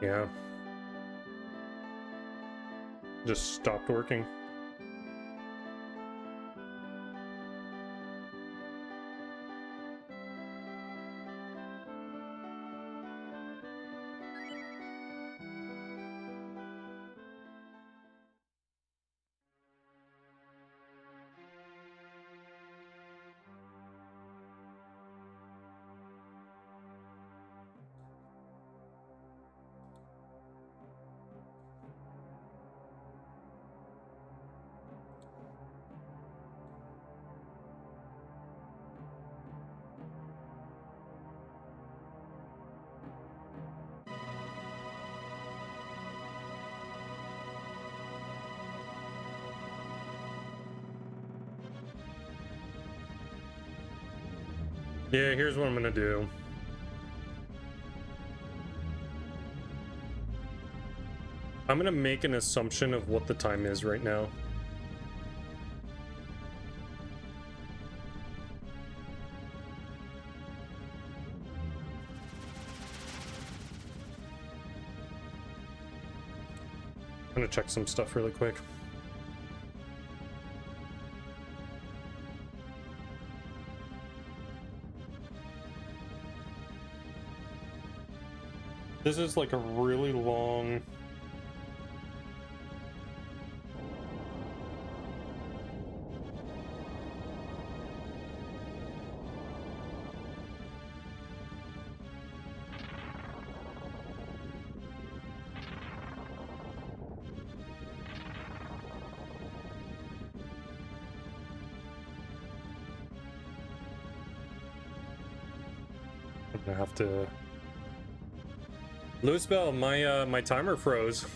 Yeah. Just stopped working. Yeah, here's what I'm gonna do. I'm gonna make an assumption of what the time is right now. I'm gonna check some stuff really quick. This is like a really long... I'm gonna have to... Loose Bell, my timer froze.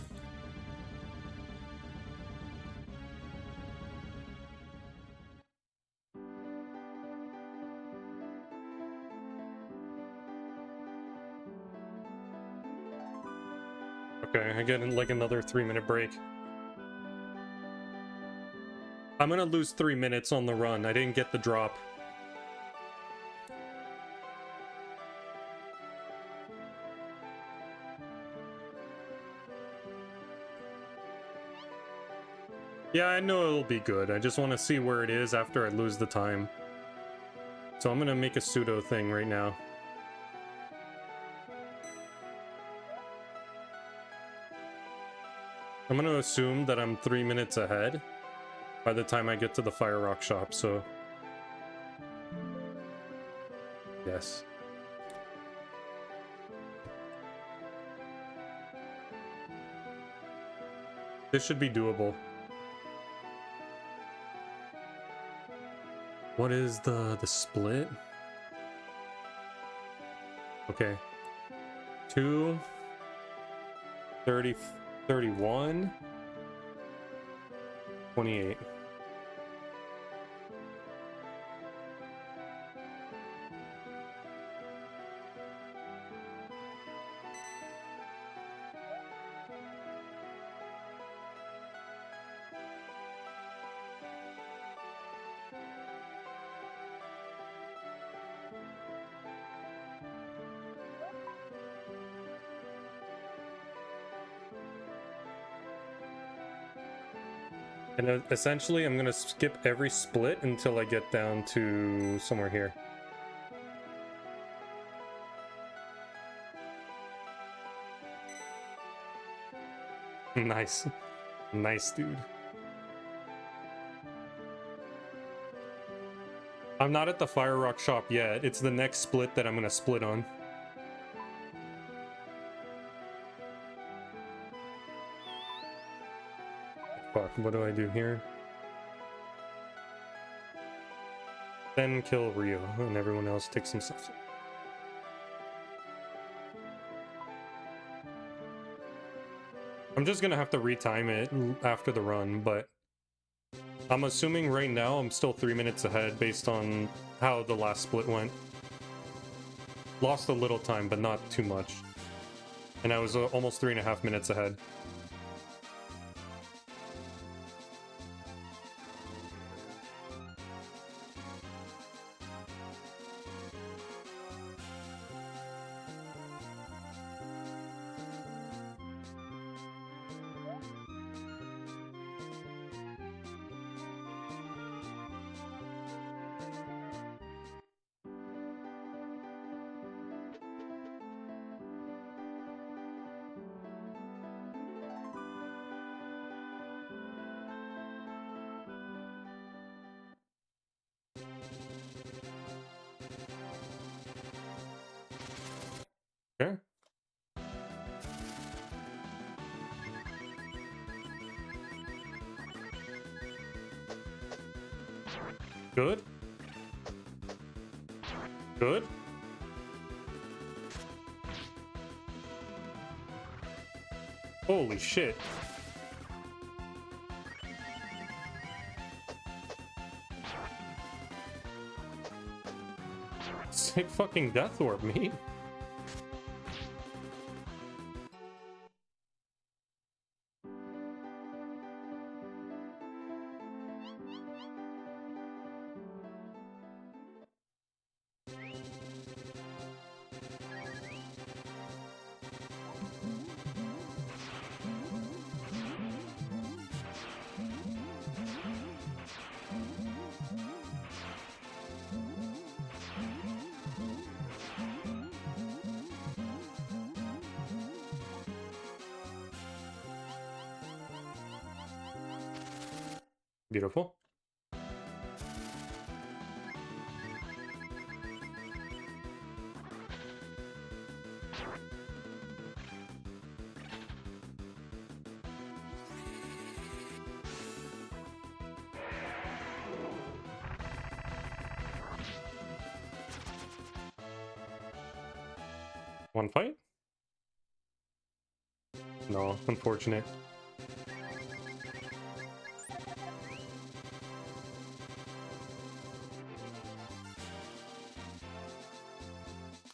Okay, I get like another 3-minute break. I'm gonna lose 3 minutes on the run. I didn't get the drop. Yeah, I know it'll be good. I just want to see where it is after I lose the time. So I'm gonna make a pseudo thing right now. I'm gonna assume that I'm 3 minutes ahead by the time I get to the Fire Rock shop, so... Yes. This should be doable. What is the split? Okay. 2, 30, 31, 28. And essentially, I'm gonna skip every split until I get down to somewhere here. Nice. Nice, dude. I'm not at the Fire Rock shop yet. It's the next split that I'm gonna split on. Fuck, what do I do here? Then kill Rio, and everyone else takes some stuff. I'm just gonna have to retime it after the run, but I'm assuming right now I'm still 3 minutes ahead based on how the last split went. Lost a little time, but not too much. And I was almost 3.5 minutes ahead. Okay. Good. Good. Holy shit. Sick fucking death orb, mate. Beautiful. One fight? No, unfortunate.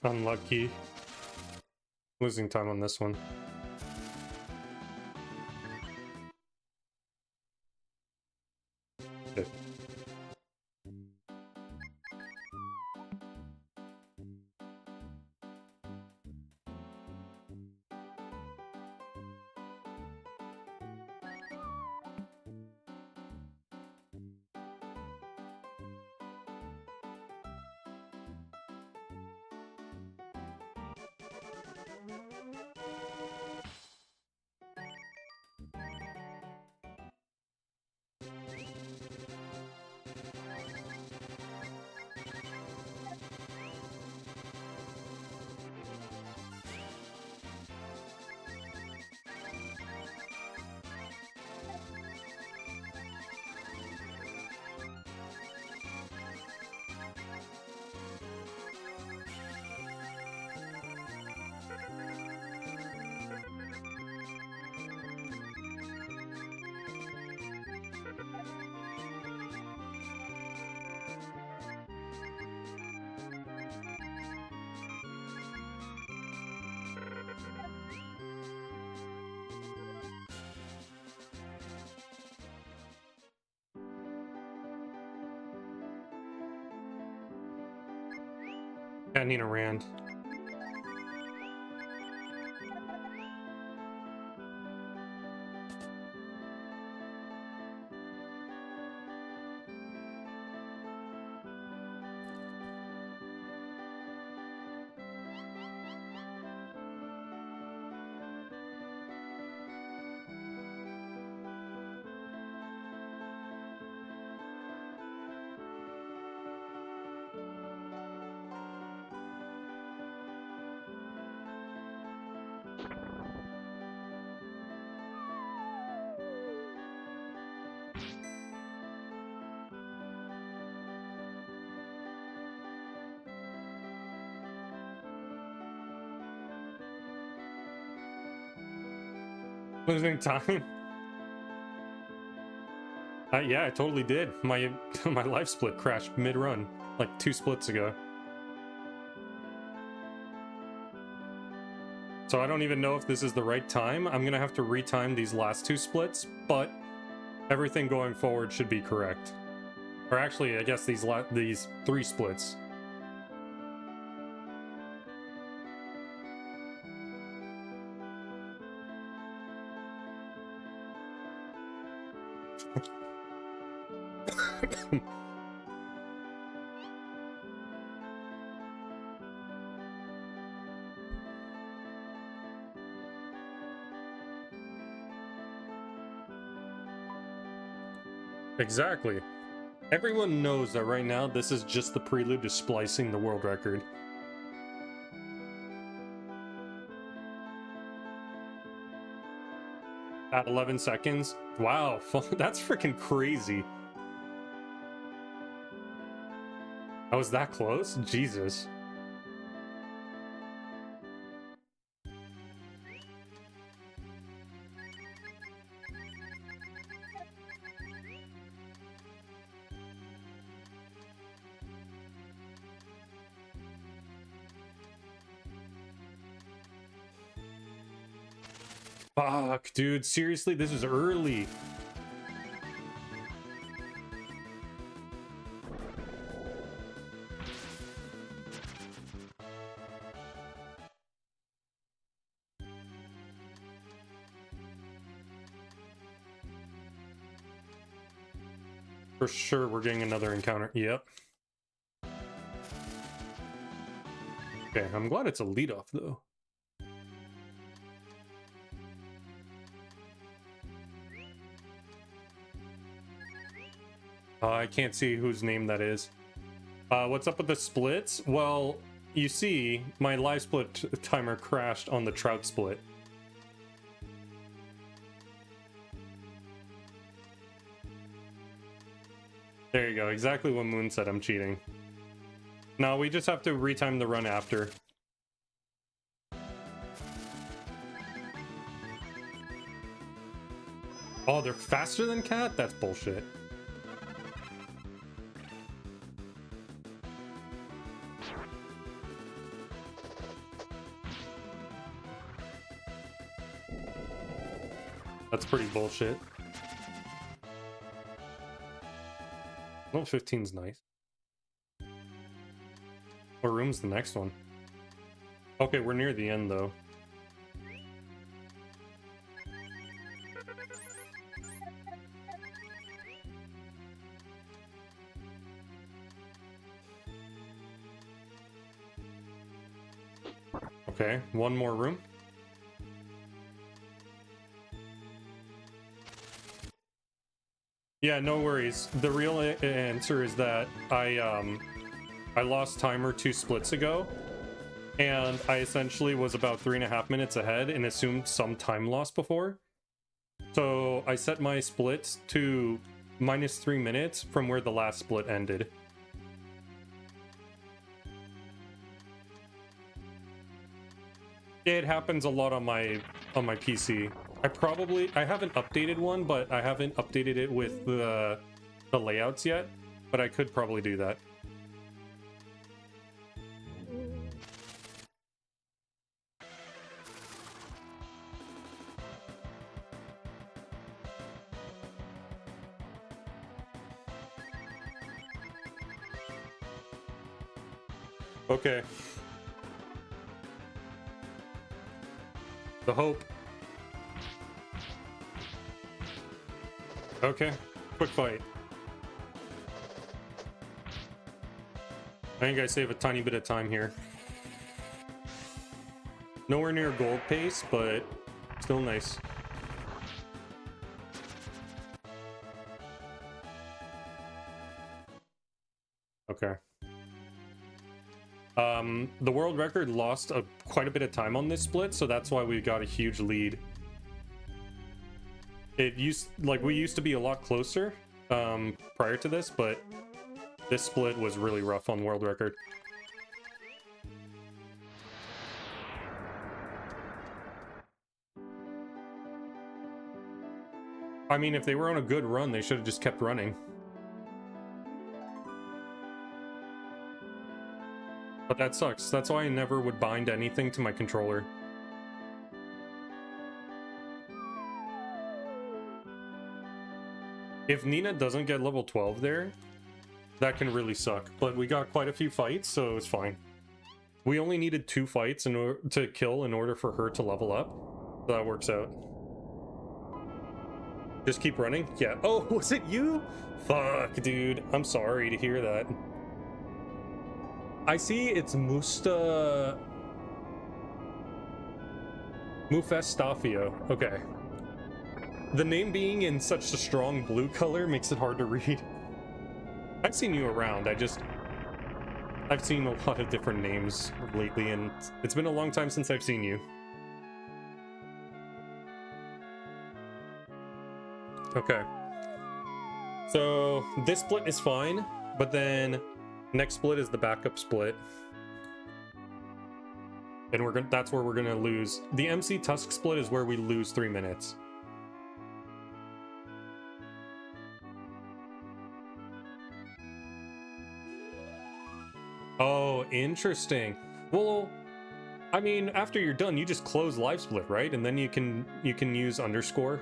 Unlucky. Losing time on this one. Good. Yeah, Nina Rand. Losing time. Yeah, I totally did. My my life split crashed mid-run, like 2 splits ago. So I don't even know if this is the right time. I'm gonna have to retime these last 2 splits, but everything going forward should be correct. Or actually, I guess these 3 splits. Exactly. Everyone knows that right now this is just the prelude to splicing the world record. At 11 seconds? Wow, that's freaking crazy. I was that close? Jesus. Fuck, dude, seriously, this is early. For sure, we're getting another encounter. Yep. Okay, I'm glad it's a leadoff, though. I can't see whose name that is. What's up with the splits? Well, you see, my live split timer crashed on the Trout split. There you go, exactly what Moon said. I'm cheating. No, we just have to retime the run after. Oh, they're faster than Cat? That's bullshit. That's pretty bullshit. Well, 15's nice. What room's the next one? Okay, we're near the end, though. Okay, one more room. Yeah, no worries. The real answer is that I lost timer 2 splits ago, and I essentially was about 3.5 minutes ahead and assumed some time loss before. So I set my splits to -3 minutes from where the last split ended. It happens a lot on my PC. I haven't updated one, but I haven't updated it with the layouts yet, but I could probably do that. Okay. The hope. Okay. Quick fight. I think I save a tiny bit of time here. Nowhere near gold pace, but still nice. Okay. The world record lost quite a bit of time on this split, so that's why we got a huge lead. We used to be a lot closer prior to this, but this split was really rough on world record. I mean, if they were on a good run, they should have just kept running. But that sucks. That's why I never would bind anything to my controller. If Nina doesn't get level 12 there, that can really suck. But we got quite a few fights, so it's fine. We only needed 2 fights in order to kill in order for her to level up. So that works out. Just keep running? Yeah. Oh, was it you? Fuck, dude. I'm sorry to hear that. I see it's Mufestafio. Okay. The name being in such a strong blue color makes it hard to read. I've seen you around. I've seen a lot of different names lately, and it's been a long time since I've seen you. Okay. So this split is fine, but then next split is the backup split. And that's where we're gonna lose. The MC Tusk split is where we lose 3 minutes. Oh, interesting. Well, I mean, after you're done, you just close live split, right? And then you can use underscore.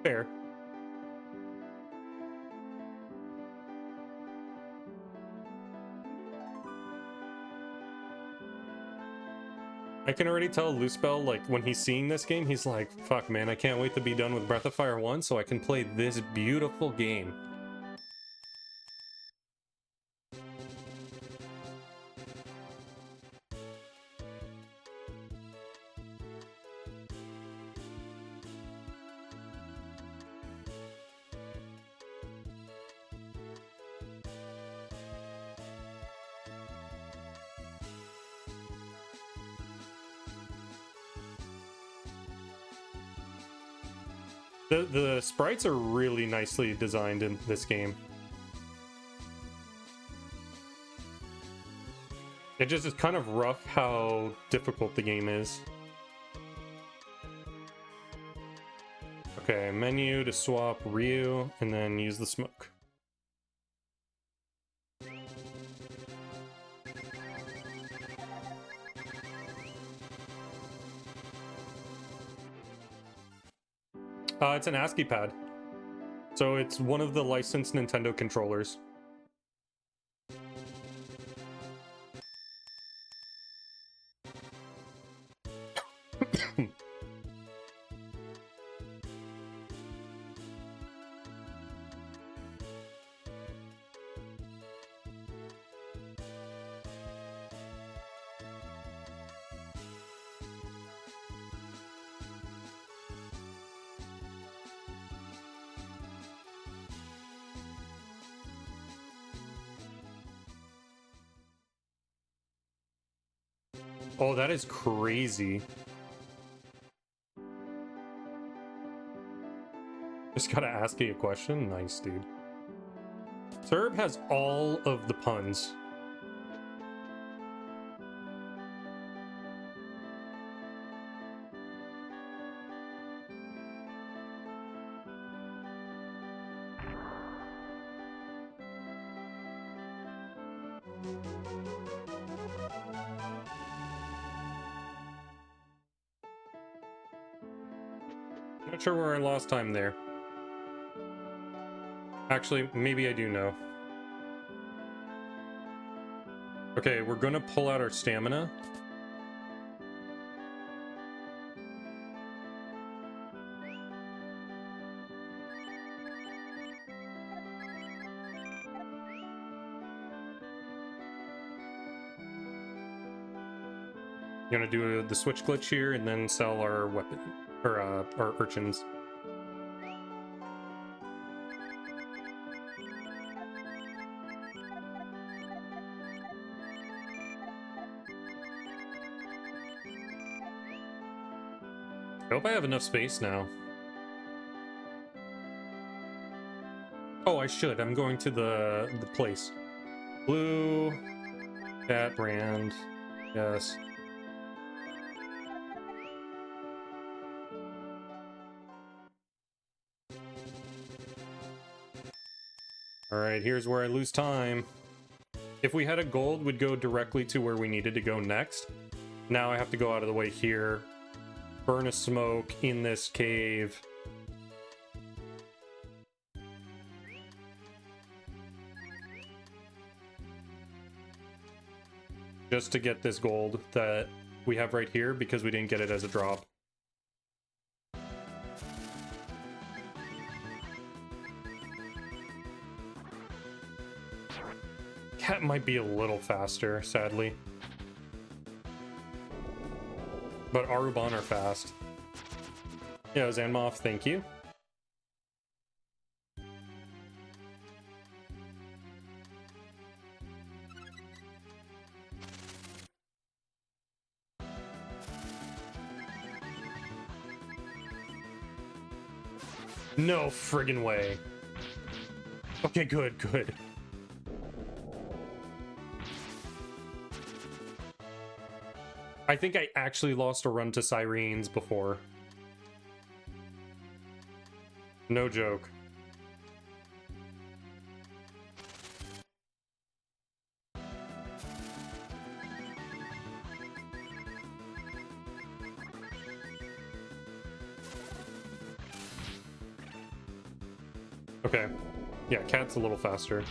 Fair. I can already tell Loosebell, like, when he's seeing this game, he's like, fuck, man, I can't wait to be done with Breath of Fire 1 so I can play this beautiful game. The sprites are really nicely designed in this game. It just is kind of rough how difficult the game is. Okay, menu to swap Ryu, and then use the smoke. It's an ASCII pad. So it's one of the licensed Nintendo controllers. Oh, that is crazy. Just gotta ask you a question. Nice, dude. Serb has all of the puns. Not sure where I lost time there. Actually, maybe I do know. Okay, we're gonna pull out our stamina. Gonna do the switch glitch here and then sell our weapon, or our urchins. I hope I have enough space now. Oh, I should. I'm going to the place. Blue, that brand, yes. Alright, here's where I lose time. If we had a gold, we'd go directly to where we needed to go next. Now I have to go out of the way here, burn a smoke in this cave. Just to get this gold that we have right here because we didn't get it as a drop. Cat might be a little faster, sadly. But Aruban are fast. Yeah, Zanmoff, thank you. No friggin' way. Okay, good, good. I think I actually lost a run to Sirens before. No joke. Okay. Yeah, Cat's a little faster.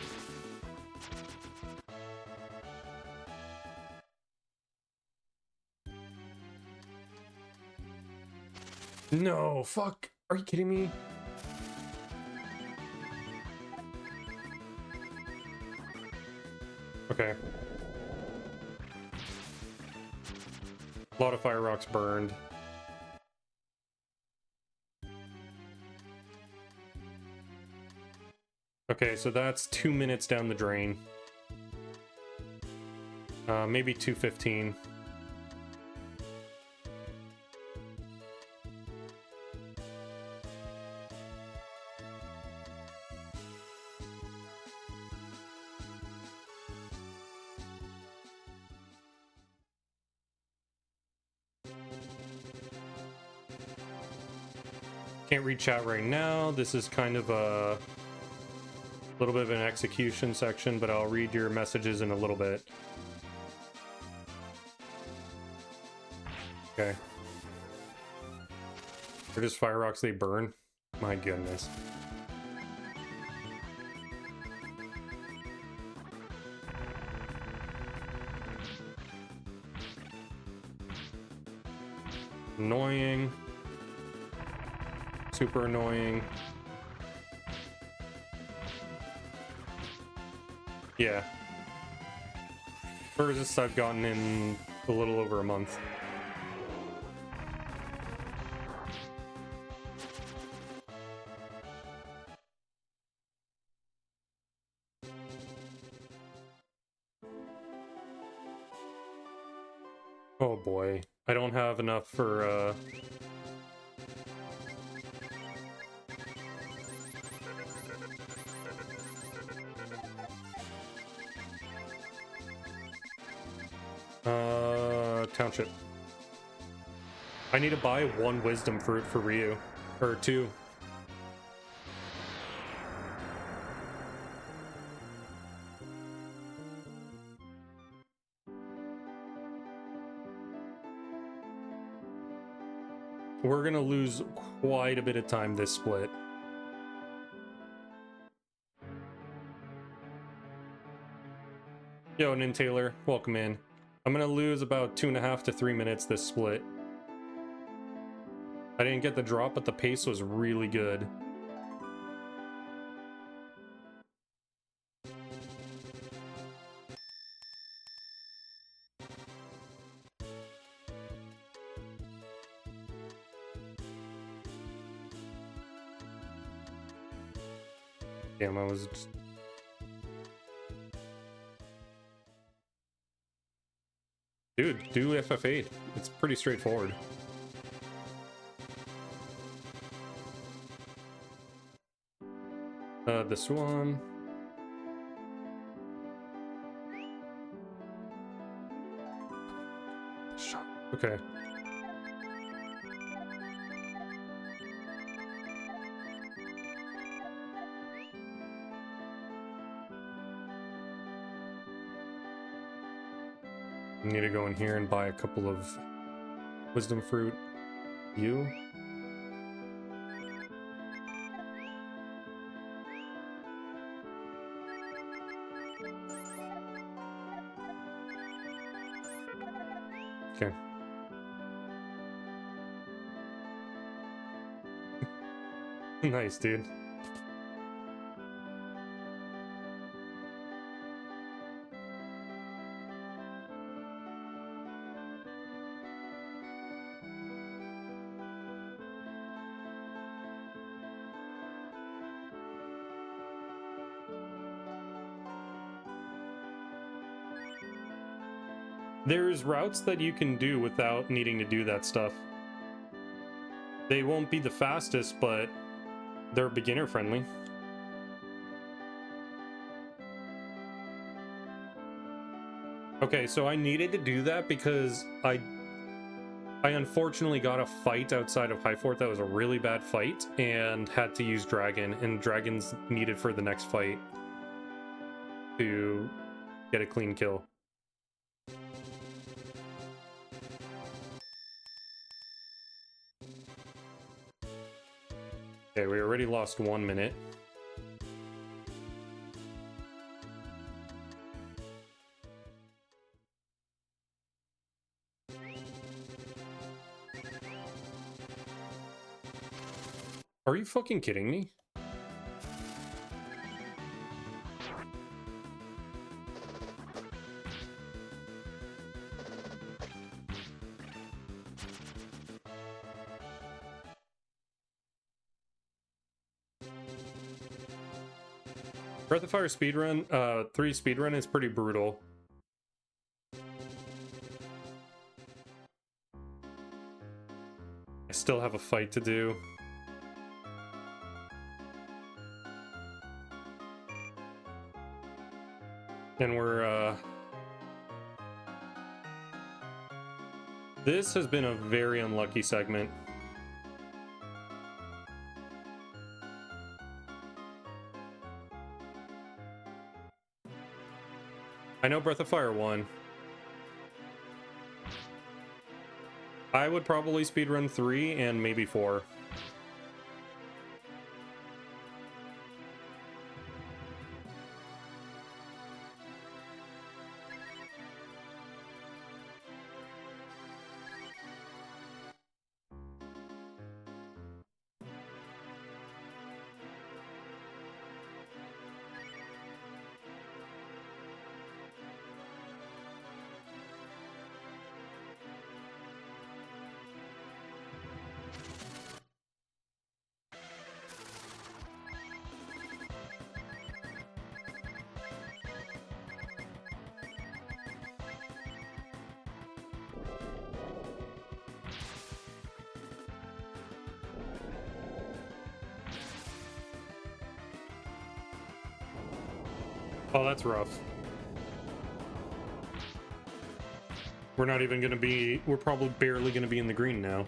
No, fuck. Are you kidding me? Okay. A lot of fire rocks burned. Okay, so that's 2 minutes down the drain. Maybe 2:15. Can't read chat right now. This is kind of a little bit of an execution section, but I'll read your messages in a little bit. Okay. They're just fire rocks, they burn. My goodness. Annoying. Super annoying. Yeah. Furthest I've gotten in a little over a month. Oh boy. I don't have enough for, Township. I need to buy 1 wisdom fruit for Ryu. Or 2. we're gonna lose quite a bit of time this split. Yo, Nin Taylor, welcome in. I'm gonna lose about 2.5 to 3 minutes this split. I didn't get the drop, but the pace was really good. Damn, I was just... Dude, do FF8. It's pretty straightforward. This one. Okay. I need to go in here and buy a couple of wisdom fruit. You? Okay. Nice, dude. There's routes that you can do without needing to do that stuff. They won't be the fastest, but they're beginner friendly. Okay, so I needed to do that because I unfortunately got a fight outside of High Fort that was a really bad fight and had to use Dragon, and Dragon's needed for the next fight to get a clean kill. Okay, we already lost 1 minute. Are you fucking kidding me? Breath of Fire speedrun, 3 speedrun is pretty brutal. I still have a fight to do. And we're, this has been a very unlucky segment. I know Breath of Fire won. I would probably speedrun 3 and maybe 4. Oh, that's rough. We're not even gonna be... We're probably barely gonna be in the green now.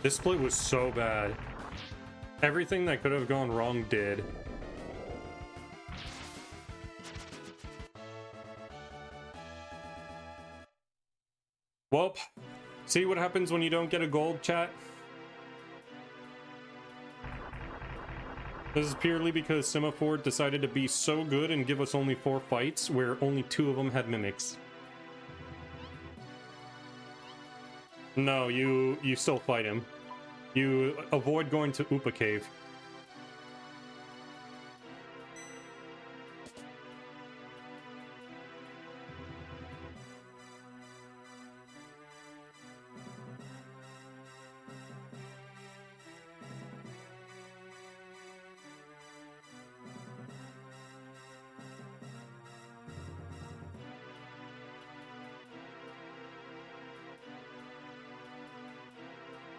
This split was so bad. Everything that could have gone wrong did. Well, see what happens when you don't get a gold, chat? This is purely because Semaphore decided to be so good and give us only 4 fights, where only 2 of them had mimics. No, you still fight him. You avoid going to Upa Cave.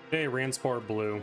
Hey, Ranspar Blue.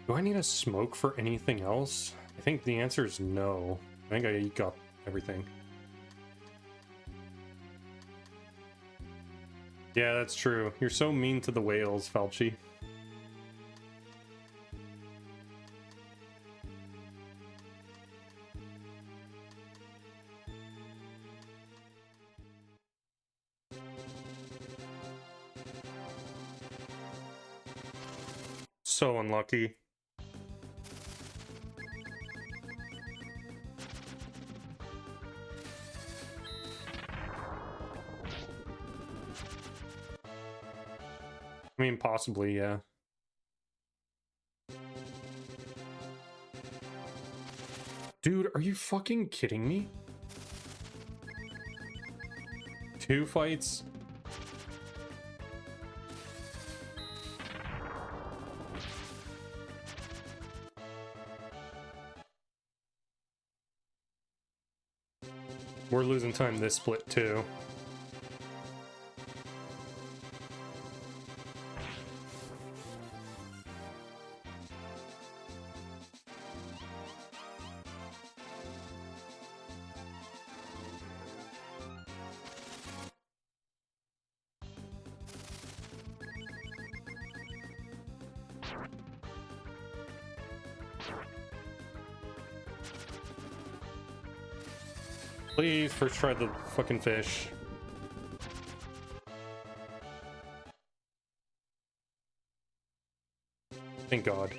Do I need a smoke for anything else? I think the answer is no. I think I got everything. Yeah, that's true. You're so mean to the whales, Falchi. So unlucky. I mean, possibly, yeah. Dude, are you fucking kidding me? 2 fights? We're losing time this split, too. Please, first try the fucking fish. Thank God.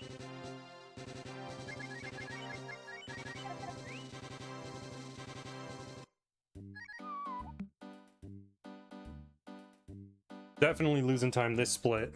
Definitely losing time this split.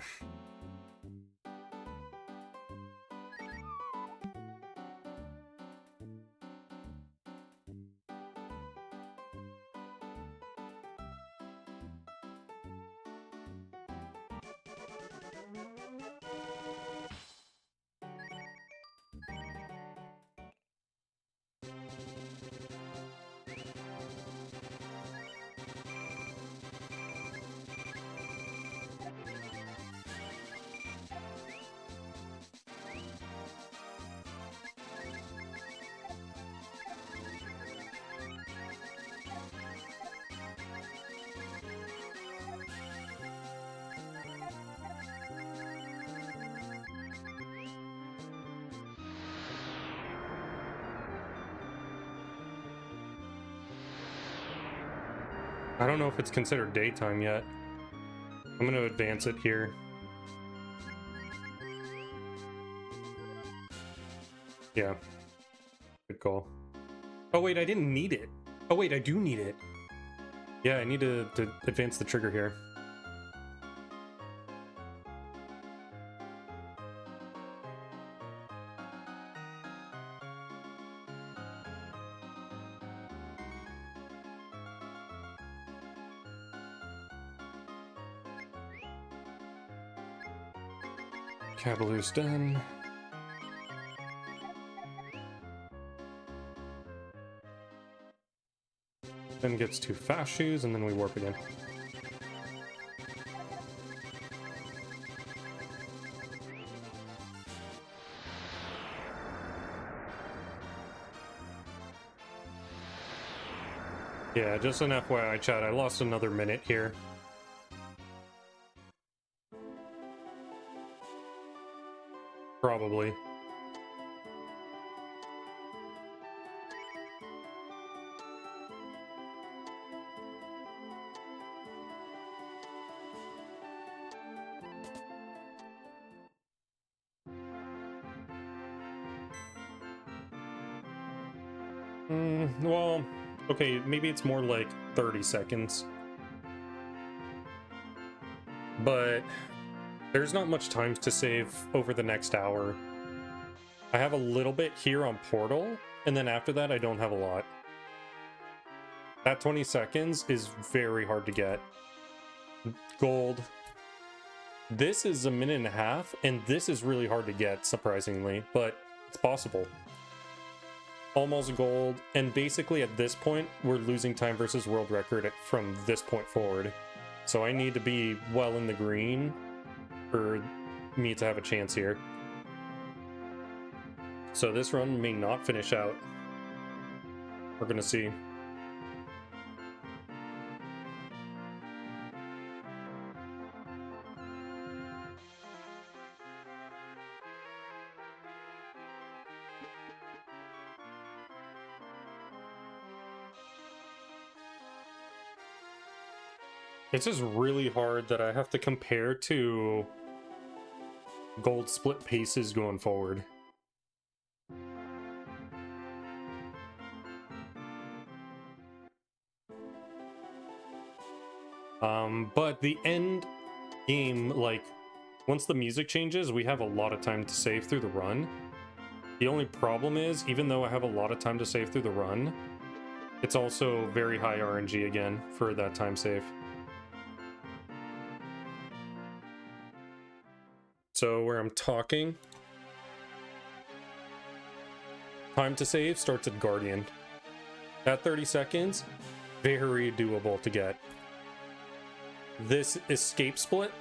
I don't know if it's considered daytime yet. I'm going to advance it here. Yeah. Good call. Oh wait, I didn't need it. Oh wait, I do need it. Yeah, I need to advance the trigger here. Cabaloo's Den. Then gets 2 fast shoes, and then we warp again. Yeah, just an FYI chat, I lost another minute here. Probably. Well, okay, maybe it's more like 30 seconds. But there's not much time to save over the next hour. I have a little bit here on Portal, and then after that I don't have a lot. That 20 seconds is very hard to get. Gold. This is a minute and a half, and this is really hard to get, surprisingly, but it's possible. Almost gold, and basically at this point, we're losing time versus world record from this point forward. So I need to be well in the green for me to have a chance here. So this run may not finish out. We're gonna see. It's just really hard that I have to compare to gold split paces going forward. But the end game, like, once the music changes, we have a lot of time to save through the run. The only problem is, even though I have a lot of time to save through the run, it's also very high RNG again for that time save. So where I'm talking, time to save starts at Guardian. At 30 seconds, very doable to get. This escape split,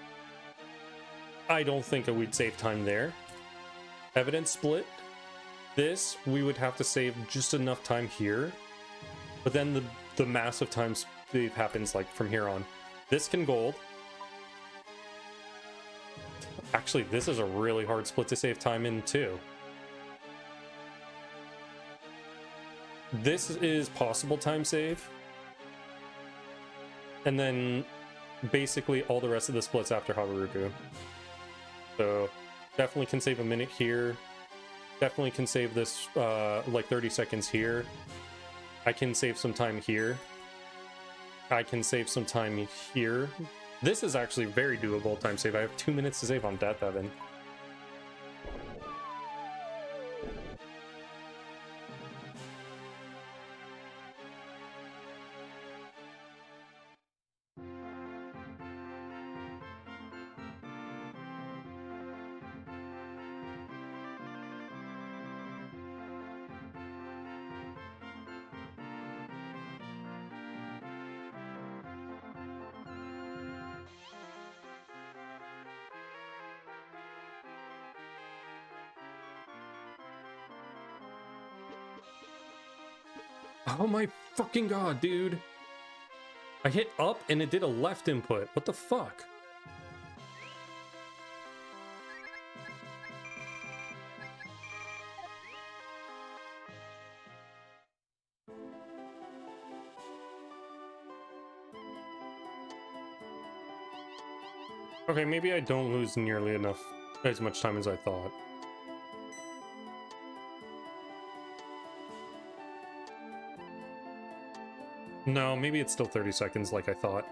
I don't think I would save time there. Evidence split, this, we would have to save just enough time here. But then the massive time save happens like from here on. This can gold. Actually, this is a really hard split to save time in too. This is possible time save. And then basically all the rest of the splits after Haruruku. So definitely can save a minute here. Definitely can save this like 30 seconds here. I can save some time here. I can save some time here. This is actually very doable time save. I have 2 minutes to save on Death Evan. Oh my fucking god, dude. I hit up and it did a left input. What the fuck? Okay, maybe I don't lose nearly as much time as I thought. No, maybe it's still 30 seconds like I thought.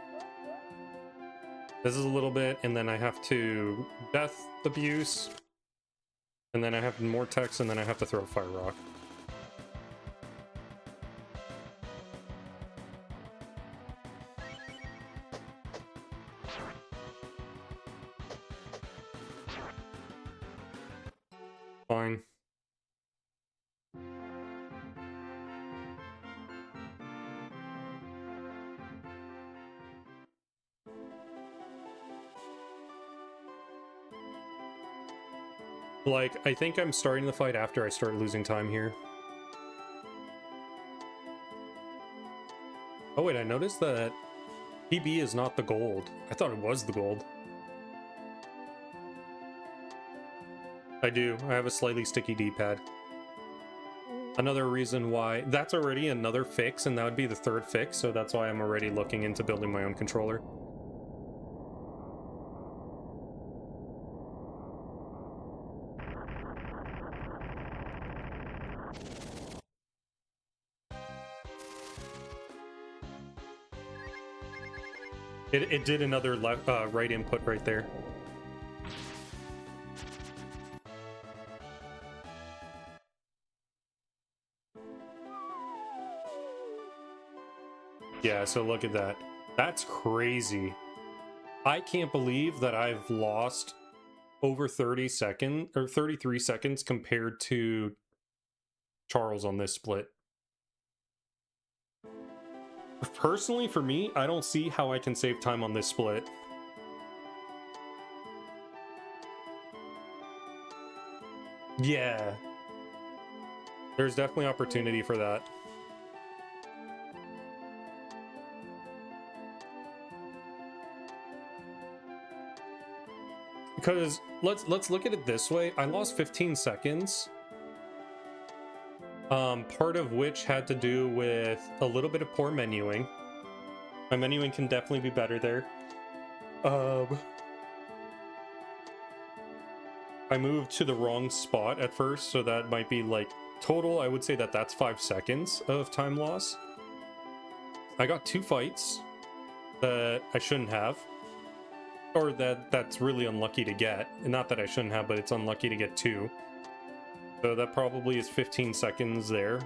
This is a little bit, and then I have to Death Abuse, and then I have more text, and then I have to throw a Fire Rock. Fine. Like, I think I'm starting the fight after I start losing time here. Oh wait, I noticed that PB is not the gold. I thought it was the gold. I do. I have a slightly sticky D-pad. Another reason why... That's already another fix, and that would be the third fix, so that's why I'm already looking into building my own controller. It did another left, right input right there. Yeah, so look at that. That's crazy. I can't believe that I've lost over 30 seconds or 33 seconds compared to Charles on this split. Personally, for me, I don't see how I can save time on this split. Yeah. There's definitely opportunity for that. Because let's look at it this way. I lost 15 seconds. Part of which had to do with a little bit of poor menuing. My menuing can definitely be better there. I moved to the wrong spot at first, so that might be like total. I would say that that's 5 seconds of time loss. I got 2 fights that I shouldn't have. Or that's really unlucky to get. Not that I shouldn't have, but it's unlucky to get 2. So that probably is 15 seconds there.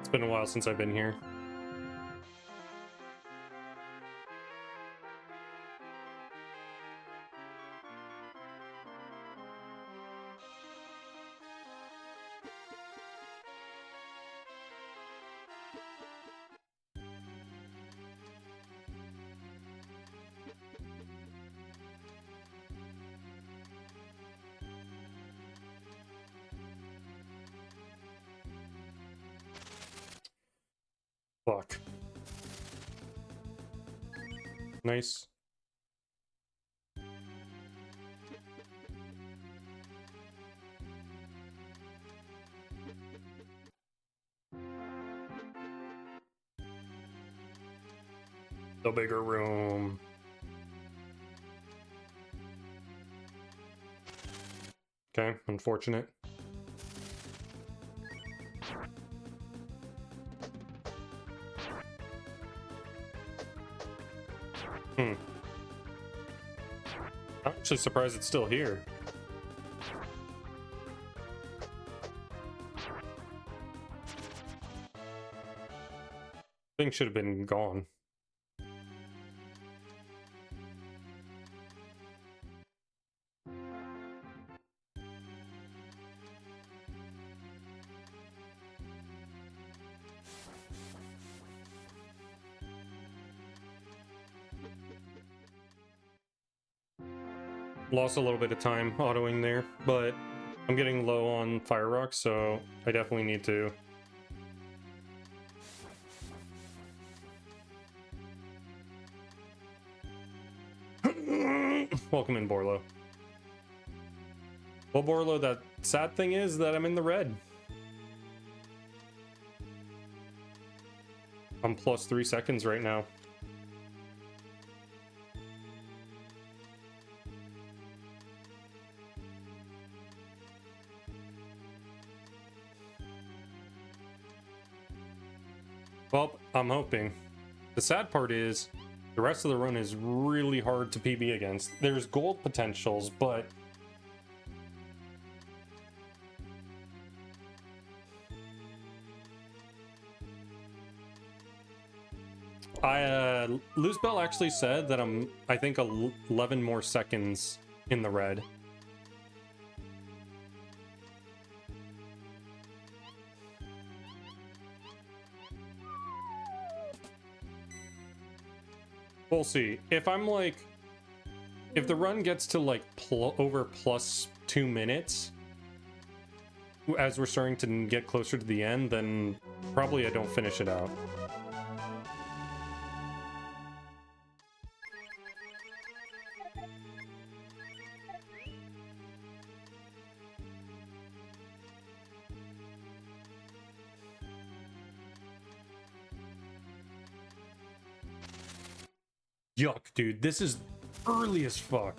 It's been a while since I've been here. Fuck. Nice. The bigger room. Okay, unfortunate. I'm actually surprised it's still here. Thing should have been gone. Lost a little bit of time autoing there, but I'm getting low on fire rocks, so I definitely need to. Welcome in, Borlo. Well, Borlo, that sad thing is that I'm in the red. I'm plus 3 seconds right now. I'm hoping. The sad part is, the rest of the run is really hard to PB against. There's gold potentials, but Luzbel actually said that I think 11 more seconds in the red. We'll see. If I'm like, if the run gets to like over plus 2 minutes, as we're starting to get closer to the end, then probably I don't finish it out. Yuck, dude, this is early as fuck.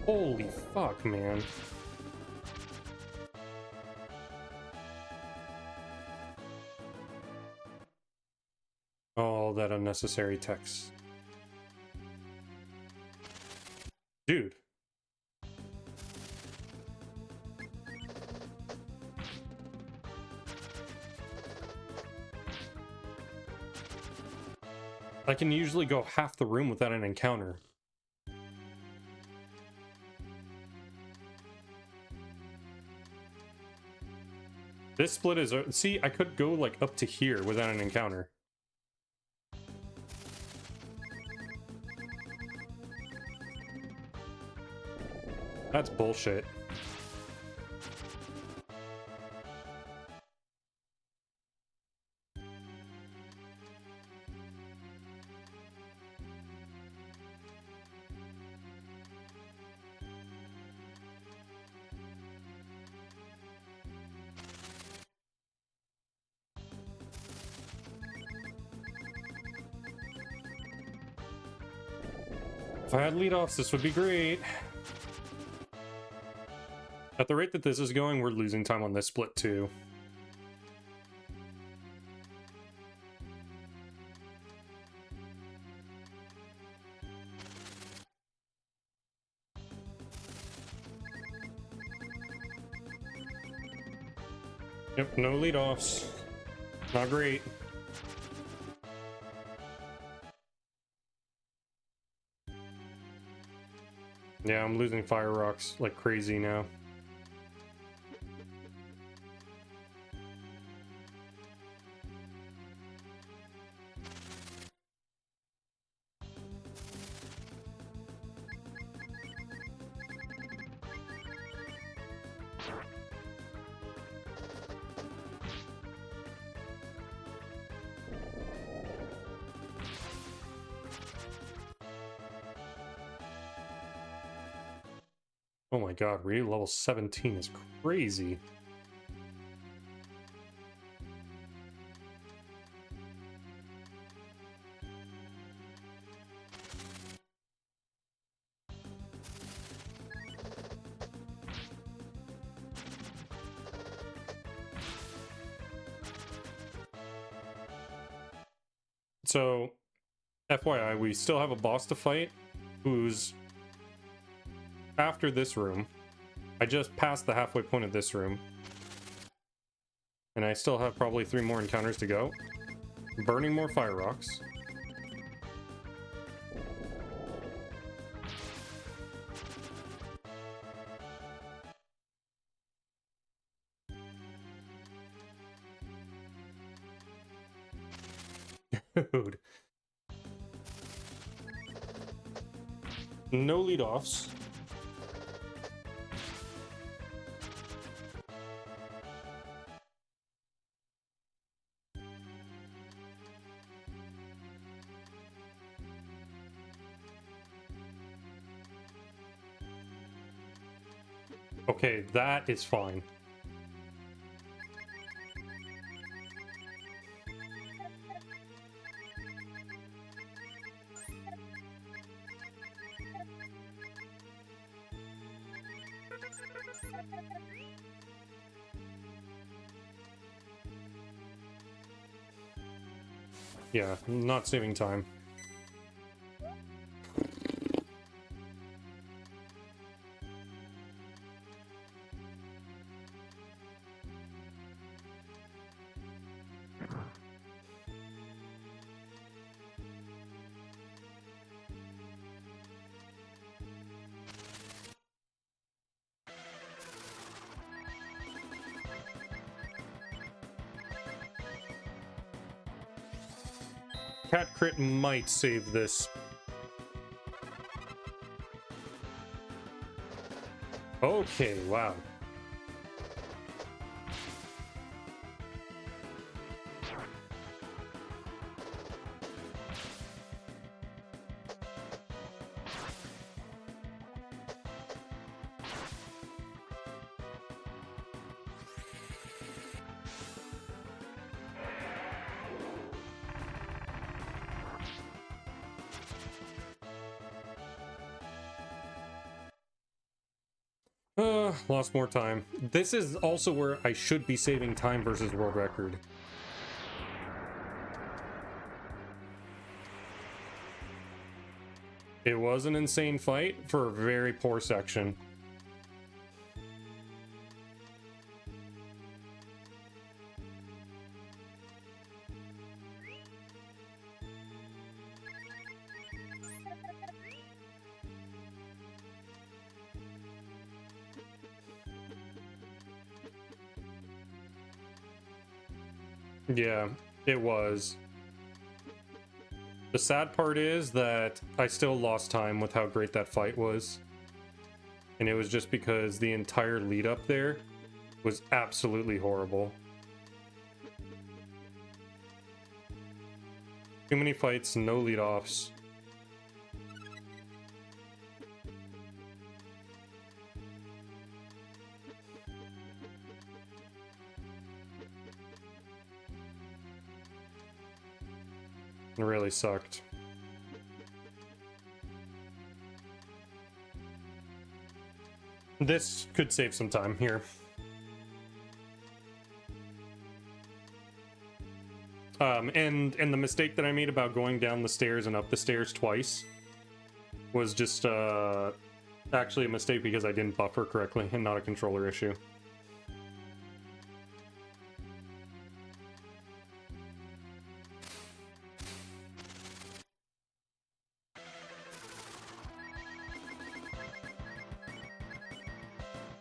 Holy fuck, man. All that unnecessary text. Dude. I can usually go half the room without an encounter. This split is... See, I could go like up to here without an encounter. That's bullshit. If I had leadoffs, this would be great. At the rate that this is going, we're losing time on this split too. Yep, no leadoffs. Not great. Yeah, I'm losing fire rocks like crazy now. Oh my god, really? Level 17 is crazy. So, FYI, we still have a boss to fight who's after this room. I just passed the halfway point of this room. And I still have probably 3 more encounters to go. Burning more fire rocks. Dude. No leadoffs. Okay, that is fine. Yeah, not saving time. Cat crit might save this. Okay, wow. Lost more time. This is also where I should be saving time versus world record. It was an insane fight for a very poor section. Yeah, it was. The sad part is that I still lost time with how great that fight was. And it was just because the entire lead up there was absolutely horrible. Too many fights, no lead offs. It really sucked. This could save some time here. And the mistake that I made about going down the stairs and up the stairs twice was just actually a mistake because I didn't buffer correctly and not a controller issue.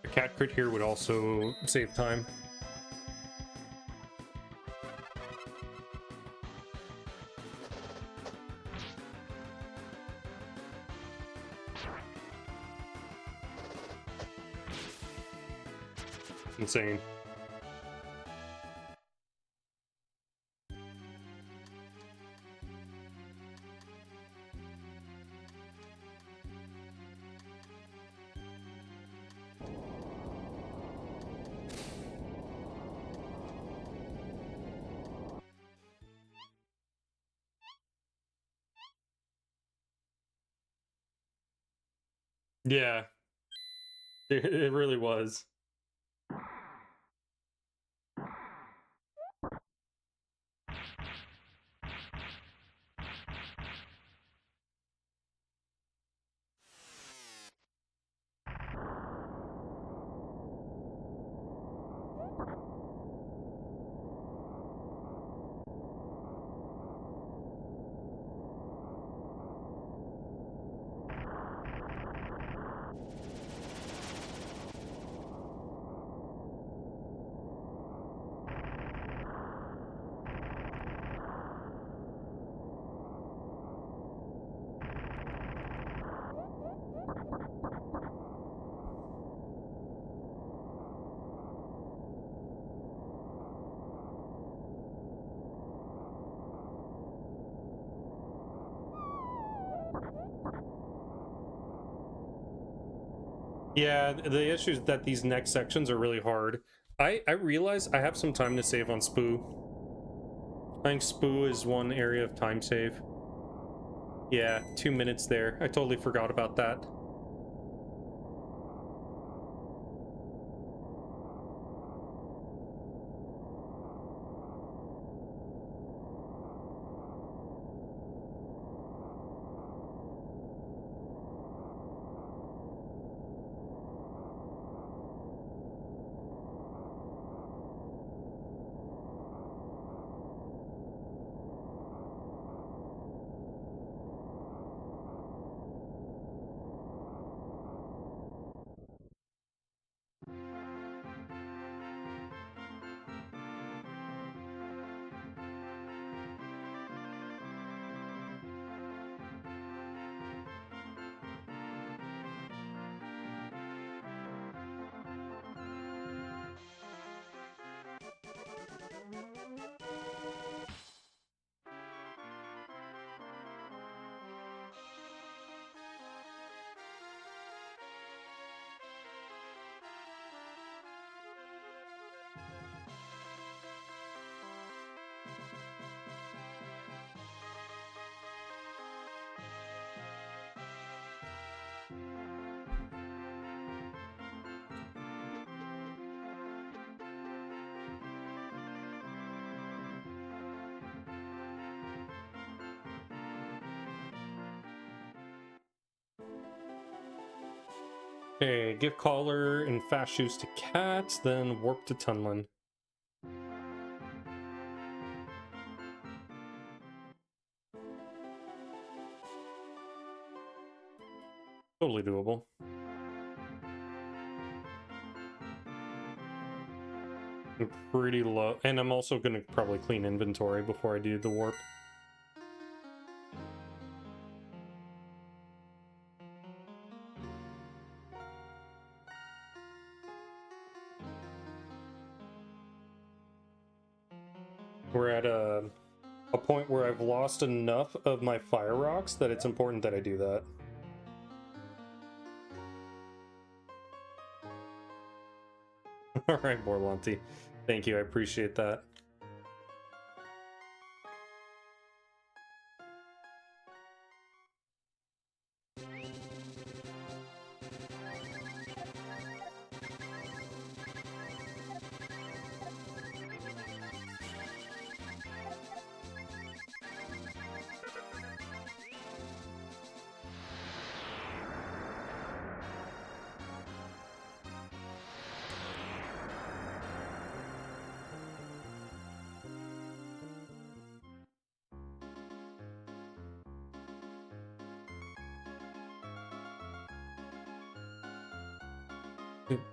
A cat crit here would also save time. Insane. Yeah, it really was. Yeah, the issue is that these next sections are really hard. I realize I have some time to save on Spoo. I think Spoo is one area of time save. Yeah, 2 minutes there. I totally forgot about that. Okay, give collar and fast shoes to Cat, then warp to Tunlin. Totally doable. I'm pretty low, and I'm also gonna probably clean inventory before I do the warp. We're at a point where I've lost enough of my fire rocks that it's important that I do that. Alright, Borlanti. Thank you, I appreciate that.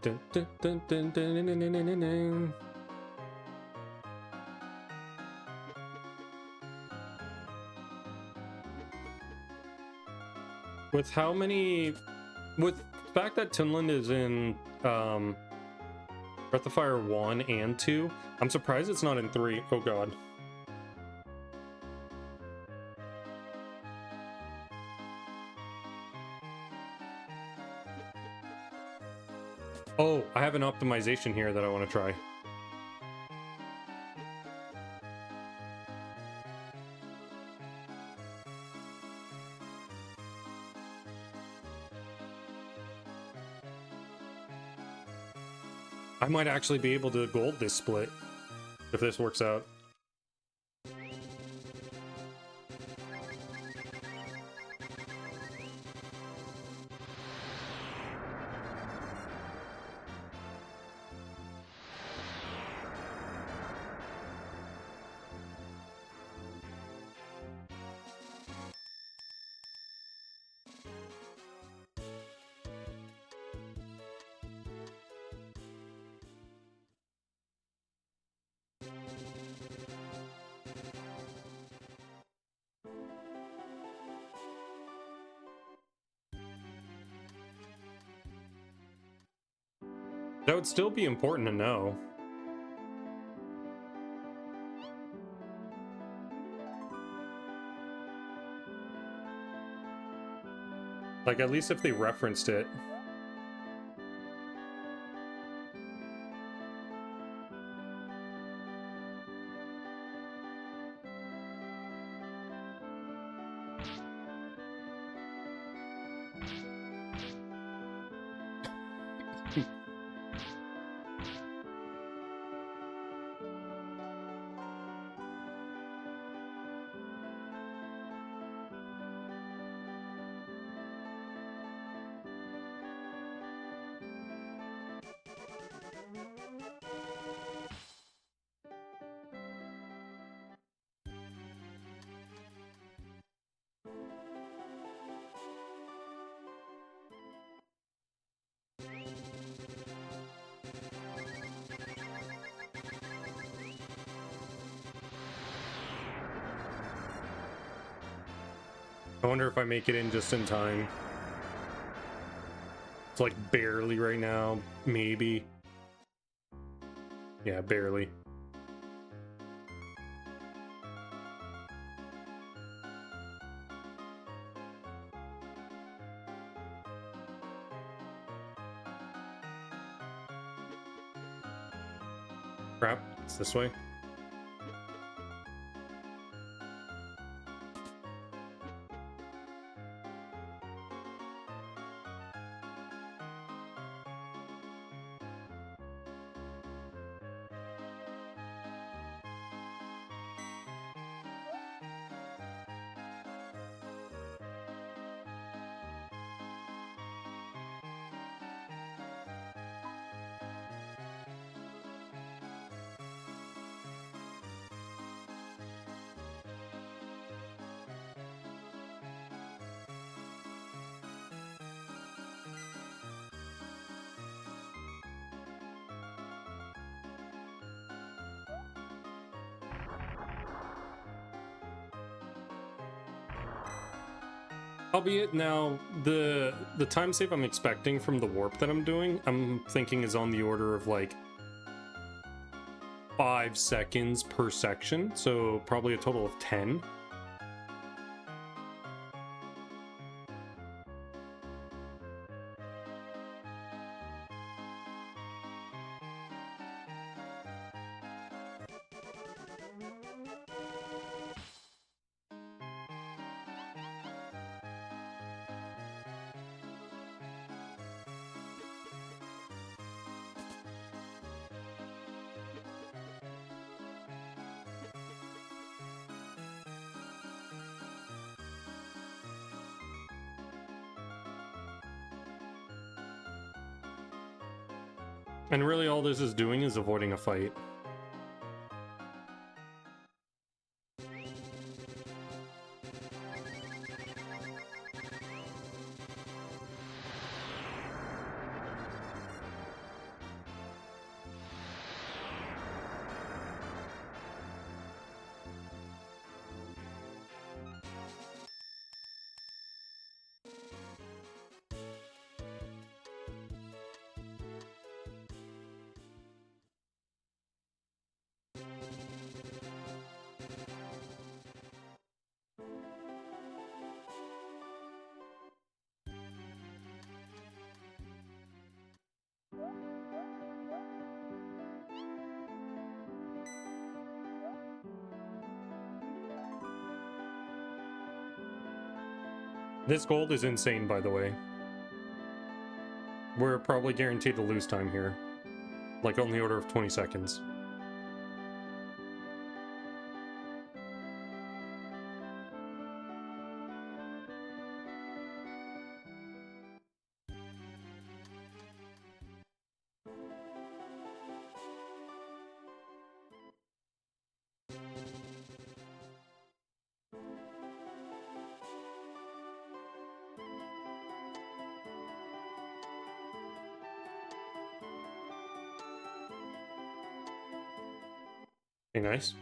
Dun, dun, dun, dun, dun, dun, dun, dun, dun, dun. With how many... With the fact that Tunland is in Breath of Fire 1 and 2, I'm surprised it's not in 3. Oh god. Oh, I have an optimization here that I want to try. I might actually be able to gold this split if this works out. That would still be important to know. Like, at least if they referenced it. I wonder if I make it in just in time. It's like barely right now, maybe. Yeah, barely. Crap, it's this way. Albeit now, the time save I'm expecting from the warp that I'm doing, I'm thinking is on the order of like 5 seconds per section, so probably a total of 10. And really all this is doing is avoiding a fight. This gold is insane, by the way. We're probably guaranteed to lose time here. Like on the order of 20 seconds. Okay, nice.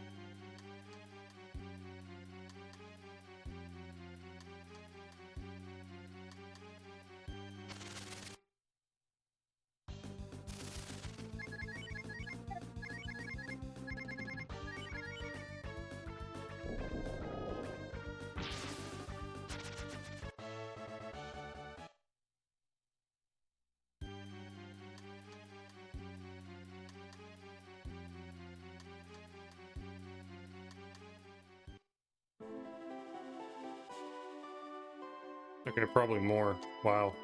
Okay, probably more. Wow.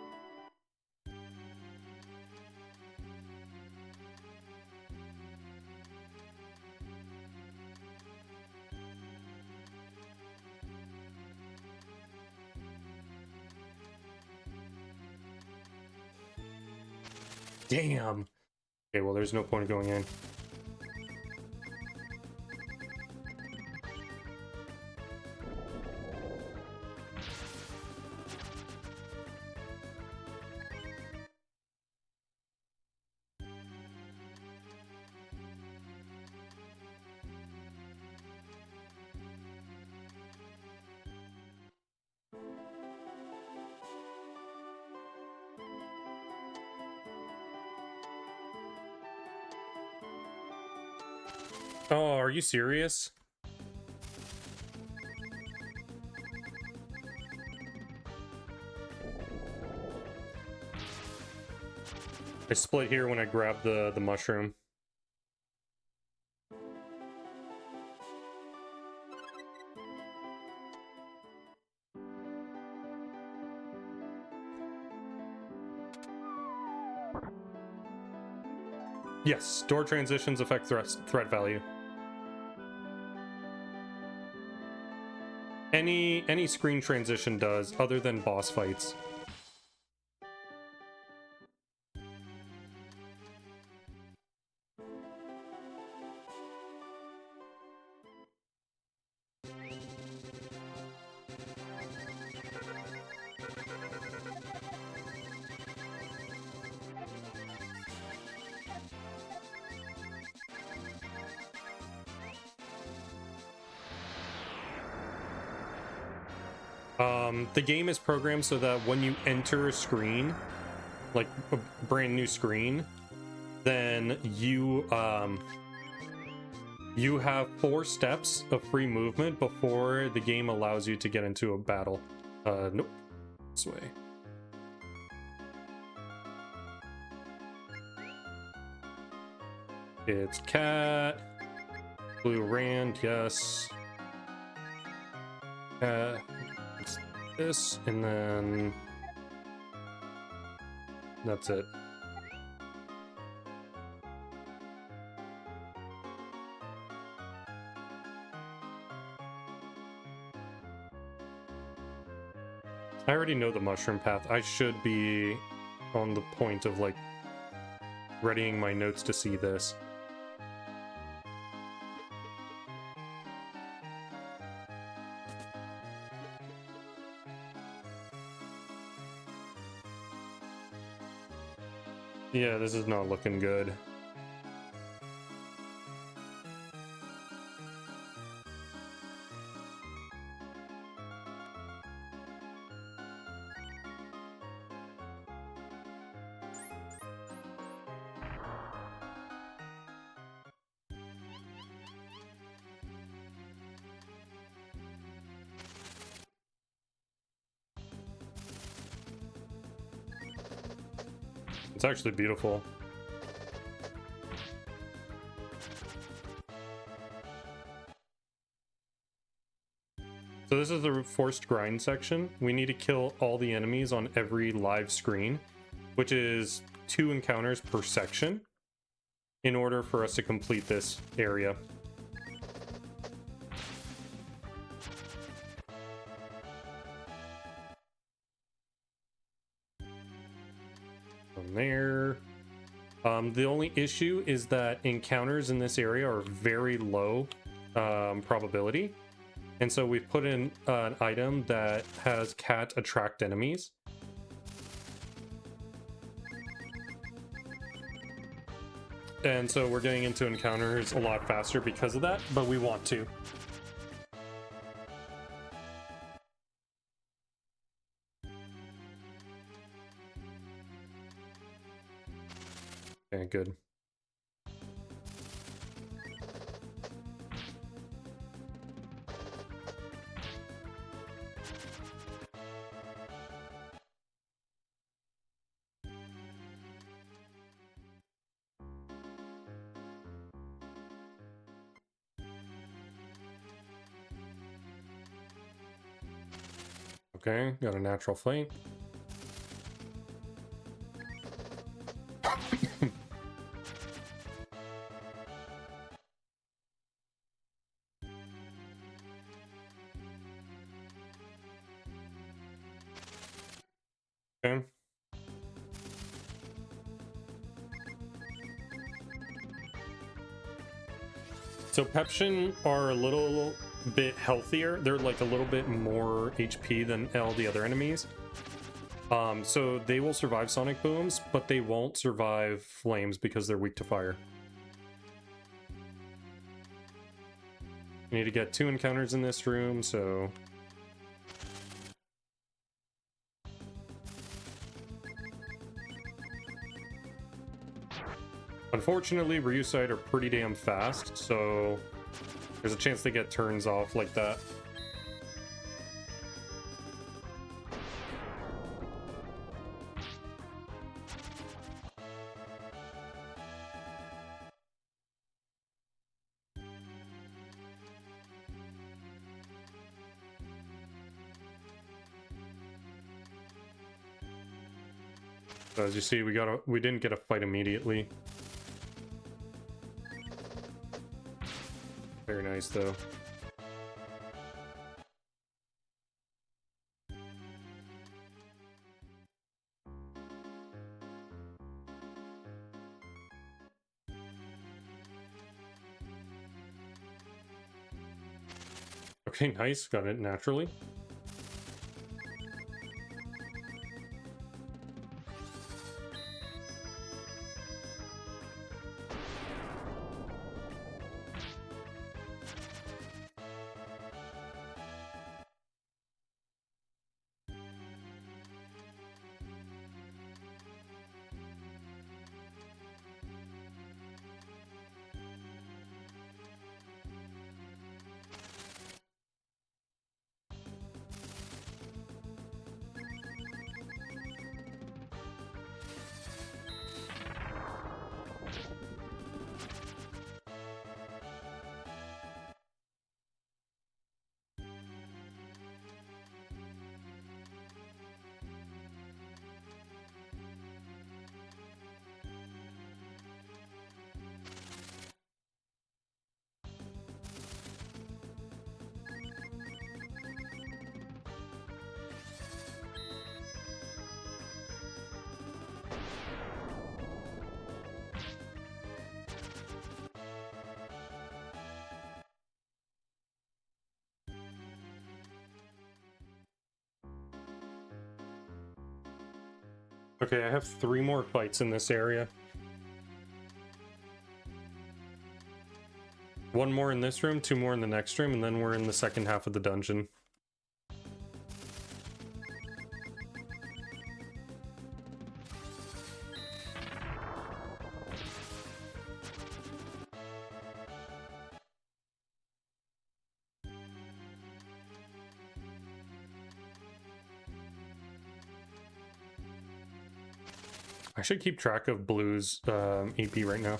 Damn. Okay, well, there's no point of going in. Oh, are you serious? I split here when I grabbed the mushroom. Yes, door transitions affect threat value. Any screen transition does, other than boss fights. The game is programmed so that when you enter a screen, like a brand new screen, then you have 4 steps of free movement before the game allows you to get into a battle. Nope. This way. It's cat. Blue Rand, yes. It's this, and then that's it. I already know the mushroom path. I should be on the point of like readying my notes to see this. Yeah, this is not looking good. It's actually beautiful. So this is the forced grind section. We need to kill all the enemies on every live screen, which is 2 encounters per section, in order for us to complete this area. From there. The only issue is that encounters in this area are very low probability. And so we've put in an item that has cat attract enemies. And so we're getting into encounters a lot faster because of that, but we want to. Okay, good. Okay, got a natural flame. Okay. So Peption are a little bit healthier. They're like a little bit more HP than all the other enemies. So they will survive sonic booms, but they won't survive flames because they're weak to fire. We need to get 2 encounters in this room, so... Unfortunately, Ryusite are pretty damn fast, so there's a chance they get turns off like that. So as you see, we didn't get a fight immediately. Very nice, though. Okay, nice. Got it naturally. Okay, I have 3 more fights in this area. 1 more in this room, 2 more in the next room, and then we're in the second half of the dungeon. I should keep track of Blue's AP right now.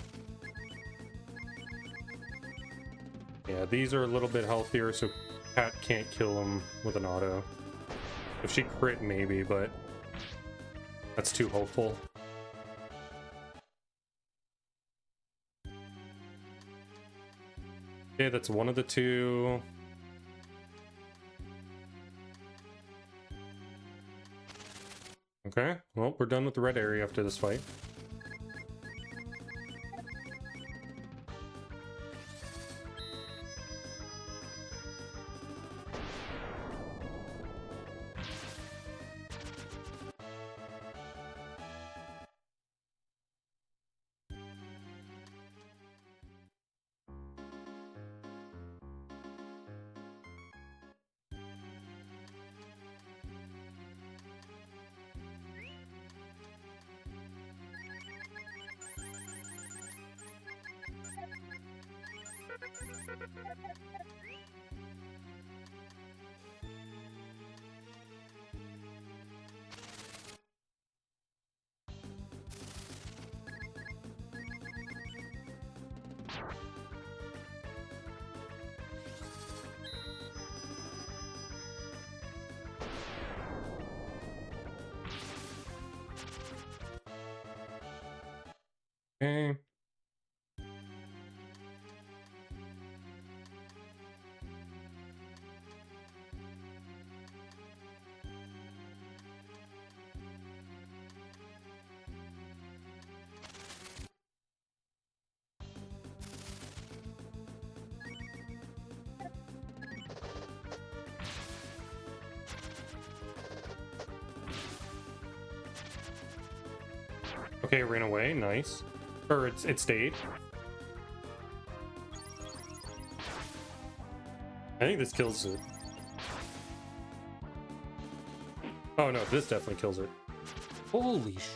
Yeah, these are a little bit healthier, so Cat can't kill him with an auto. If she crit, maybe, but that's too hopeful. Okay, that's one of the 2. Okay, well, we're done with the red area after this fight. Okay. Okay, it ran away, nice. Or it stayed. I think this kills it. Oh no, this definitely kills it. Holy sh...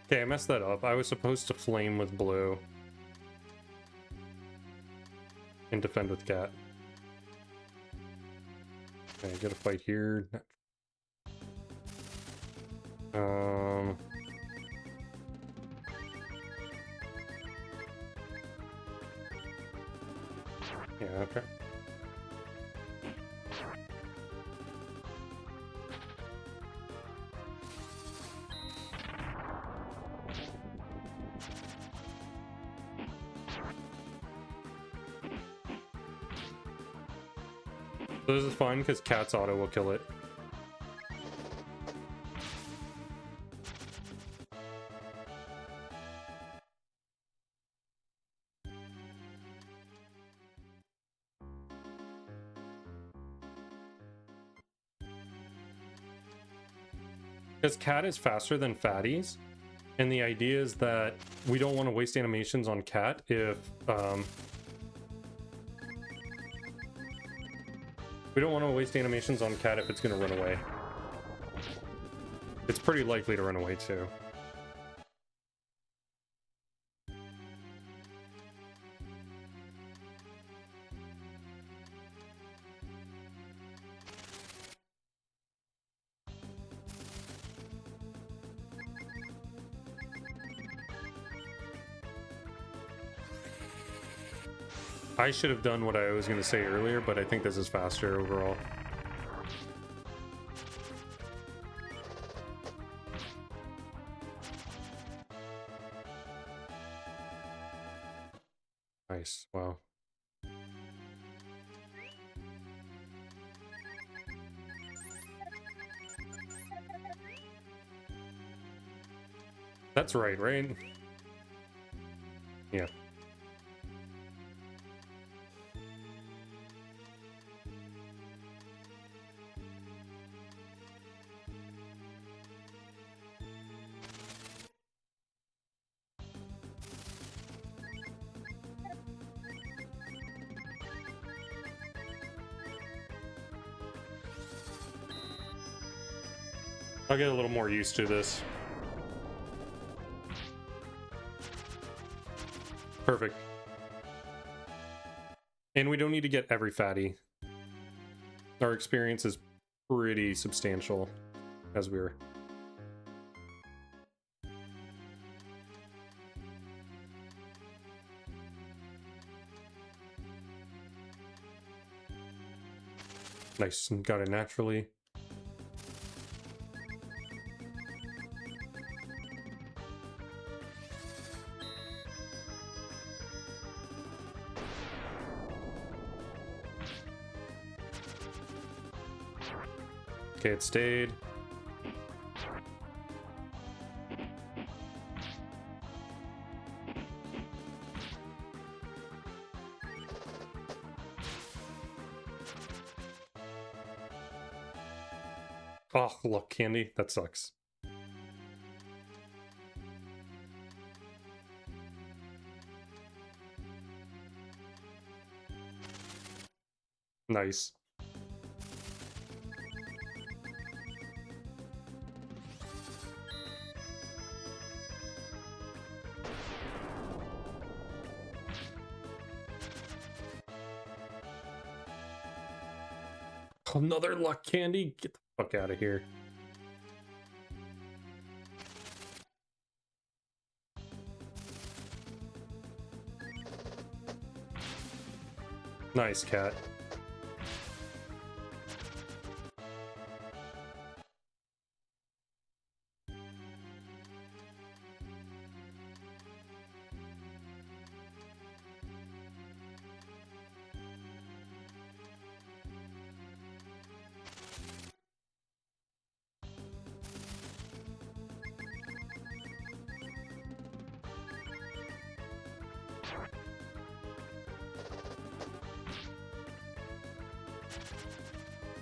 Okay, I messed that up. I was supposed to flame with Blue. And defend with Cat. Okay, I gotta fight here. Yeah, okay. So this is fine because Cat's auto will kill it. Because Cat is faster than Fatties, and the idea is that we don't want to waste animations on Cat if we don't want to waste animations on Cat if it's going to run away. It's pretty likely to run away too. I should have done what I was going to say earlier, but I think this is faster overall. Nice, wow. That's right, right? Yeah. I'll get a little more used to this. Perfect. And we don't need to get every fatty. Our experience is pretty substantial as we're... Nice, got it naturally. Okay, it stayed. Oh, luck candy. That sucks. Nice. Another luck candy? Get the fuck out of here. Nice, cat.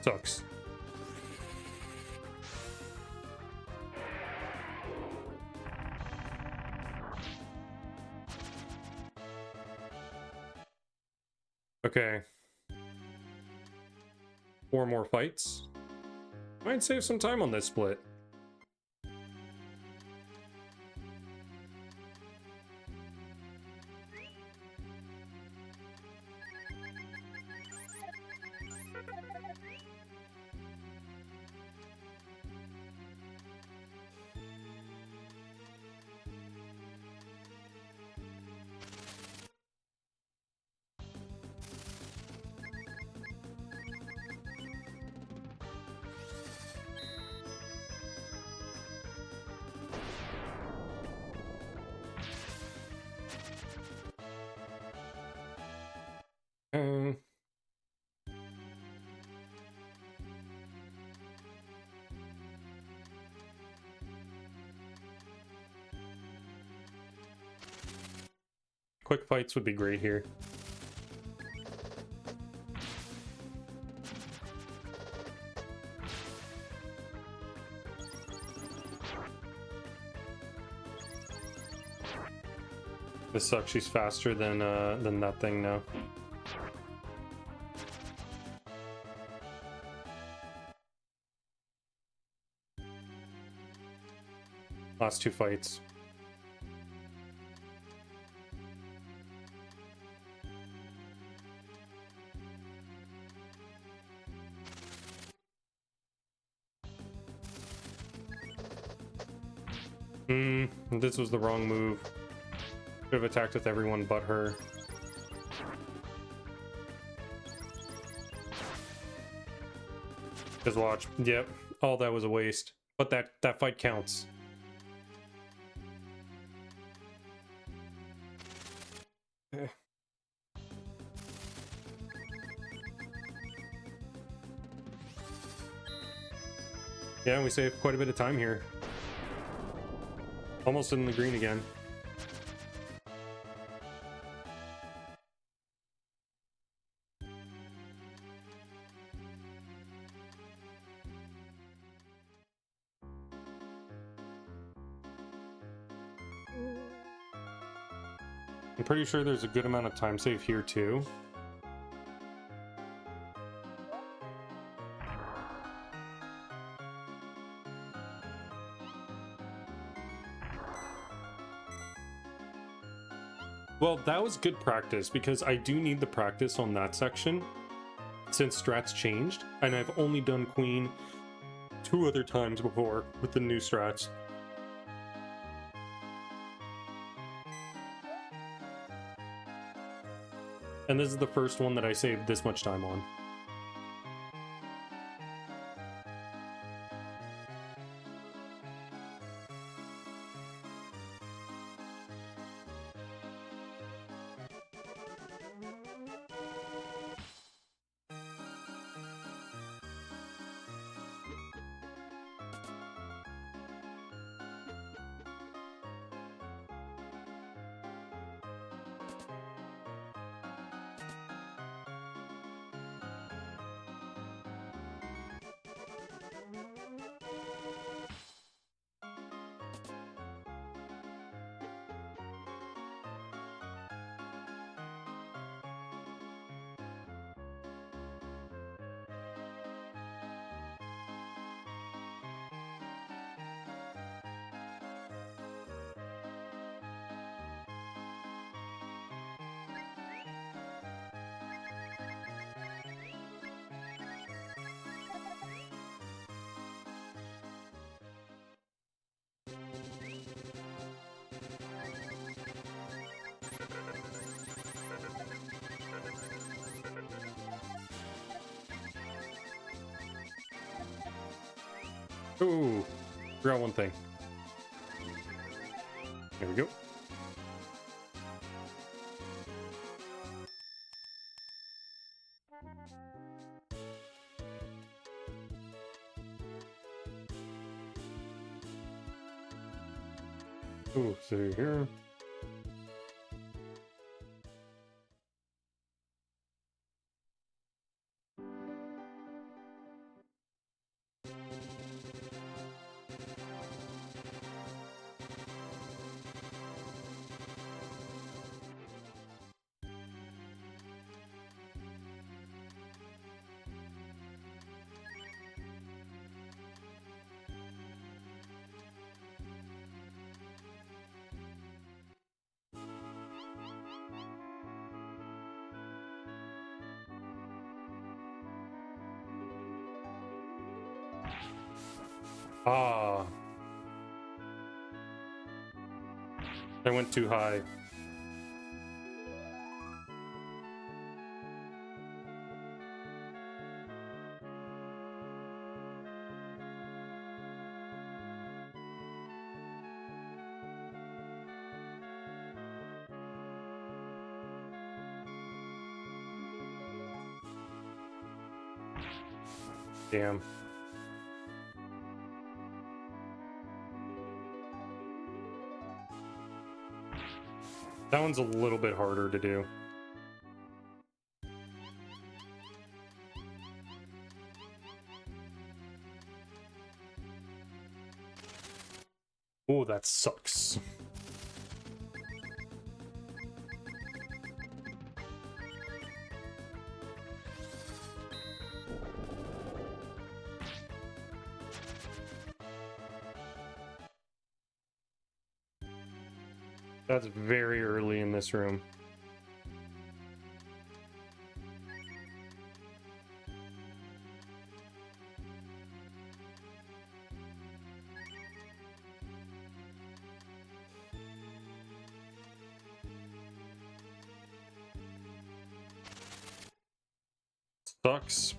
Sucks. Okay. 4 more fights. Might save some time on this split. Quick fights would be great here. This sucks. She's faster than that thing now. Last 2 fights. This was the wrong move. Could have attacked with everyone but her. Just watch. Yep. All that was a waste. But that fight counts. Yeah, we saved quite a bit of time here. Almost in the green again. I'm pretty sure there's a good amount of time save here too. Well, that was good practice, because I do need the practice on that section since strats changed, and I've only done queen 2 other times before with the new strats. And this is the first one that I saved this much time on. Ooh, forgot one thing. There we go. Ooh, so here. Ah. I went too high. Damn. That one's a little bit harder to do. Oh, that sucks. That's very early in this room. Sucks.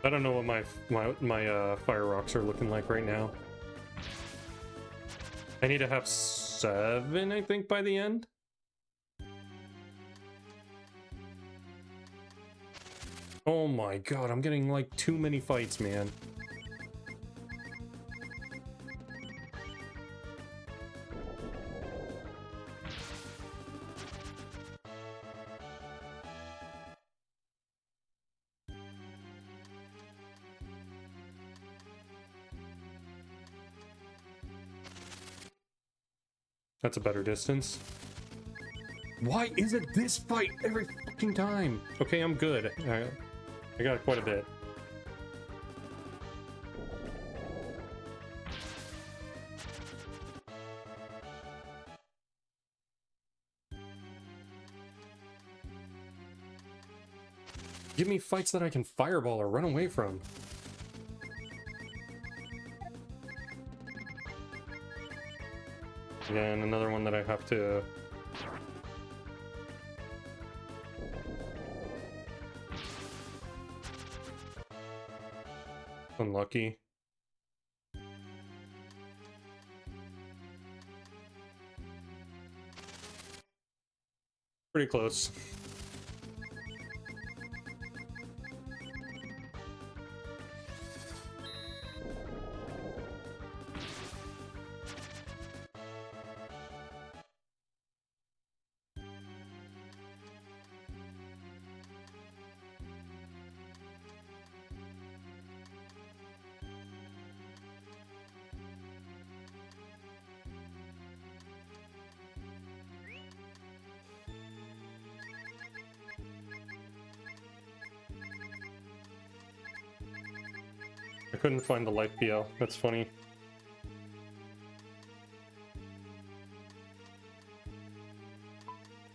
I don't know what my fire rocks are looking like right now. I need to have 7, I think, by the end. Oh my god, I'm getting like too many fights, man. That's a better distance. Why is it this fight every fucking time? Okay, I'm good. I got quite a bit. Give me fights that I can fireball or run away from. Again, another one that I have to... Unlucky. Pretty close. I couldn't find the life PL. That's funny.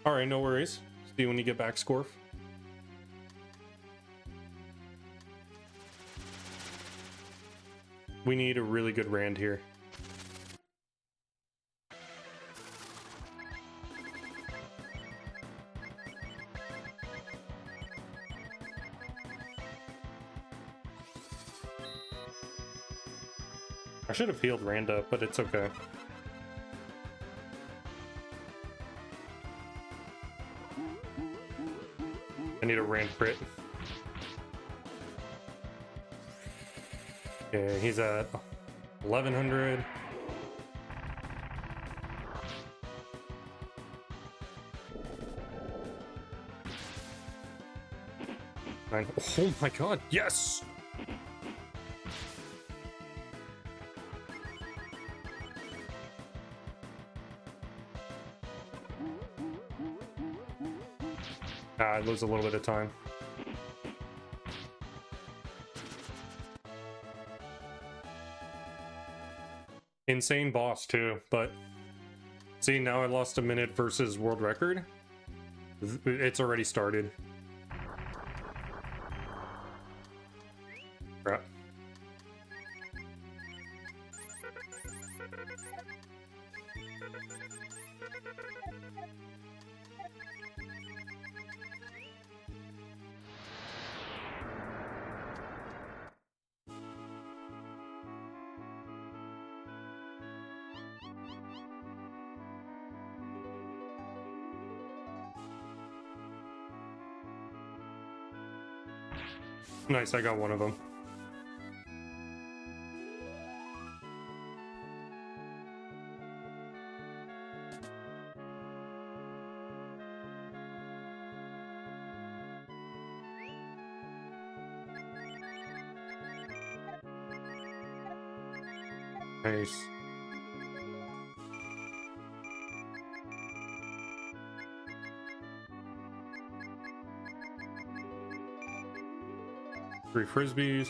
Alright, no worries. See you when you get back, Scorf. We need a really good Rand here. I should have healed Rand up, but it's okay. I need a Rand crit. Okay, he's at 1100. Oh my god, yes! I lose a little bit of time. Insane boss too, but see, now I lost a minute versus world record. It's already started. Crap. Nice, I got one of them. Nice. Three frisbees.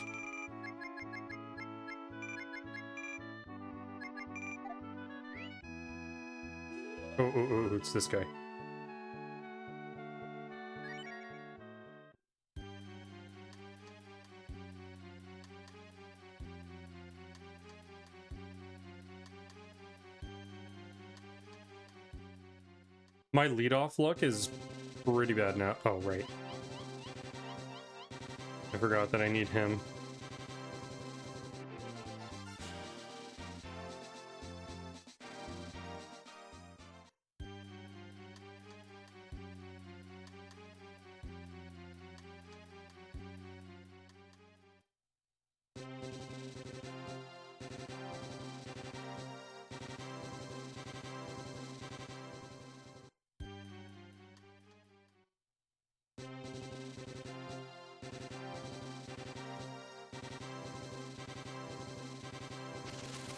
Oh, it's this guy. My leadoff luck is pretty bad now. Oh, right. I forgot that I need him.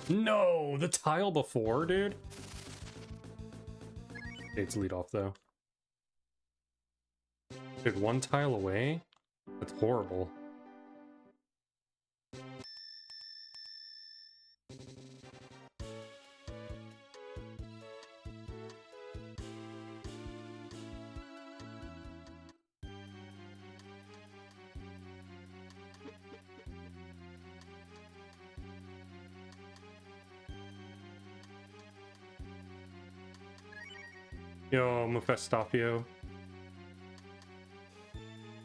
No, the tile before, dude. It's lead off though. Dude, one tile away? That's horrible. Yo, Mephistophio.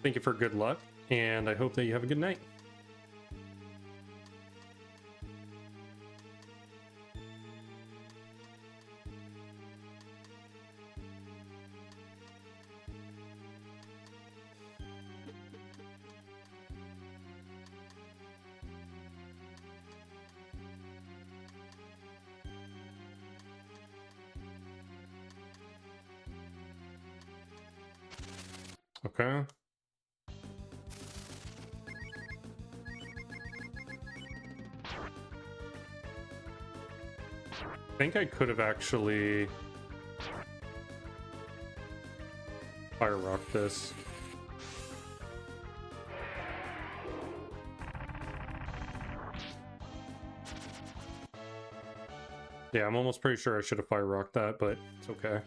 Thank you for good luck, and I hope that you have a good night. Okay. I think I could have actually fire rocked this. Yeah, I'm almost pretty sure I should have fire rocked that, but it's okay.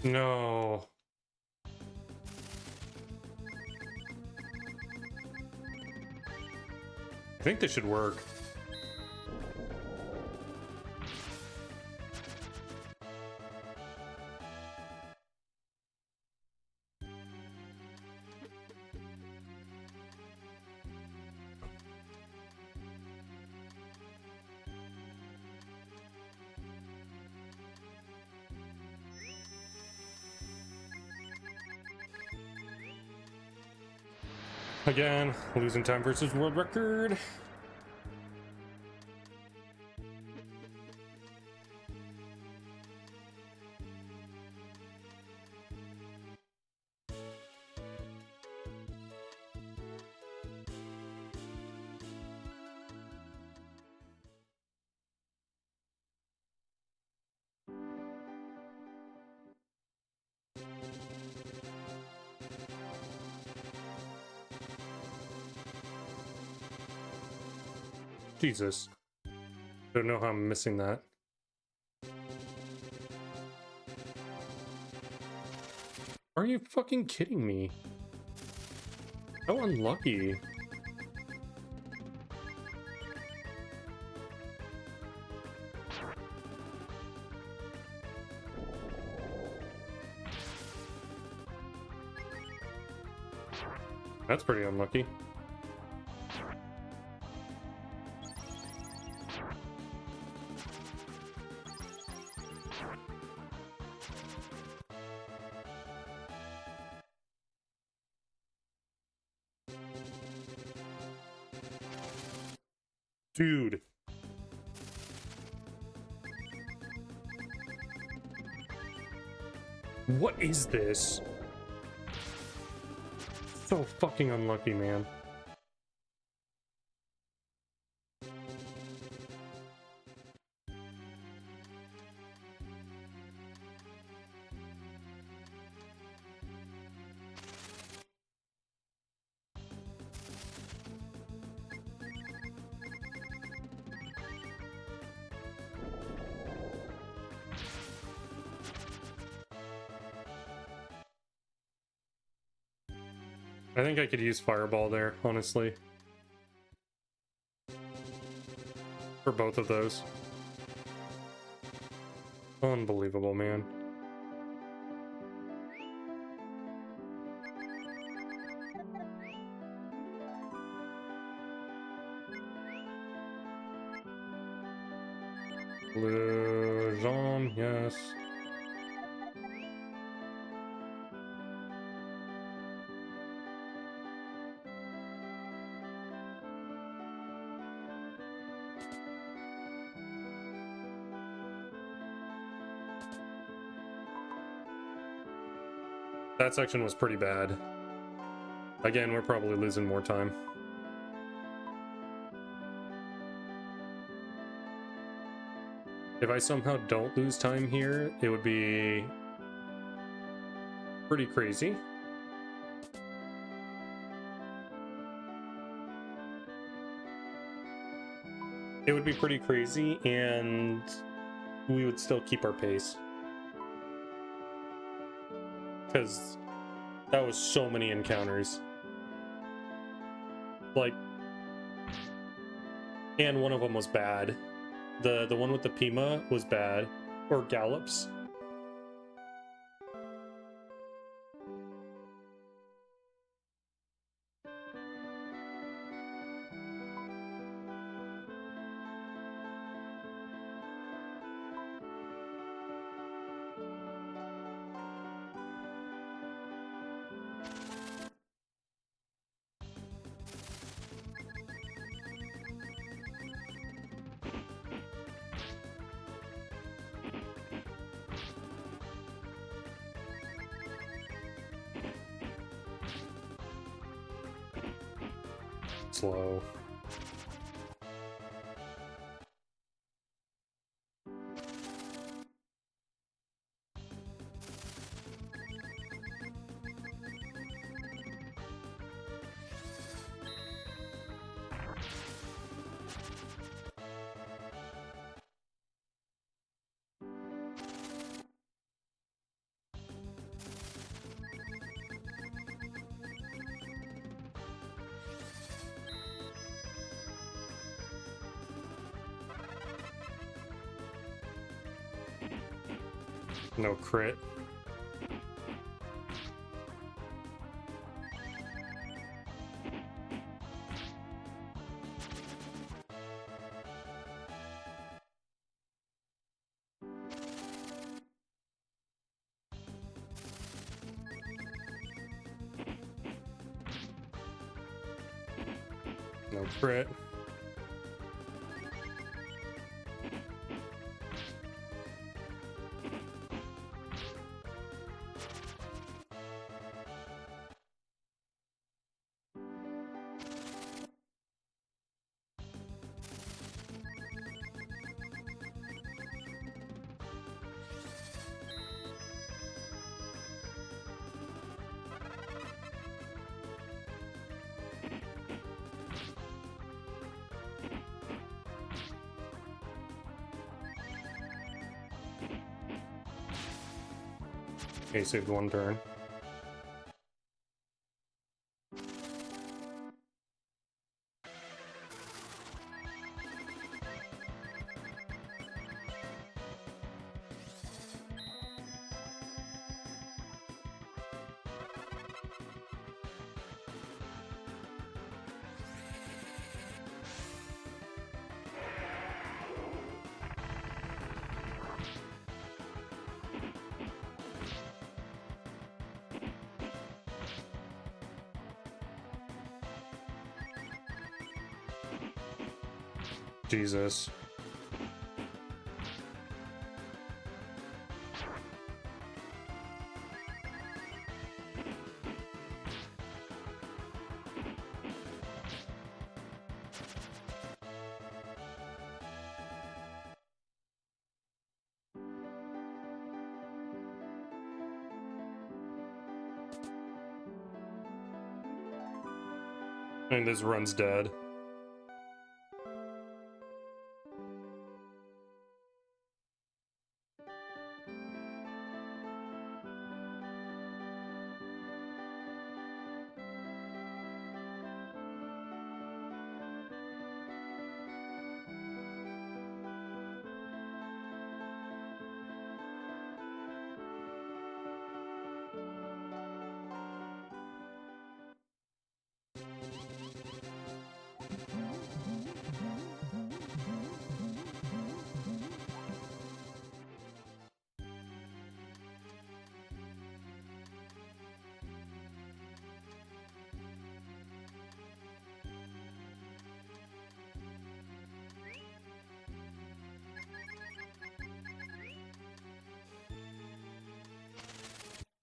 No. I think this should work. Again, losing time versus world record. Jesus. Don't know how I'm missing that. Are you fucking kidding me? How unlucky. That's pretty unlucky. Dude. What is this? So fucking unlucky, man. I think I could use Fireball there, honestly. For both of those. Unbelievable, man. Le Jean, yes. That section was pretty bad. Again, we're probably losing more time. If I somehow don't lose time here, it would be pretty crazy. It would be pretty crazy, and we would still keep our pace. Because that was so many encounters. Like, and one of them was bad. The one with the Pima was bad. Or Gallops. Slow. No crit. No crit. Okay, saved one turn. Jesus. And this run's dead.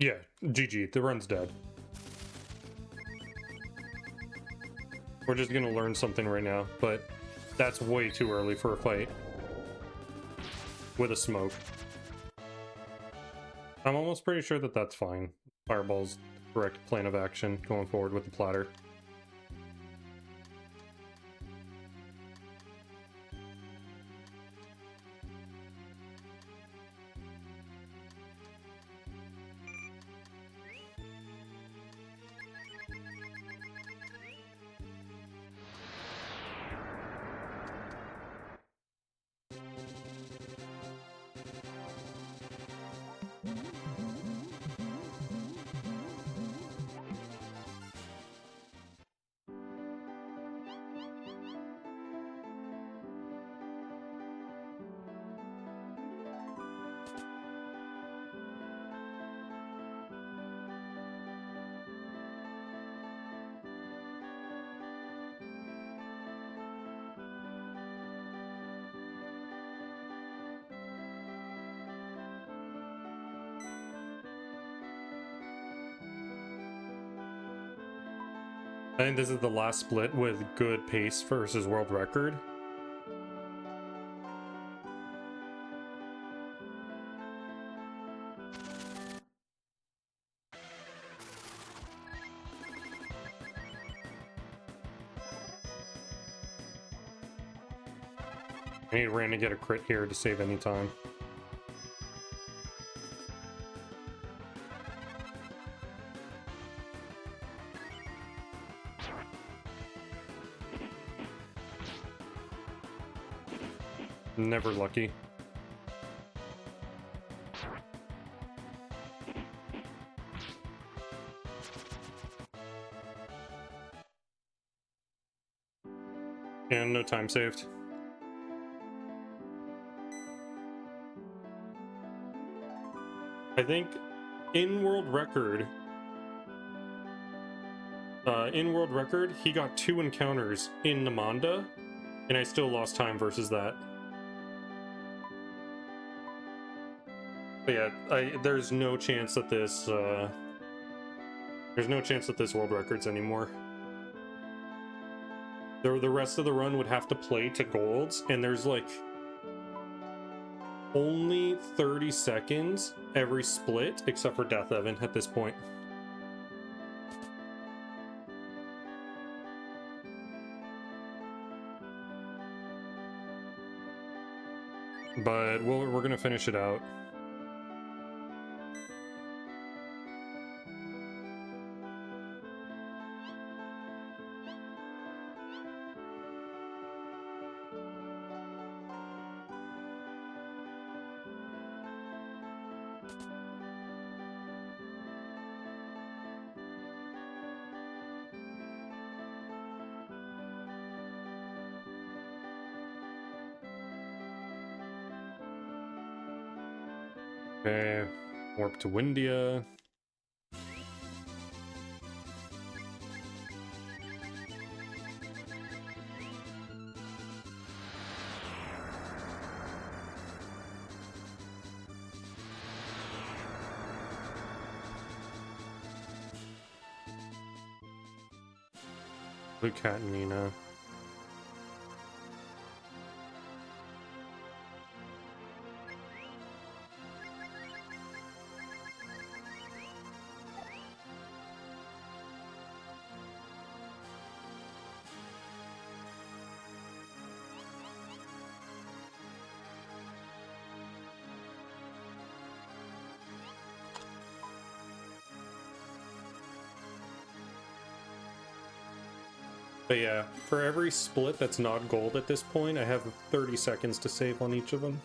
Yeah, GG. The run's dead. We're just gonna learn something right now, but that's way too early for a fight with a smoke. I'm almost pretty sure that that's fine. Fireball's correct plan of action going forward with the platter. I think this is the last split with good pace versus world record. I need Rand to get a crit here to save any time. Never lucky. And no time saved. I think in world record, he got 2 encounters in Namanda, and I still lost time versus that. But yeah, there's no chance that this world record's anymore. The rest of the run would have to play to golds, and there's like only 30 seconds every split, except for Death Evan at this point. But we're gonna finish it out. Okay, warp to Windia. Blue Cat and Nina. But yeah, for every split that's not gold at this point, I have 30 seconds to save on each of them.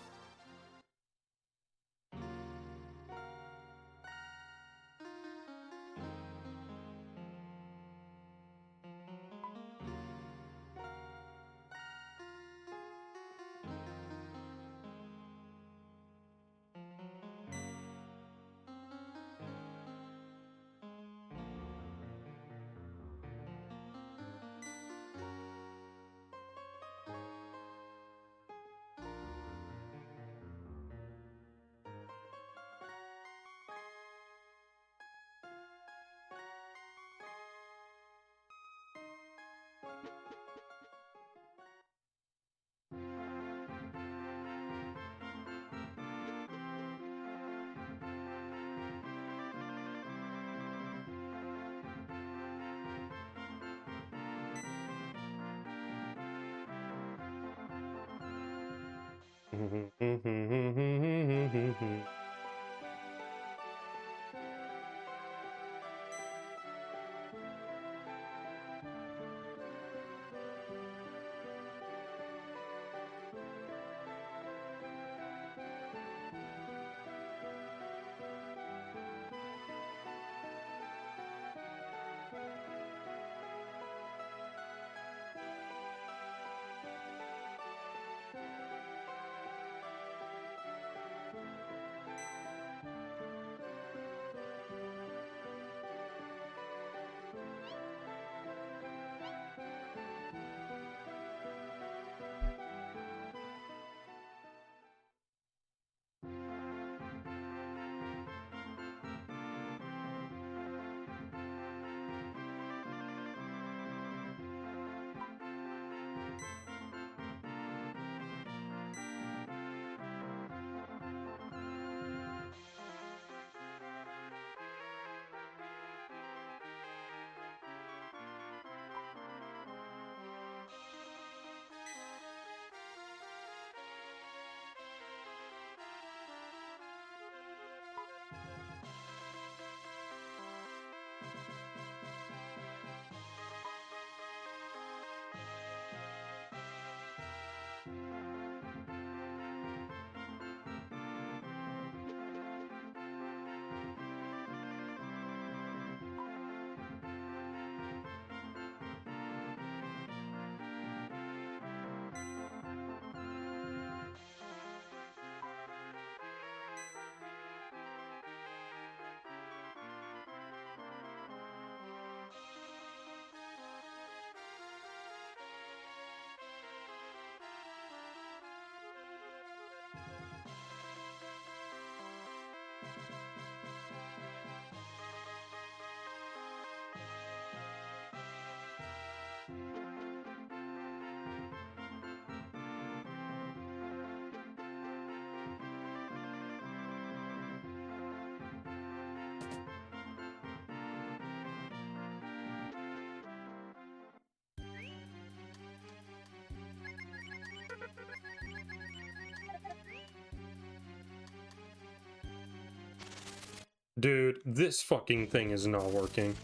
Dude, this fucking thing is not working.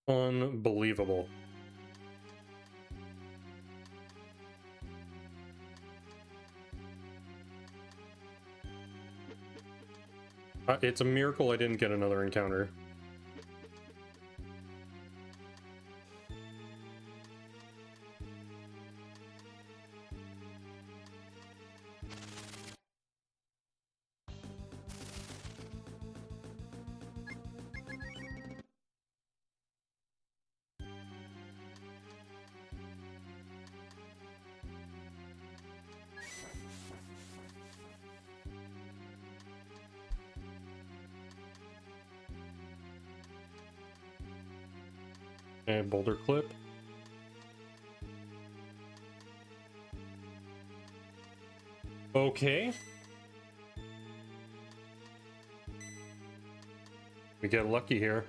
Unbelievable. It's a miracle I didn't get another encounter. And boulder clip. Okay. We get lucky here.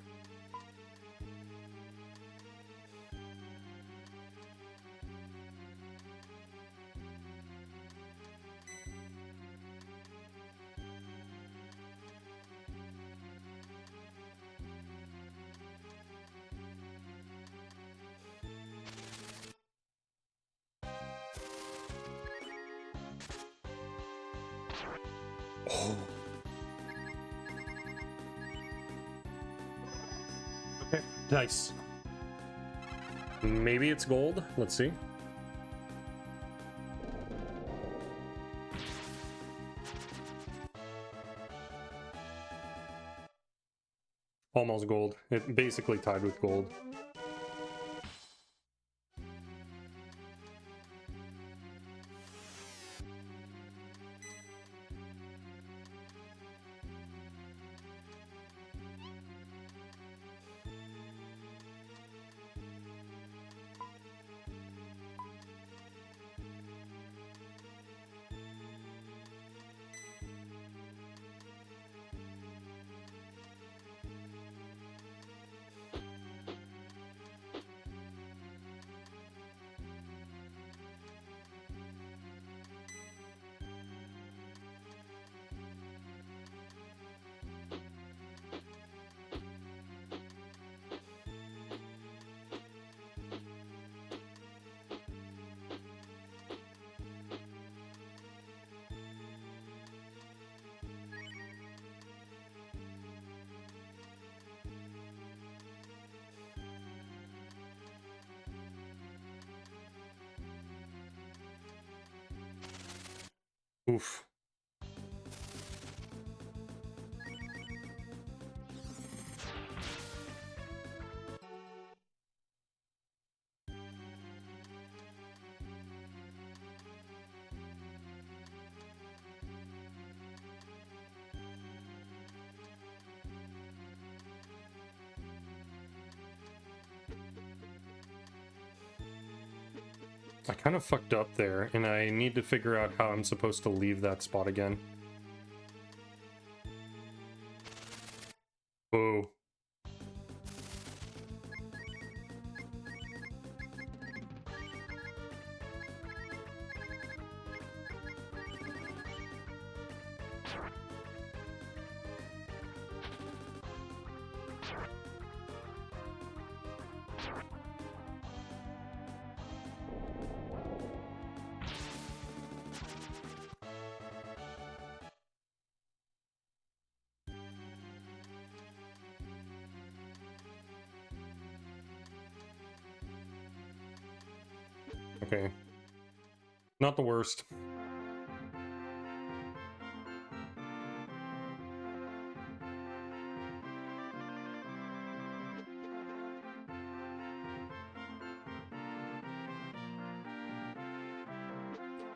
Oh. Okay, nice. Maybe it's gold. Let's see. Almost gold. It basically tied with gold. Oof. I kind of fucked up there, and I need to figure out how I'm supposed to leave that spot again. Boo. Okay. Not the worst.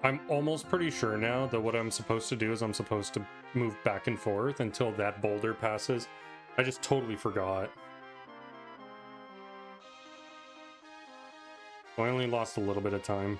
I'm almost pretty sure now that what I'm supposed to do is I'm supposed to move back and forth until that boulder passes. I just totally forgot. I only lost a little bit of time.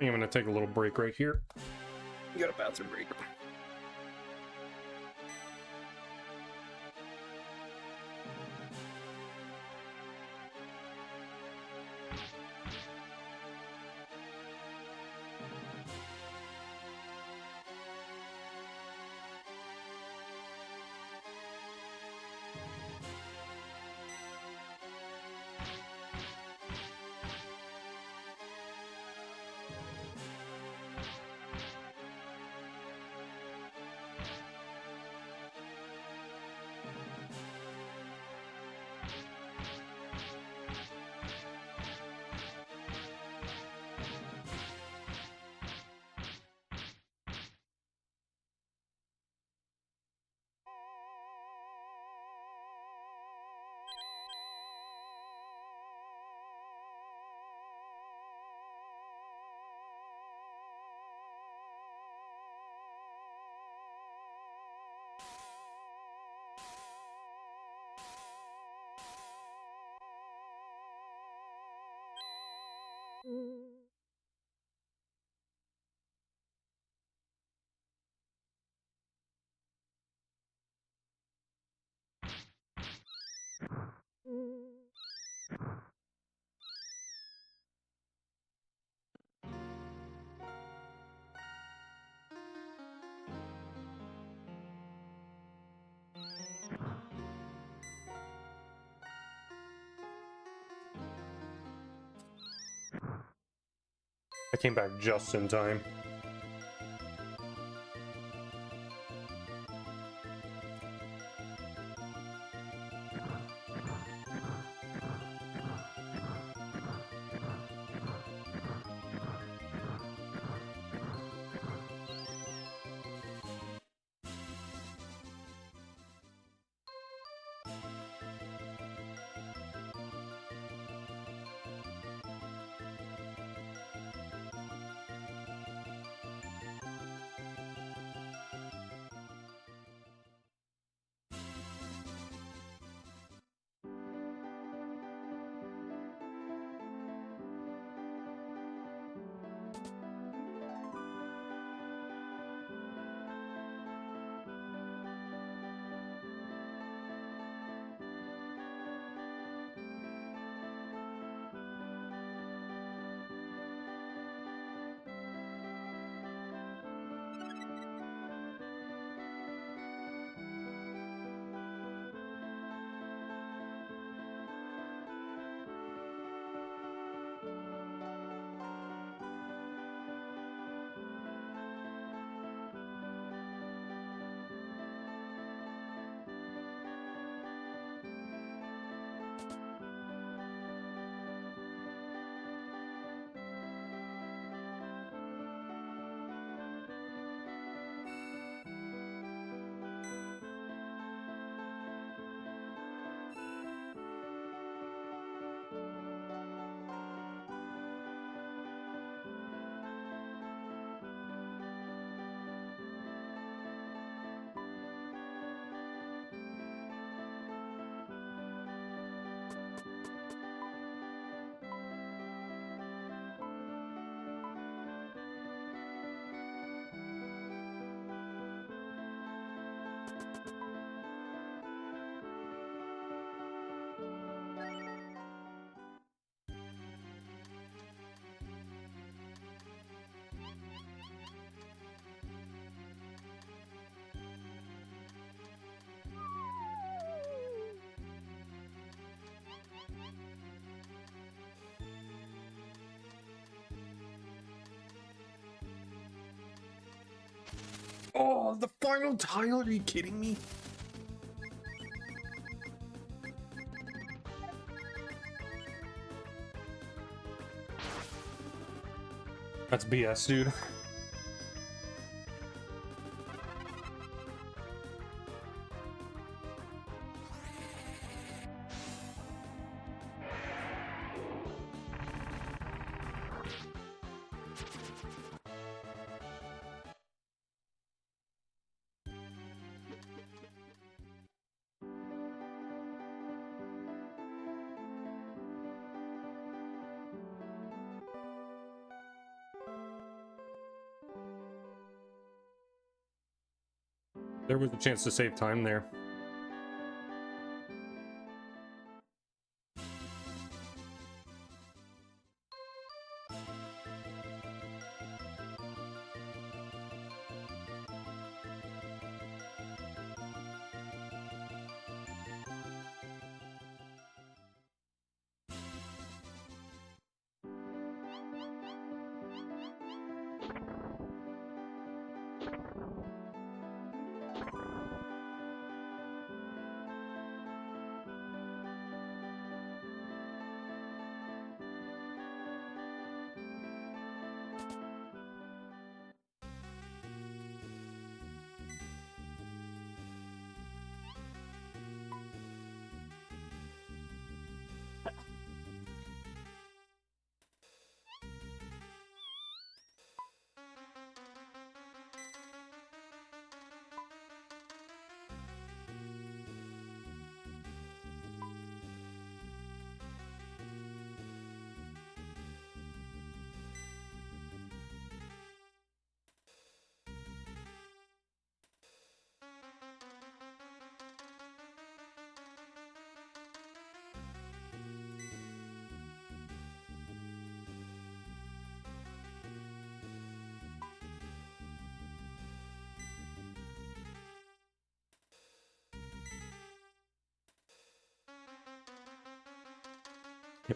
I think I'm gonna take a little break right here. You got a bathroom break. I came back just in time. Oh, the final tile? Are you kidding me? That's BS, dude. There was a chance to save time there.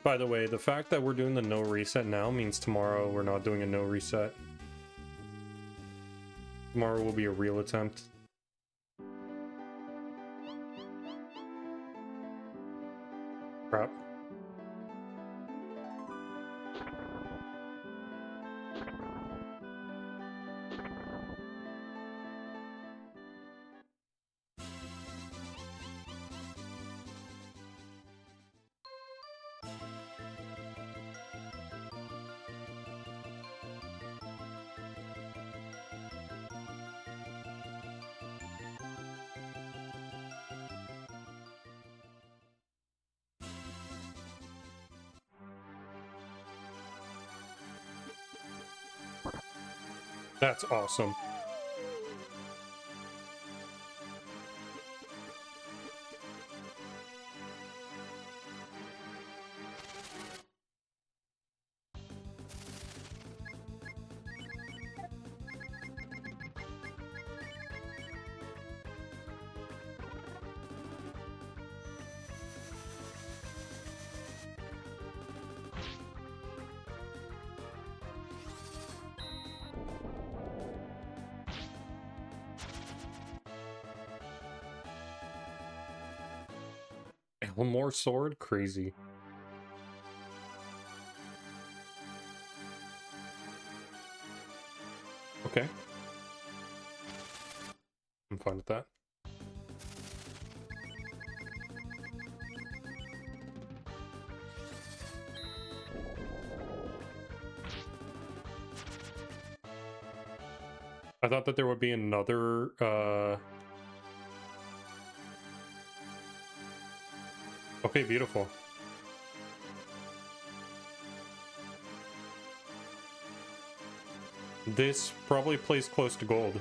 By the way, the fact that we're doing the no reset now means tomorrow we're not doing a no reset. Tomorrow will be a real attempt. Crap. That's awesome. One more sword? Crazy. Okay. I'm fine with that. I thought that there would be another, Okay, beautiful. This probably plays close to gold.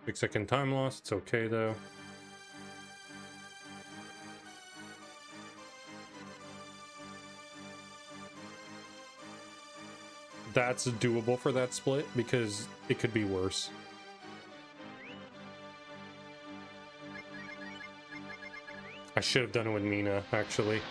6-second time loss, it's okay though. That's doable for that split because it could be worse. I should have done it with Mina, actually.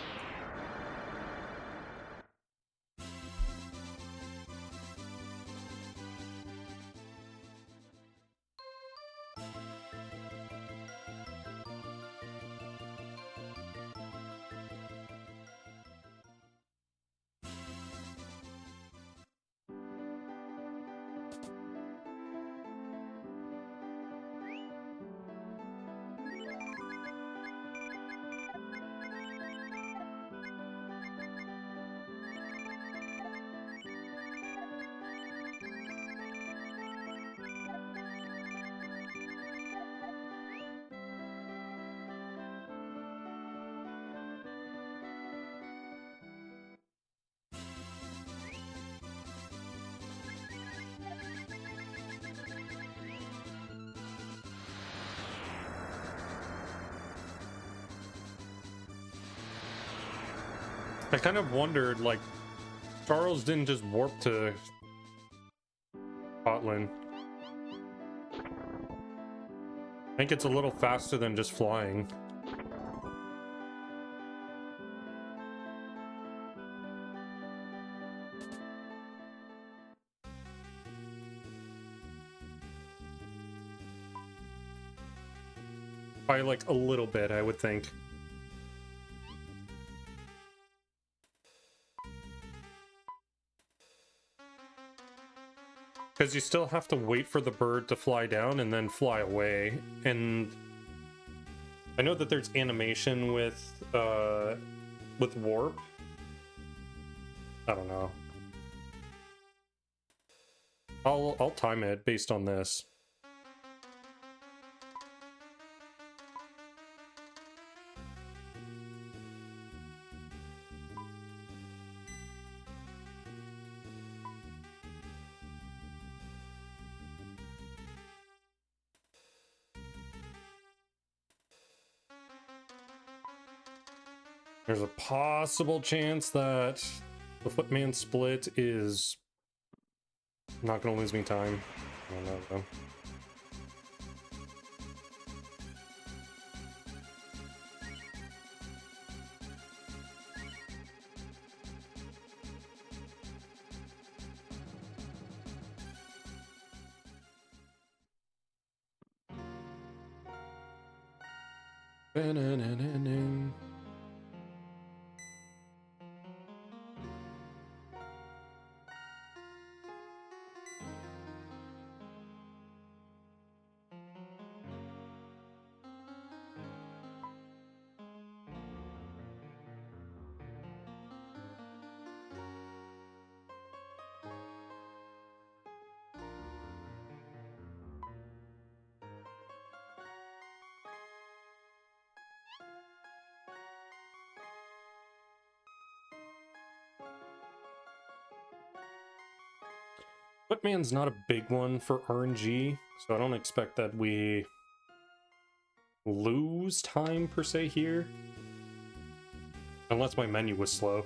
I kind of wondered, like, Charles didn't just warp to Scotland. I think it's a little faster than just flying. By like a little bit, I would think. Because you still have to wait for the bird to fly down and then fly away. And I know that there's animation with warp. I don't know. I'll time it based on this. There's a possible chance that the Footman split is not going to lose me time. I don't know, though. Ba-na-na-na-na. Footman's not a big one for RNG, so I don't expect that we lose time per se here. Unless my menu was slow.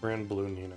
Grand Blue Nina.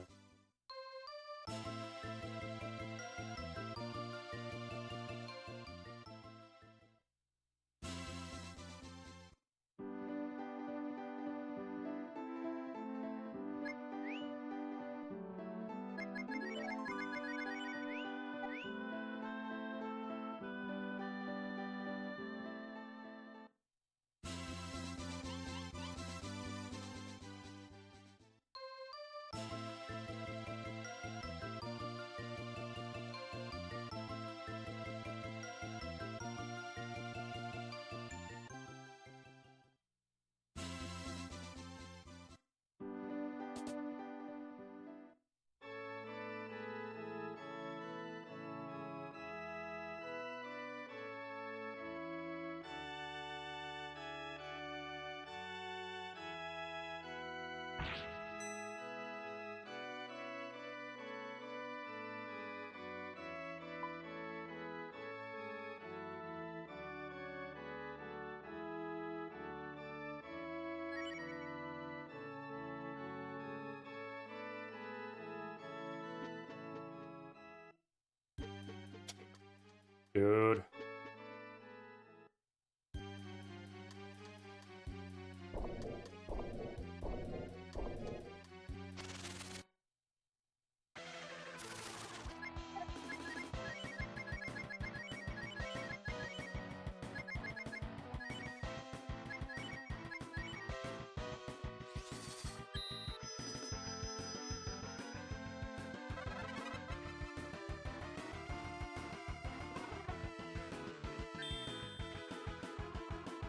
Dude.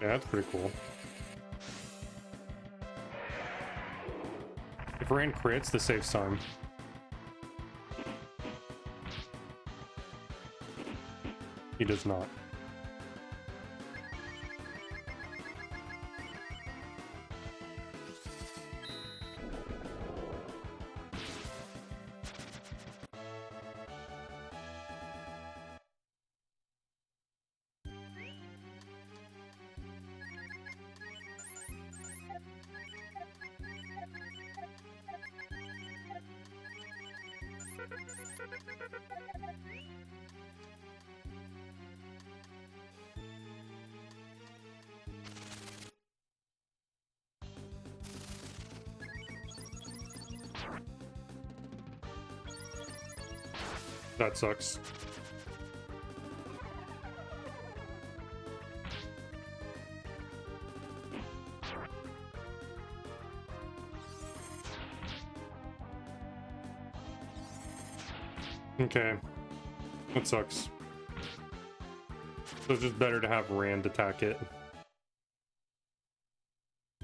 Yeah, that's pretty cool. If Rand crits, this saves time. He does not. That sucks. Okay. That sucks. So it's just better to have Rand attack it.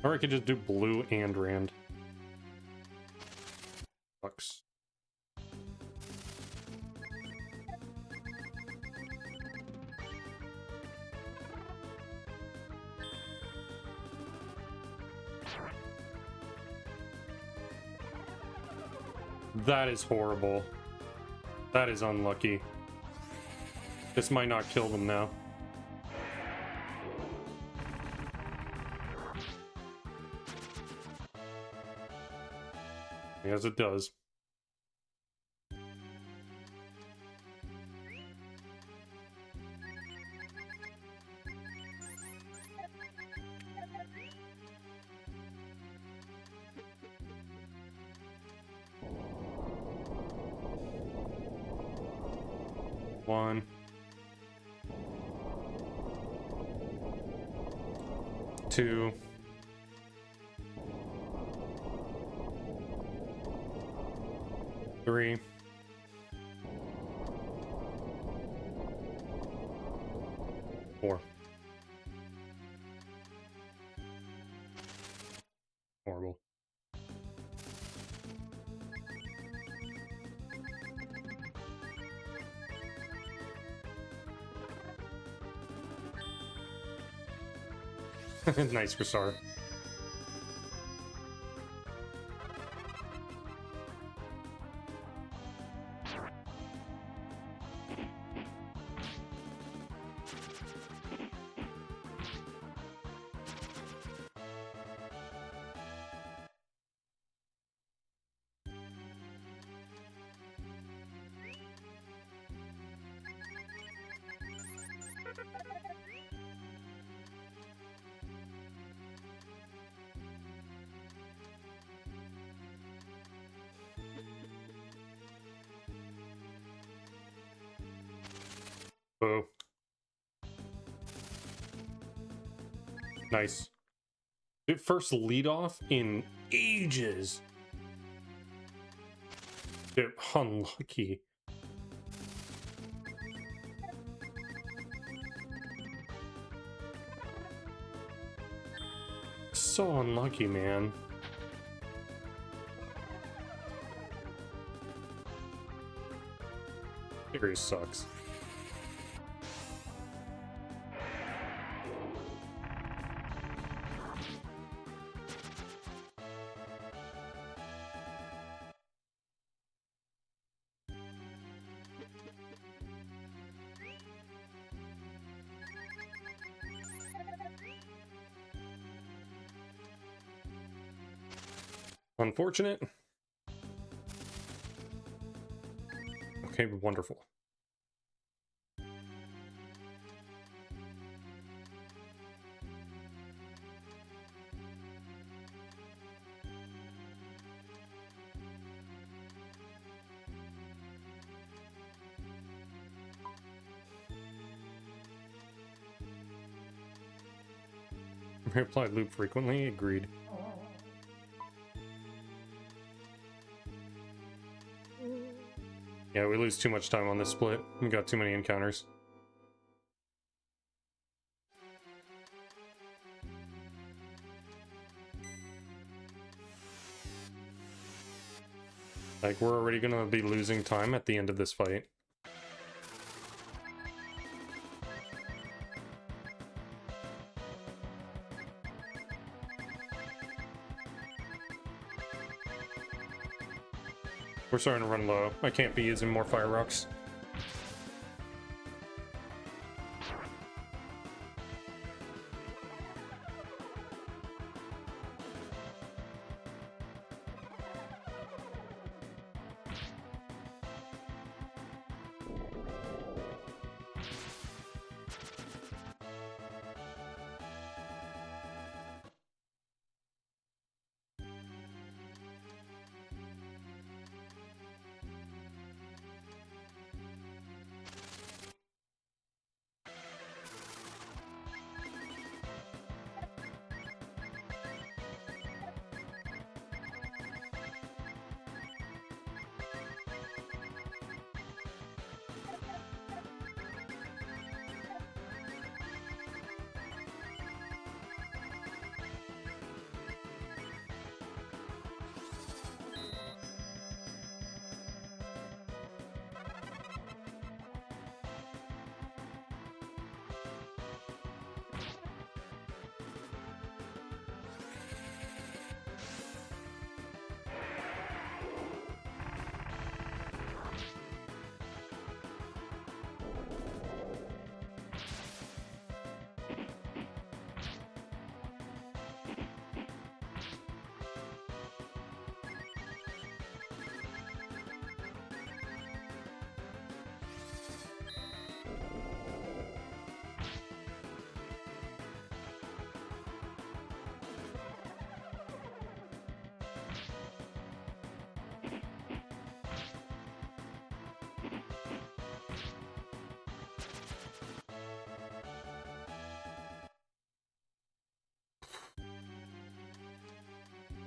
Or I could just do blue and Rand. Sucks. That is horrible. That is unlucky. This might not kill them now. Yes, it does. One. Two. Three. Four. Horrible. Nice for Sar. Oh. Nice. Dude, first lead off in ages. Dude, unlucky. So unlucky, man. Series sucks. Unfortunate. Okay, wonderful. Reapplied loop frequently, agreed. Yeah, we lose too much time on this split. We got too many encounters. Like, we're already gonna be losing time at the end of this fight. We're starting to run low. I can't be using more fire rocks.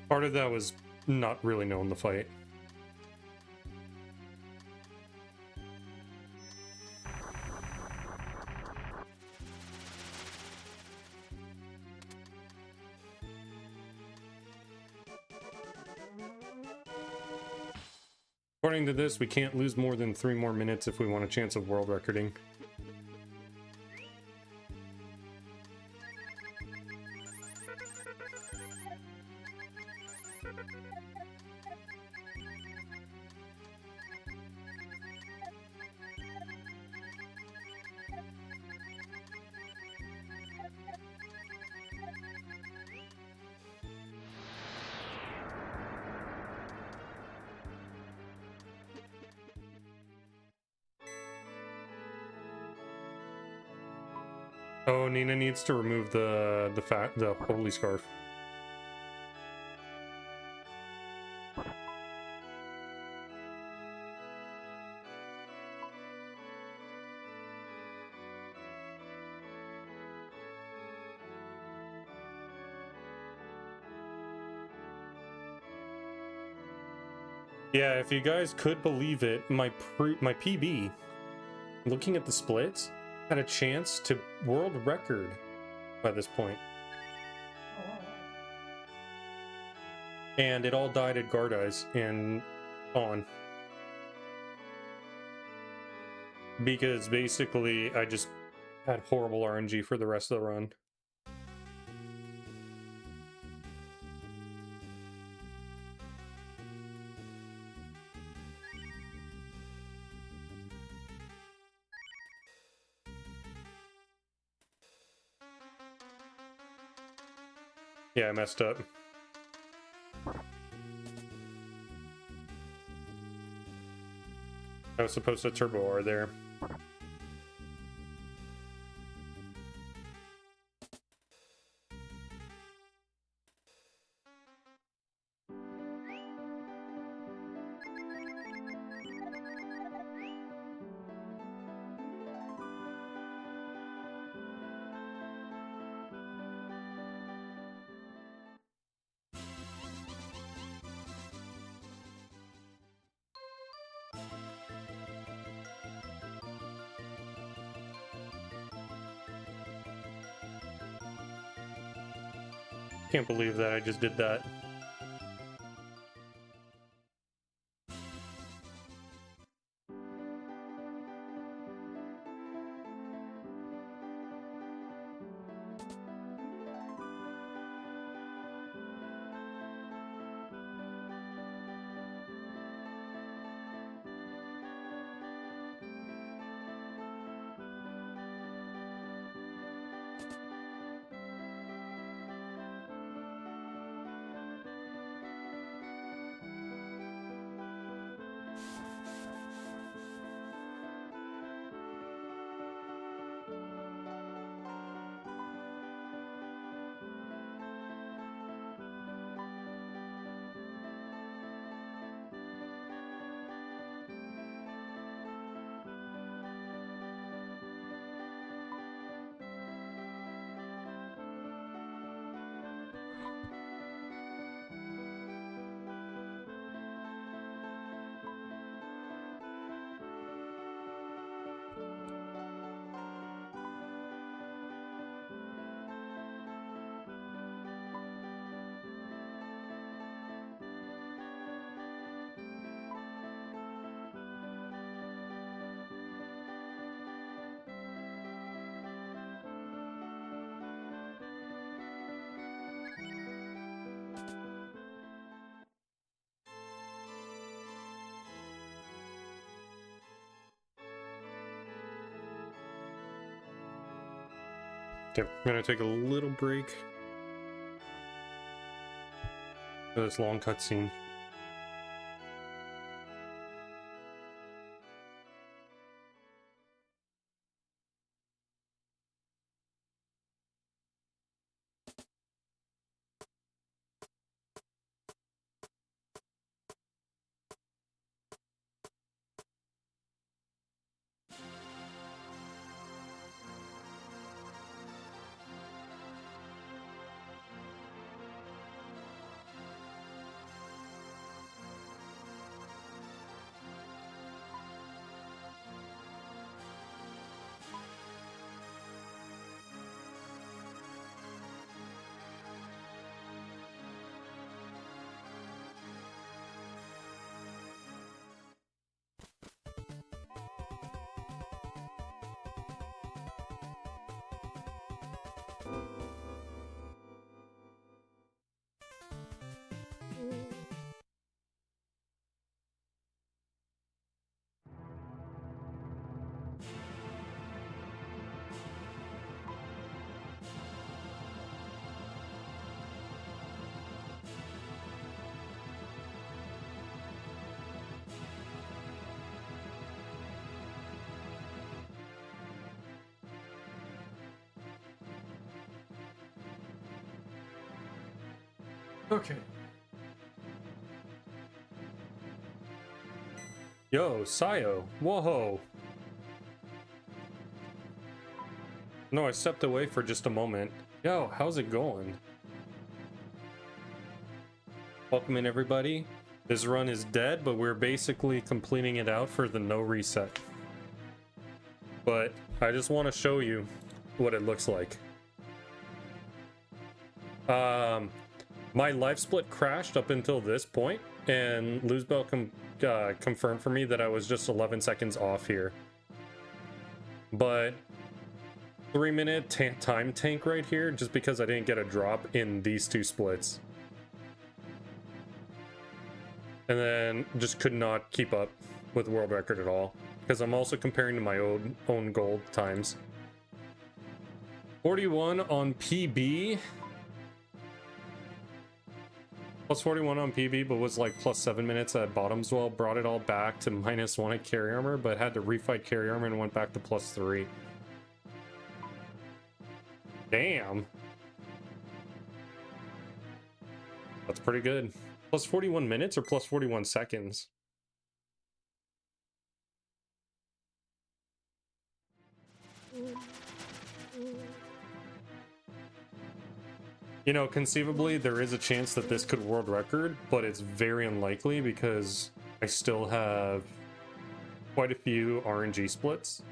Part of that was not really knowing the fight. According to this, we can't lose more than 3 more minutes if we want a chance of world recording. Oh, Nina needs to remove the holy scarf. Yeah, if you guys could believe it, my PB, looking at the splits, had a chance to world record by this point. And it all died at Gardi's and on. Because basically I just had horrible RNG for the rest of the run. Yeah, I messed up. I was supposed to turbo R there. Can't believe that I just did that. Okay, I'm gonna take a little break for this long cutscene. Okay. Yo, Sayo. Whoa. No, I stepped away for just a moment. Yo, how's it going? Welcome in, everybody. This run is dead, but we're basically completing it out for the no reset. But I just want to show you what it looks like. My life split crashed up until this point, and Luzbel confirmed for me that I was just 11 seconds off here. But 3-minute time tank right here, just because I didn't get a drop in these two splits. And then just could not keep up with the world record at all, because I'm also comparing to my own gold times. 41 on PB. Plus 41 on PB, but was like plus 7 minutes at Bottomswell. Brought it all back to -1 at carry armor, but had to refight carry armor and went back to plus 3. Damn. That's pretty good. Plus 41 minutes or plus 41 seconds? You know, conceivably, there is a chance that this could world record, but it's very unlikely because I still have quite a few RNG splits.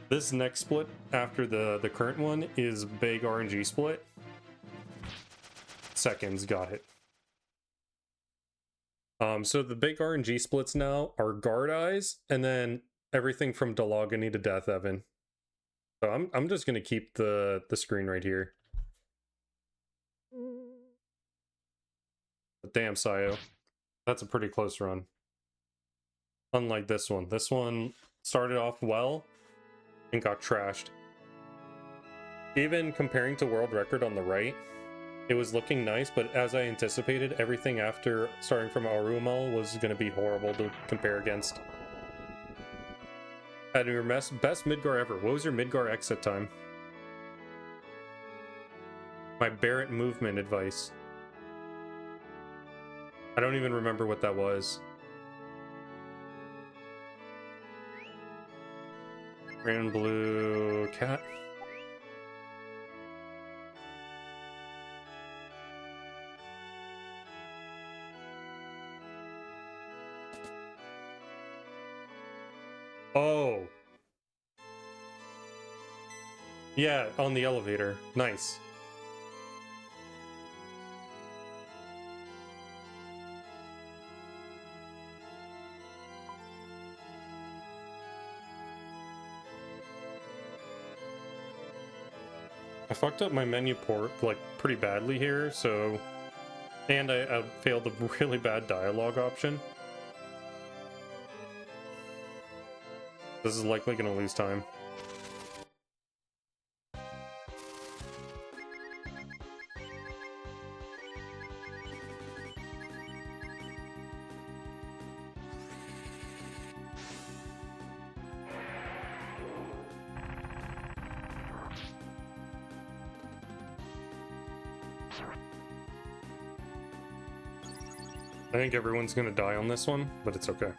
This next split after the current one is big RNG split. Seconds, got it. So the big RNG splits now are guard eyes, and then everything from Delagany to Death Evan. So I'm just gonna keep the screen right here. But damn, Sayo, that's a pretty close run. Unlike this one. This one started off well and got trashed. Even comparing to world record on the right, it was looking nice, but as I anticipated, everything after starting from Arumal was going to be horrible to compare against. At your best Midgar ever. What was your Midgar exit time? My Barrett movement advice. I don't even remember what that was. Green and blue cat. Oh. Yeah, on the elevator. Nice. I fucked up my menu port, like, pretty badly here, so... And I failed the really bad dialogue option. This is likely gonna lose time. I think everyone's gonna die on this one, but it's okay.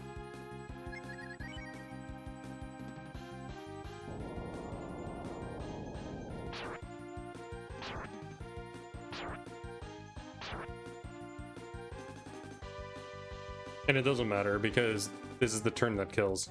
And it doesn't matter because this is the turn that kills.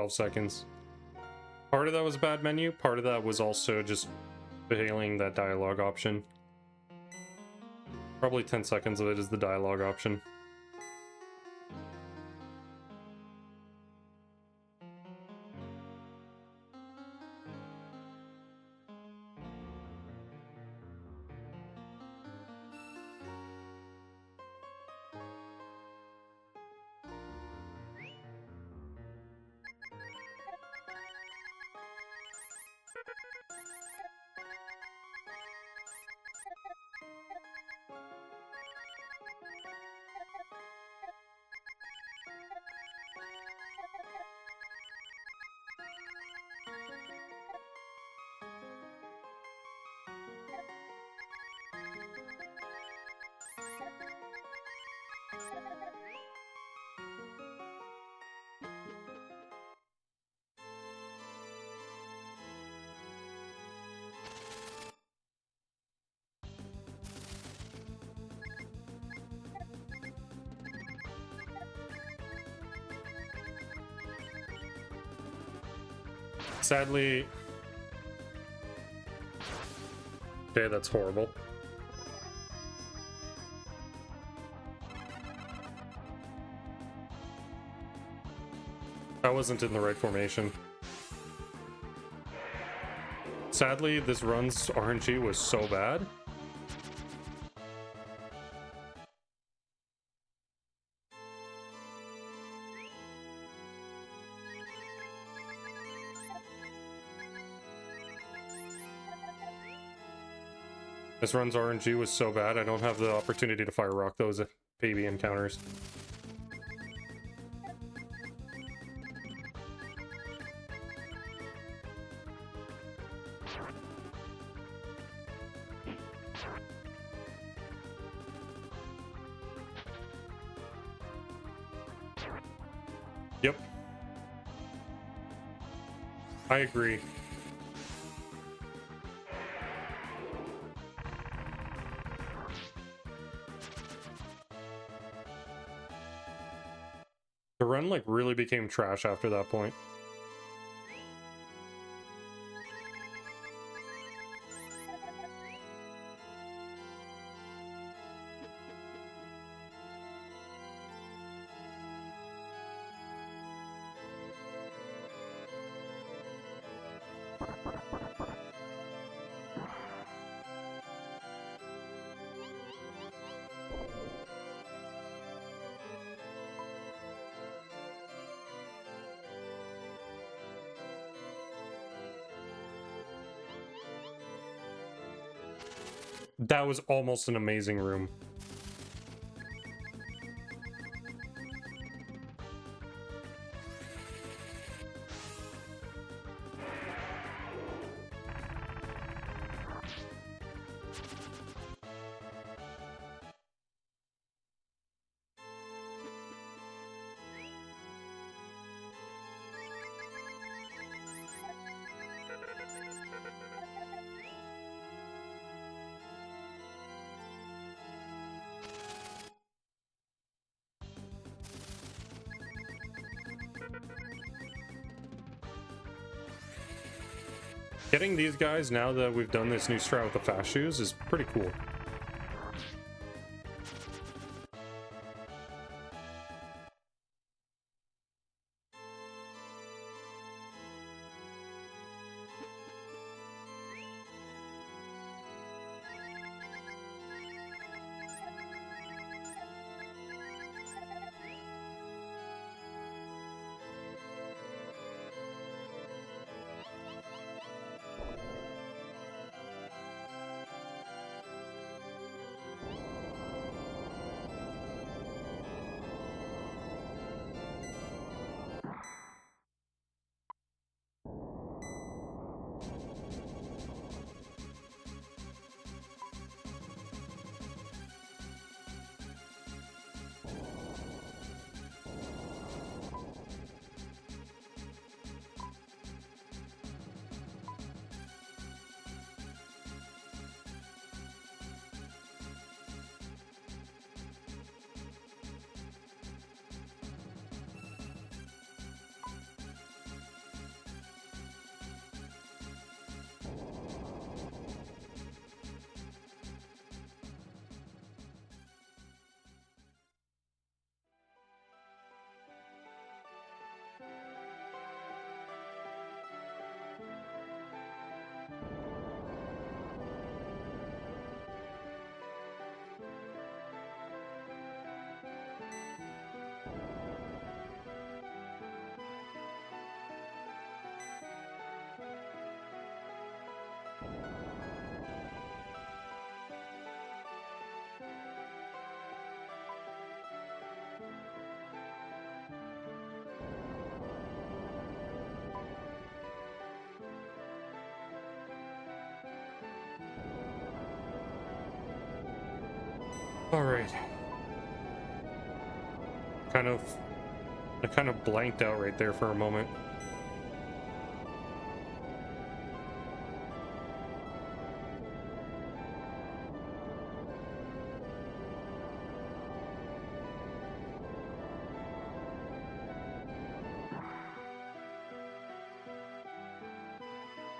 Seconds. Part of that was bad menu, part of that was also just failing that dialogue option. Probably 10 seconds of it is the dialogue option. Sadly... Okay, that's horrible. I wasn't in the right formation. Sadly, this run's RNG was so bad. This run's RNG was so bad, I don't have the opportunity to fire rock those baby encounters. Yep. I agree. The run, like, really became trash after that point. That was almost an amazing room. Getting these guys, now that we've done this new strat with the fast shoes, is pretty cool. All right. I kind of blanked out right there for a moment.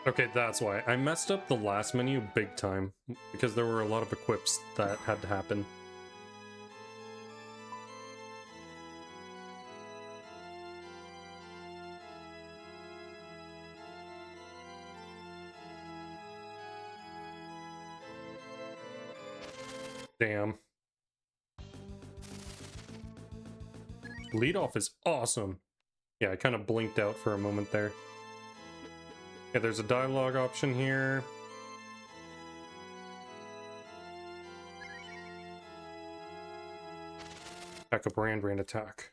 Okay, that's why. I messed up the last menu big time, because there were a lot of equips that had to happen. Damn. Lead off is awesome. Yeah, I kind of blinked out for a moment there. Yeah, there's a dialogue option here. Attack a brand attack.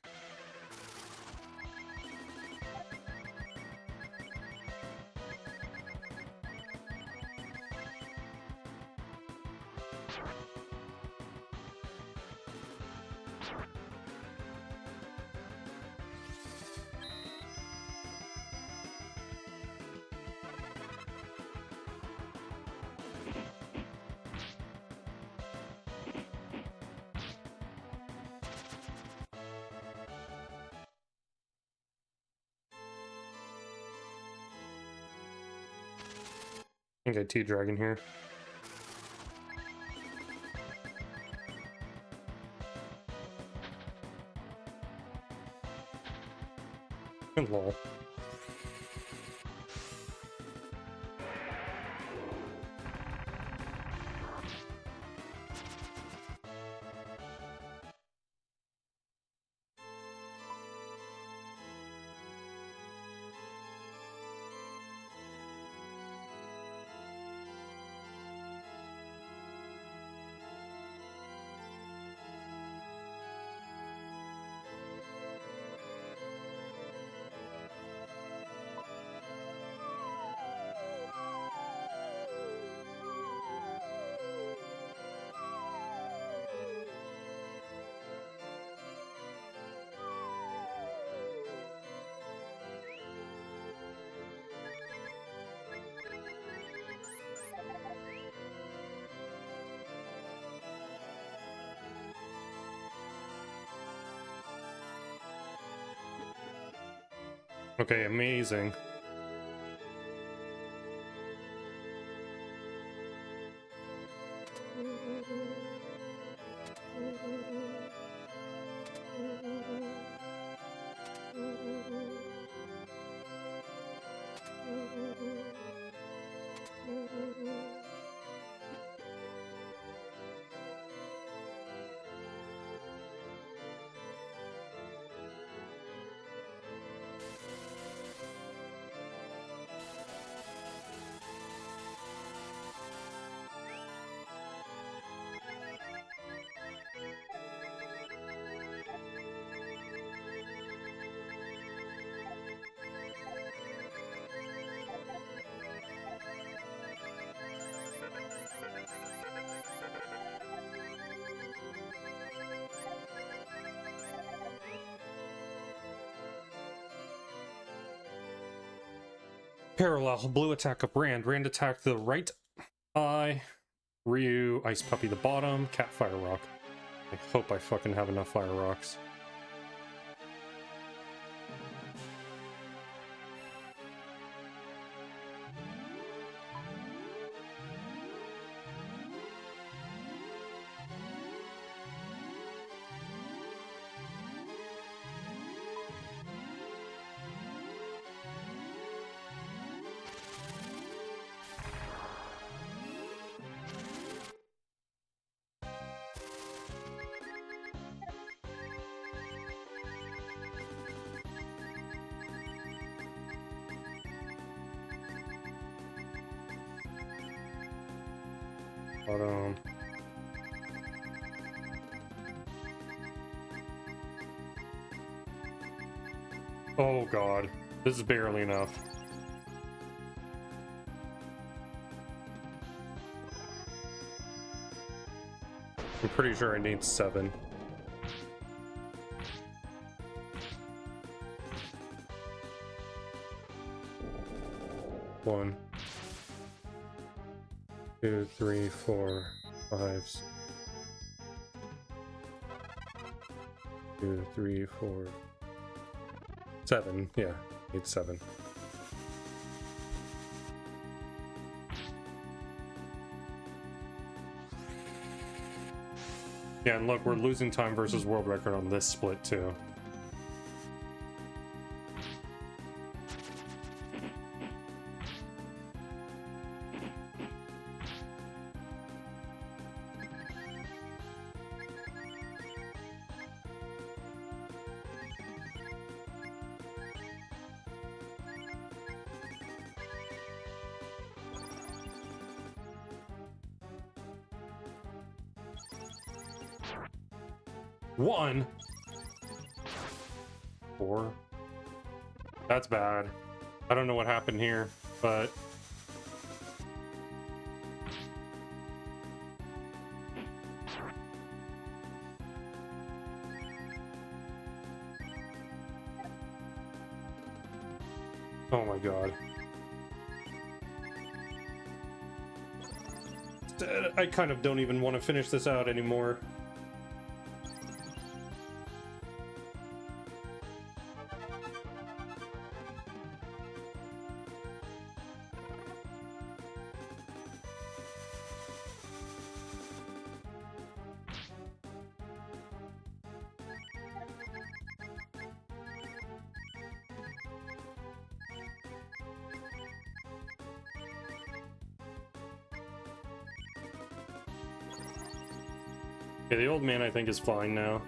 I think I T-Dragon here. And lol. Okay, amazing. Parallel, blue attack a brand attack the right eye, Ryu, ice puppy the bottom, cat fire rock. I hope I fucking have enough fire rocks. But, oh god, this is barely enough. I'm pretty sure I need 7. One, 2, 3, 4, 5. 2, 3, 4, 7. Yeah, need 7. Yeah, and look, we're losing time versus world record on this split too. 1. 4. That's bad. I don't know what happened here, but... Oh my god. I kind of don't even want to finish this out anymore. Yeah, the old man I think is fine now.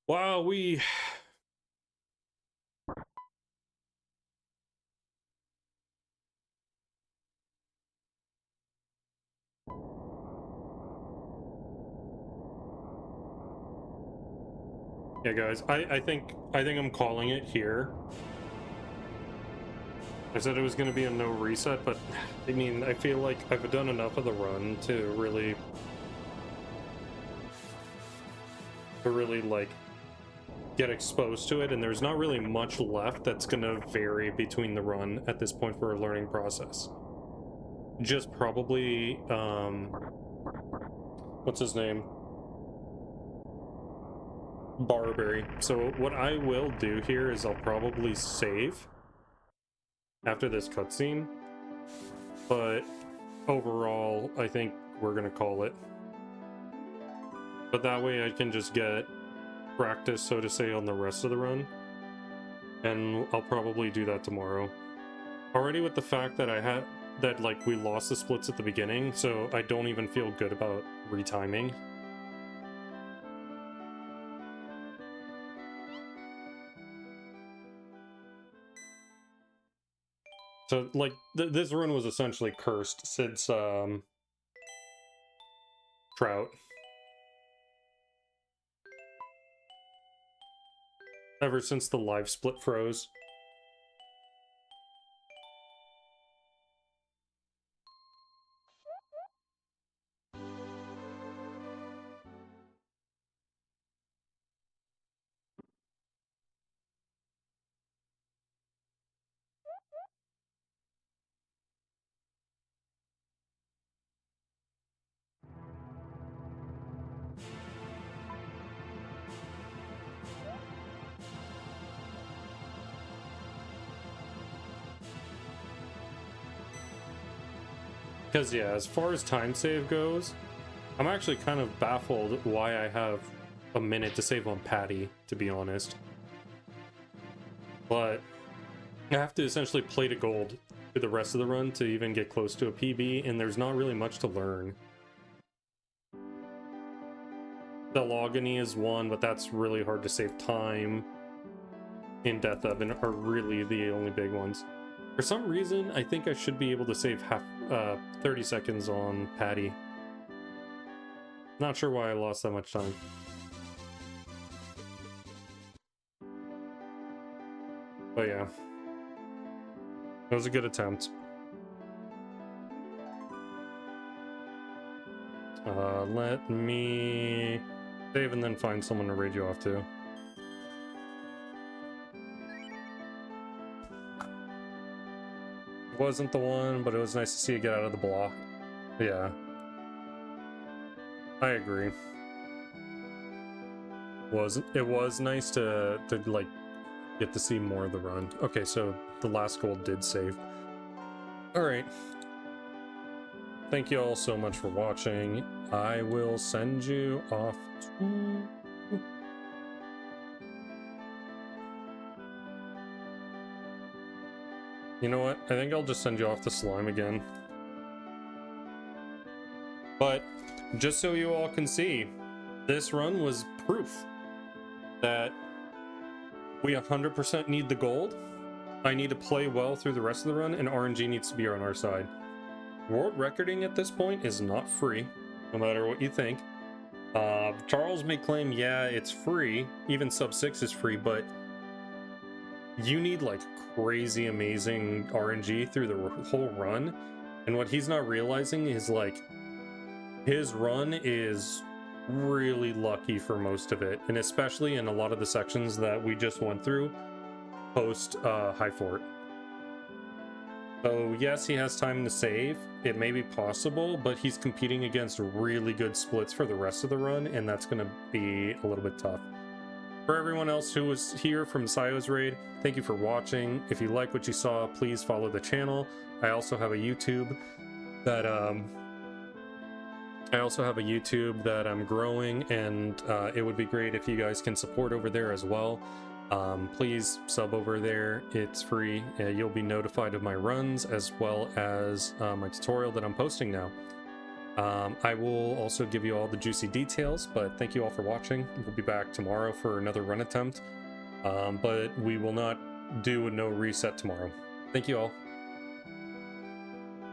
Wow, we... Yeah, guys, I think I'm calling it here. I said it was going to be a no reset, but I mean, I feel like I've done enough of the run to really like get exposed to it, and there's not really much left that's going to vary between the run at this point for a learning process. Just probably, what's his name? Barberry. So what I will do here is I'll probably save after this cutscene, but overall I think we're gonna call it. But that way I can just get practice, so to say, on the rest of the run, and I'll probably do that tomorrow. Already with the fact that like we lost the splits at the beginning, so I don't even feel good about retiming. So, like, this run was essentially cursed since, Trout. Ever since the live split froze. Because, yeah, as far as time save goes, I'm actually kind of baffled why I have a minute to save on Patty, to be honest. But I have to essentially play to gold through the rest of the run to even get close to a PB, and there's not really much to learn. The Logany is one, but that's really hard to save time. In Death Oven are really the only big ones. For some reason, I think I should be able to save 30 seconds on Patty. Not sure why I lost that much time. But yeah. It was a good attempt. Let me save and then find someone to raid you off to. It wasn't the one, but it was nice to see you get out of the block. Yeah. I agree. It was nice to like get to see more of the run. Okay, so the last goal did save. All right. Thank you all so much for watching. I will send you off to... You know what? I think I'll just send you off to Slime again. But just so you all can see, this run was proof that we 100% need the gold. I need to play well through the rest of the run, and RNG needs to be on our side. World recording at this point is not free, no matter what you think. Charles may claim, yeah, it's free. Even sub 6 is free, but you need like crazy amazing RNG through the whole run. And what he's not realizing is like his run is really lucky for most of it, and especially in a lot of the sections that we just went through post High Fort. So yes, he has time to save. It may be possible, but he's competing against really good splits for the rest of the run, and that's going to be a little bit tough. For everyone else who was here from Sio's Raid, thank you for watching. If you like what you saw, please follow the channel. I also have a YouTube that I'm growing, and it would be great if you guys can support over there as well. Please sub over there. It's free. You'll be notified of my runs as well as my tutorial that I'm posting now. I will also give you all the juicy details, but thank you all for watching. We'll be back tomorrow for another run attempt, but we will not do a no reset tomorrow. Thank you all.